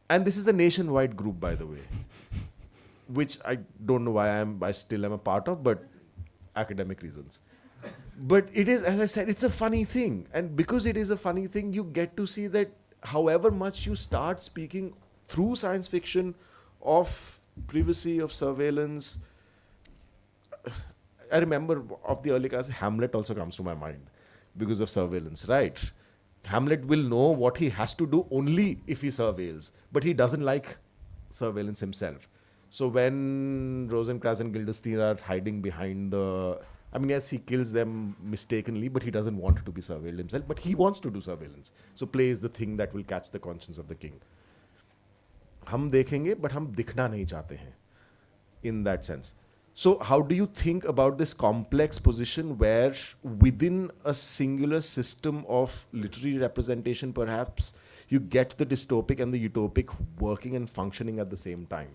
And this is a nationwide group, by the way, which I don't know why I still am a part of, but academic reasons. But it is, as I said, it's a funny thing. And because it is a funny thing, you get to see that however much you start speaking through science fiction of privacy, of surveillance, I remember of the early class, Hamlet also comes to my mind because of surveillance, right? Hamlet will know what he has to do only if he surveils, but he doesn't like surveillance himself. So when Rosencrantz and Guildenstern are hiding behind the, yes, he kills them mistakenly, but he doesn't want to be surveilled himself, but he wants to do surveillance. So play is the thing that will catch the conscience of the king. हम देखेंगे but हम दिखना नहीं चाहते हैं in that sense. So how do you think about this complex position where within a singular system of literary representation perhaps you get the dystopic and the utopic working and functioning at the same time?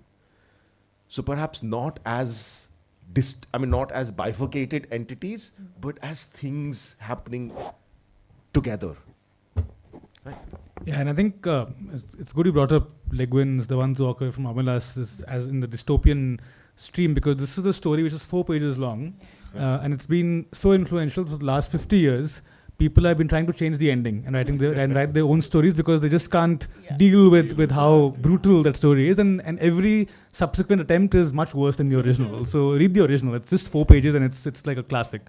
So perhaps not as not as bifurcated entities, but as things happening together. Right? Yeah, and I think it's good you brought up Le Guin's The Ones Who Walk Away from Amalas as in the dystopian stream, because this is a story which is 4 pages long, and it's been so influential for the last 50 years. People have been trying to change the ending and write their own stories because they just can't deal with how brutal that story is, and every subsequent attempt is much worse than the original. So read the original. It's just 4 pages and it's like a classic.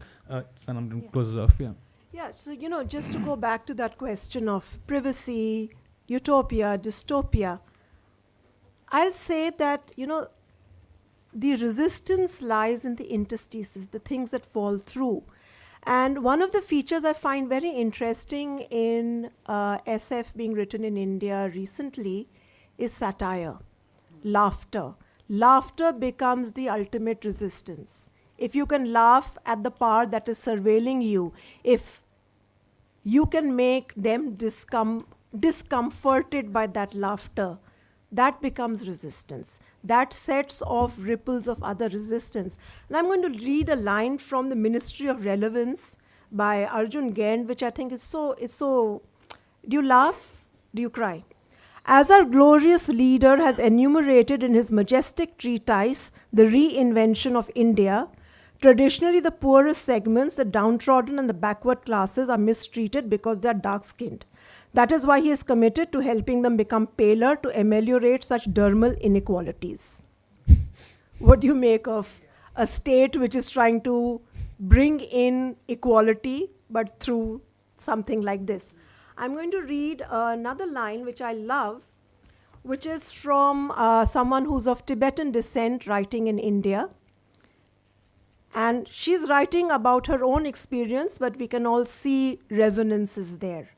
Sanam closes off. Yeah. Yeah, so just to go back to that question of privacy, utopia, dystopia, I'll say that, the resistance lies in the interstices, the things that fall through. And one of the features I find very interesting in SF being written in India recently is satire, laughter. Laughter becomes the ultimate resistance. If you can laugh at the power that is surveilling you, if you can make them discomforted by that laughter, that becomes resistance. That sets off ripples of other resistance. And I'm going to read a line from The Ministry of Relevance by Arjun Gend, which I think is so, do you laugh? Do you cry? As our glorious leader has enumerated in his majestic treatise, The Reinvention of India, traditionally the poorest segments, the downtrodden and the backward classes are mistreated because they are dark-skinned. That is why he is committed to helping them become paler to ameliorate such dermal inequalities. What do you make of a state which is trying to bring in equality, but through something like this? I'm going to read another line which I love, which is from someone who's of Tibetan descent writing in India. And she's writing about her own experience, but we can all see resonances there.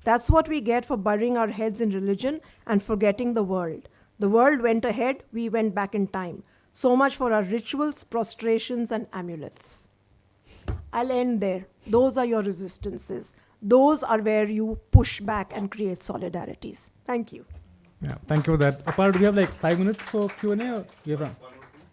That's what we get for burying our heads in religion and forgetting the world. The world went ahead, we went back in time. So much for our rituals, prostrations, and amulets. I'll end there. Those are your resistances. Those are where you push back and create solidarities. Thank you. Yeah, thank you for that. Apart, do we have like 5 minutes for Q&A? Or we have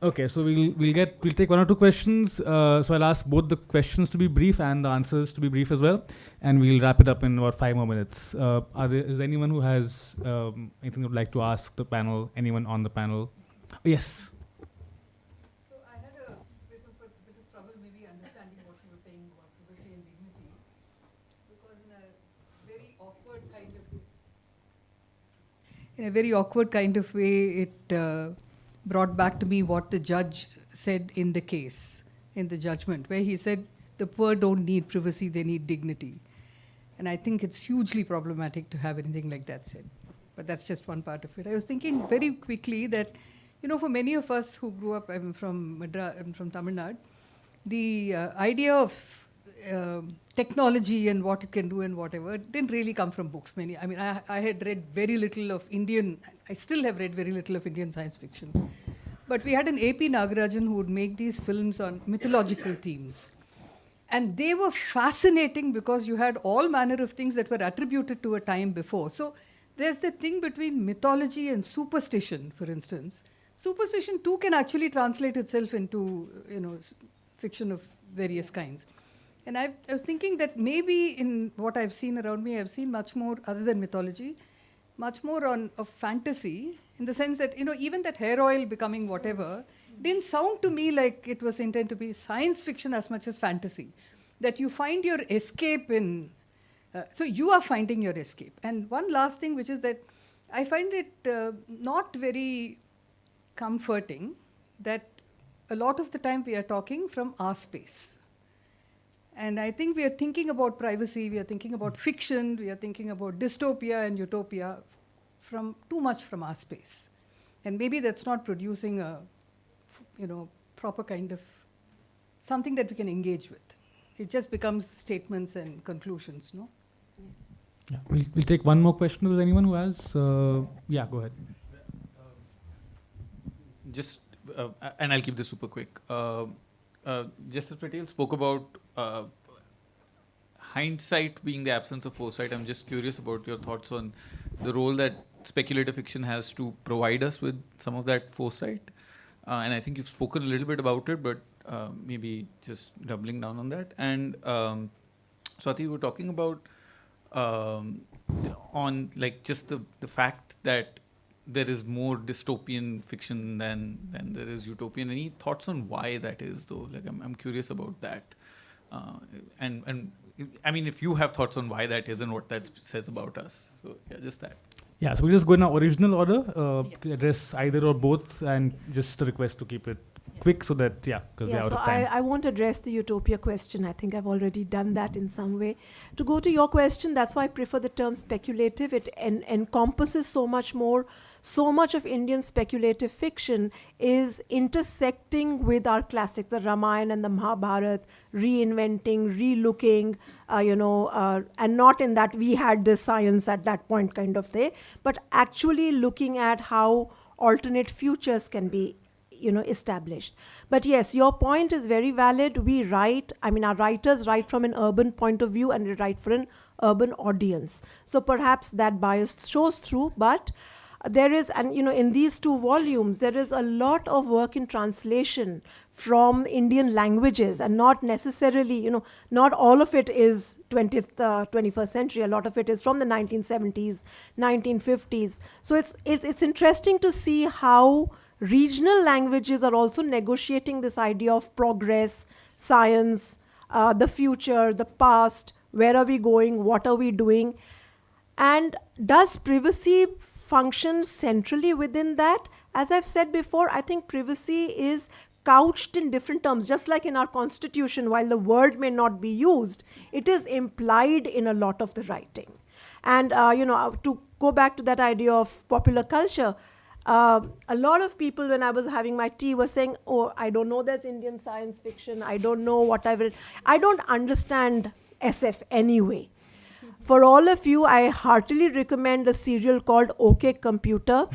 Okay, so we'll take 1 or 2 questions. So I'll ask both the questions to be brief and the answers to be brief as well, and we'll wrap it up in about 5 more minutes. Is anyone who has anything they would like to ask the panel? Anyone on the panel? Yes. So I had a bit of trouble maybe understanding what you were saying about privacy and dignity, because in a very awkward kind of way, it brought back to me what the judge said in the case, in the judgment, where he said the poor don't need privacy, they need dignity. And I think it's hugely problematic to have anything like that said. But that's just one part of it. I was thinking very quickly that, for many of us who grew up, I'm from Tamil Nadu, the idea of technology and what it can do and whatever didn't really come from books. I had read very little of Indian, I still have read very little of Indian science fiction. But we had an A.P. Nagarajan who would make these films on mythological themes. And they were fascinating because you had all manner of things that were attributed to a time before. So there's the thing between mythology and superstition, for instance. Superstition too can actually translate itself into, fiction of various kinds. And I was thinking that maybe in what I've seen around me, I've seen much more, other than mythology, much more of fantasy, in the sense that, even that hair oil becoming whatever, didn't sound to me like it was intended to be science fiction as much as fantasy. That you find your escape in, so you are finding your escape. And one last thing, which is that I find it not very comforting that a lot of the time we are talking from our space. And I think we are thinking about privacy, we are thinking about fiction, we are thinking about dystopia and utopia too much from our space. And maybe that's not producing a, proper kind of something that we can engage with. It just becomes statements and conclusions, no? Yeah, we'll take one more question. Is anyone who has? Yeah, go ahead. just, and I'll keep this super quick. Justice Patel spoke about hindsight being the absence of foresight. I'm just curious about your thoughts on the role that speculative fiction has to provide us with some of that foresight. And I think you've spoken a little bit about it, but maybe just doubling down on that. And Swati, we were talking about on like just the fact that there is more dystopian fiction than there is utopian. Any thoughts on why that is, though? Like I'm curious about that. And I mean, if you have thoughts on why that is and what that says about us. So yeah, just that. Yeah, so we just go in our original order, address either or both, and just a request to keep it quick so that, because we're out so of time. I won't address the utopia question. I think I've already done that in some way. To go to your question, that's why I prefer the term speculative. It encompasses so much more. So much of Indian speculative fiction is intersecting with our classics, the Ramayana and the Mahabharata, reinventing, relooking, and not in that we had this science at that point kind of thing, but actually looking at how alternate futures can be established. But yes, your point is very valid. Our writers write from an urban point of view and they write for an urban audience. So perhaps that bias shows through, but there is, in these 2 volumes, there is a lot of work in translation from Indian languages, and not necessarily, not all of it is 21st century. A lot of it is from the 1970s, 1950s. So it's interesting to see how regional languages are also negotiating this idea of progress, science, the future, the past, where are we going, what are we doing, and does privacy function centrally within that? As I've said before, I think privacy is couched in different terms, just like in our constitution. While the word may not be used, it is implied in a lot of the writing. And to go back to that idea of popular culture, a lot of people, when I was having my tea, were saying, oh, I don't know there's Indian science fiction, I don't know what I've read. I don't understand SF anyway. For all of you, I heartily recommend a serial called OK Computer.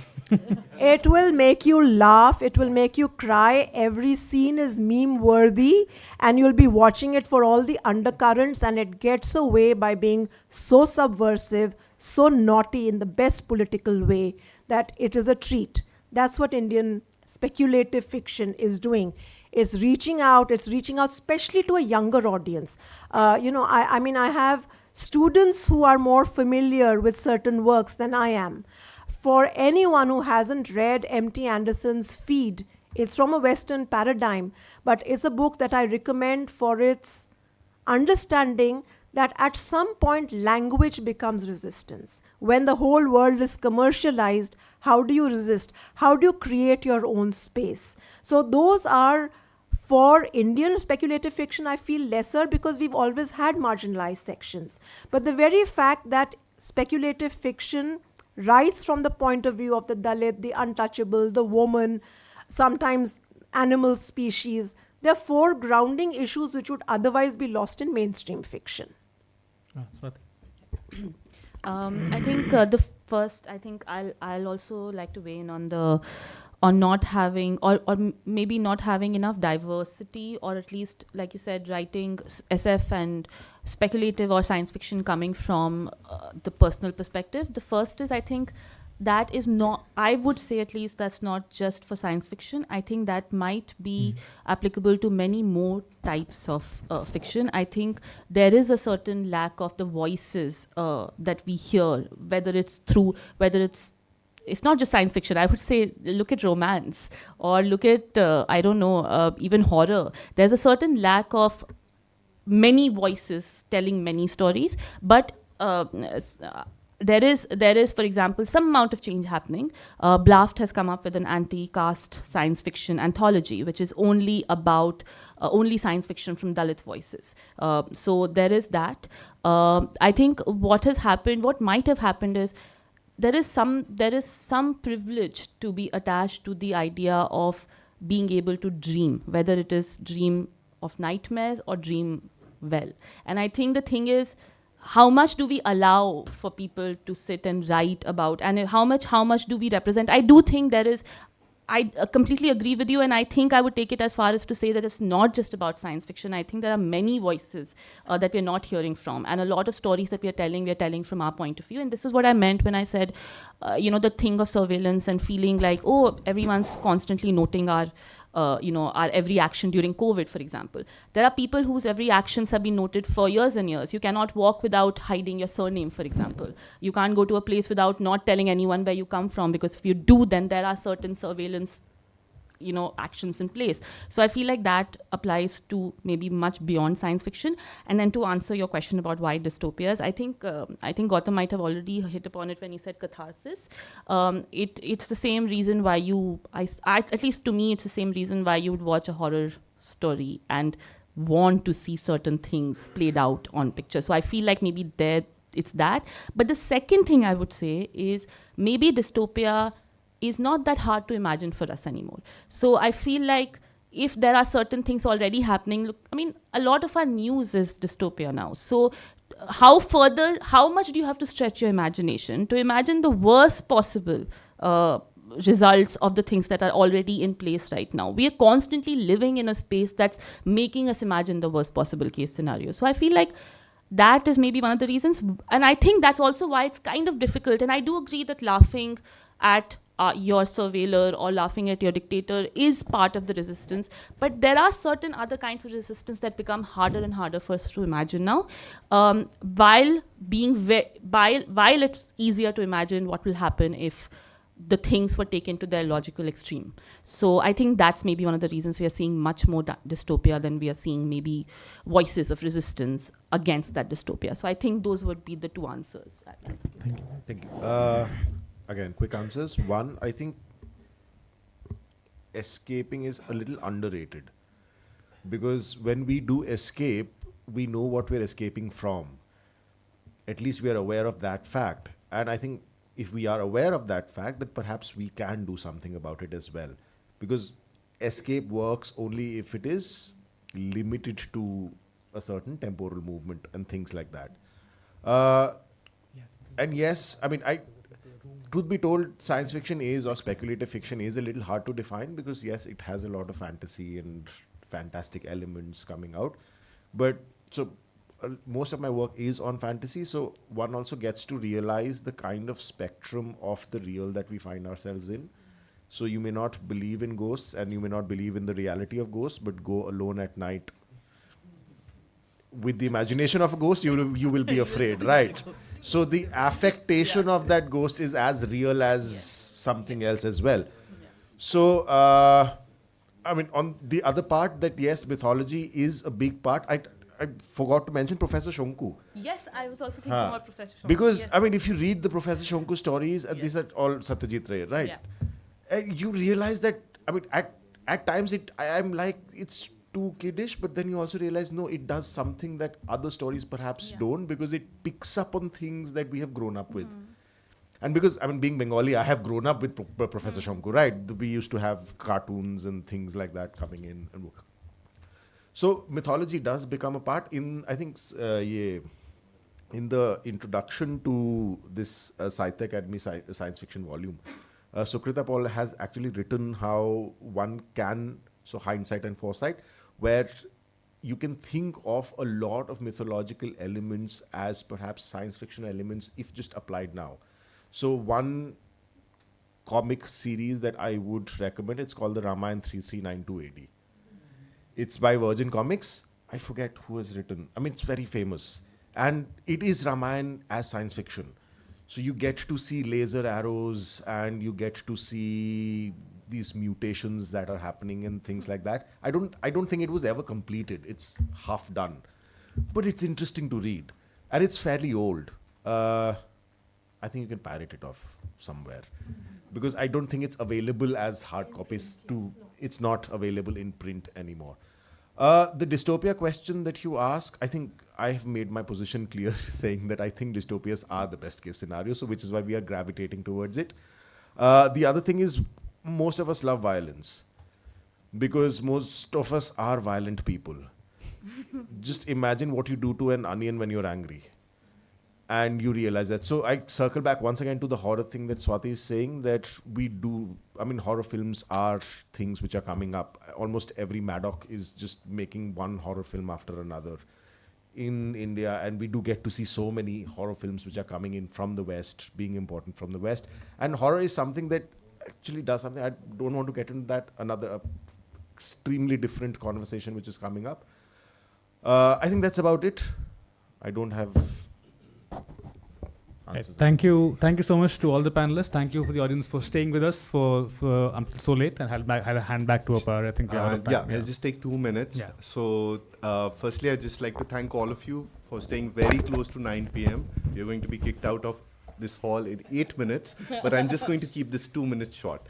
It will make you laugh. It will make you cry. Every scene is meme-worthy, and you'll be watching it for all the undercurrents, and it gets away by being so subversive, so naughty in the best political way that it is a treat. That's what Indian speculative fiction is doing. It's reaching out especially to a younger audience. I have students who are more familiar with certain works than I am. For anyone who hasn't read M.T. Anderson's Feed, it's from a Western paradigm, but it's a book that I recommend for its understanding that at some point language becomes resistance. When the whole world is commercialized, how do you resist? How do you create your own space? So those are, for Indian speculative fiction, I feel lesser because we've always had marginalized sections. But the very fact that speculative fiction writes from the point of view of the Dalit, the untouchable, the woman, sometimes animal species, they're foregrounding issues which would otherwise be lost in mainstream fiction. I think the first, I think I'll also like to weigh in on not having, or maybe not having enough diversity, or at least, like you said, writing SF and speculative or science fiction coming from the personal perspective. The first is, I think, that is not, I would say at least, that's not just for science fiction. I think that might be applicable to many more types of fiction. I think there is a certain lack of the voices that we hear, whether it's not just science fiction. I would say look at romance, or look at, even horror. There's a certain lack of many voices telling many stories, but there is, for example, some amount of change happening. Blaft has come up with an anti-caste science fiction anthology, which is only about only science fiction from Dalit voices. So there is that. I think what might have happened is, there is some privilege to be attached to the idea of being able to dream, whether it is dream of nightmares or dream well. And I think the thing is, how much do we allow for people to sit and write about, and how much do we represent? I do think there is, I completely agree with you, and I think I would take it as far as to say that it's not just about science fiction. I think there are many voices that we're not hearing from, and a lot of stories that we're telling from our point of view. And this is what I meant when I said, the thing of surveillance and feeling like, oh, everyone's constantly noting our every action during COVID, for example. There are people whose every actions have been noted for years and years. You cannot walk without hiding your surname, for example. You can't go to a place without not telling anyone where you come from, because if you do, then there are certain surveillance actions in place. So I feel like that applies to maybe much beyond science fiction. And then to answer your question about why dystopias, I think Gautam might have already hit upon it when he said catharsis. It's the same reason why at least to me, it's the same reason why you would watch a horror story and want to see certain things played out on picture. So I feel like maybe it's that. But the second thing I would say is maybe dystopia is not that hard to imagine for us anymore. So I feel like if there are certain things already happening, look, I mean, a lot of our news is dystopia now. So how much do you have to stretch your imagination to imagine the worst possible results of the things that are already in place right now? We are constantly living in a space that's making us imagine the worst possible case scenario. So I feel like that is maybe one of the reasons. And I think that's also why it's kind of difficult. And I do agree that laughing at your surveiller or laughing at your dictator is part of the resistance, but there are certain other kinds of resistance that become harder and harder for us to imagine now, while it's easier to imagine what will happen if the things were taken to their logical extreme. So I think that's maybe one of the reasons we are seeing much more dystopia than we are seeing maybe voices of resistance against that dystopia. So I think those would be the two answers. Thank you. Again, quick answers. One, I think escaping is a little underrated, because when we do escape, we know what we're escaping from. At least we are aware of that fact. And I think if we are aware of that fact, then perhaps we can do something about it as well. Because escape works only if it is limited to a certain temporal movement and things like that. And yes, I mean, truth be told, science fiction is, or speculative fiction is, a little hard to define, because yes, it has a lot of fantasy and fantastic elements coming out. But so most of my work is on fantasy, so one also gets to realize the kind of spectrum of the real that we find ourselves in. So you may not believe in ghosts, and you may not believe in the reality of ghosts, but go alone at night with the imagination of a ghost, you will be afraid, right? So the affectation of that ghost is as real as something else as well. So, I mean, on the other part, that yes, mythology is a big part. I forgot to mention Professor Shonku. Yes, I was also thinking about Professor Shonku. Because, I mean, if you read the Professor Shonku stories, these are all Satyajit Ray, right? And you realize that, I mean, at times I'm like, it's too kiddish, but then you also realize, no, it does something that other stories perhaps don't, because it picks up on things that we have grown up with. And because, I mean, being Bengali, I have grown up with Professor Shonku, right? We used to have cartoons and things like that coming in. So mythology does become a part in, I think, in the introduction to this Sahitya Academy science fiction volume, Sukrita Paul has actually written how one can, so hindsight and foresight, where you can think of a lot of mythological elements as perhaps science fiction elements if just applied now. So one comic series that I would recommend, it's called the Ramayana 3392 AD. It's by Virgin Comics. I forget who has written. I mean, it's very famous. And it is Ramayana as science fiction. So you get to see laser arrows, and you get to see these mutations that are happening and things like that. I don't think it was ever completed. It's half done, but it's interesting to read, and it's fairly old. I think you can pirate it off somewhere, because I don't think it's available as hard copies. It's not available in print anymore. The dystopia question that you ask, I think I have made my position clear, saying that I think dystopias are the best case scenario, so which is why we are gravitating towards it. The other thing is, most of us love violence, because most of us are violent people. Just imagine what you do to an onion when you're angry. and you realize that. So I circle back once again to the horror thing that Swati is saying, that we do, I mean, horror films are things which are coming up. Almost every Maddock is just making one horror film after another in India, and we do get to see so many horror films which are coming in from the West, being important from the West. And horror is something that actually does something. I don't want to get into that, another extremely different conversation which is coming up. I think that's about it. I don't have answers. Thank you so much to all the panelists. Thank you for the audience for staying with us for until so late, and I'll hand back to Apar. I think we are out of time. I'll just take 2 minutes. Yeah. So, firstly, I'd just like to thank all of you for staying very close to 9 p.m. You're going to be kicked out of this hall in 8 minutes, but I'm just going to keep this 2 minutes short.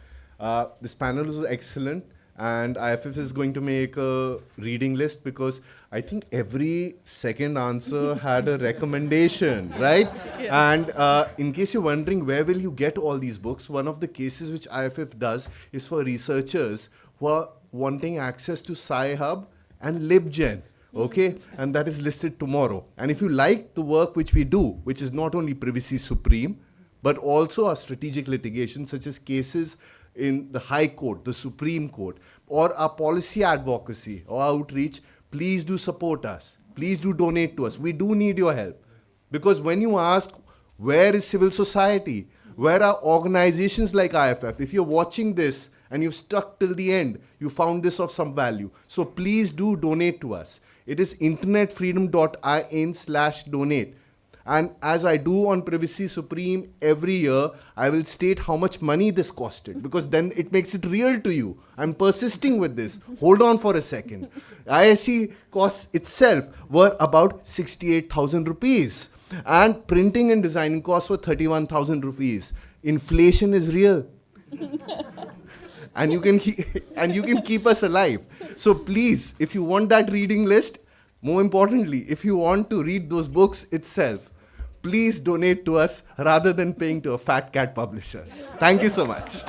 This panel was excellent, and IFF is going to make a reading list, because I think every second answer had a recommendation, right? Yeah. And in case you're wondering where will you get all these books, one of the cases which IFF does is for researchers who are wanting access to Sci-Hub and LibGen. Okay, and that is listed tomorrow. And if you like the work which we do, which is not only Privacy Supreme, but also our strategic litigation, such as cases in the High Court, the Supreme Court, or our policy advocacy or outreach, please do support us. Please do donate to us. We do need your help. Because when you ask, where is civil society? Where are organizations like IFF? If you're watching this and you've stuck till the end, you found this of some value. So please do donate to us. It is internetfreedom.in/donate. And as I do on Privacy Supreme every year, I will state how much money this costed, because then it makes it real to you. I'm persisting with this. Hold on for a second. ISC costs itself were about 68,000 rupees. And printing and designing costs were 31,000 rupees. Inflation is real. And you can keep us alive. So please, if you want that reading list, more importantly, if you want to read those books itself, please donate to us rather than paying to a fat cat publisher. Thank you so much.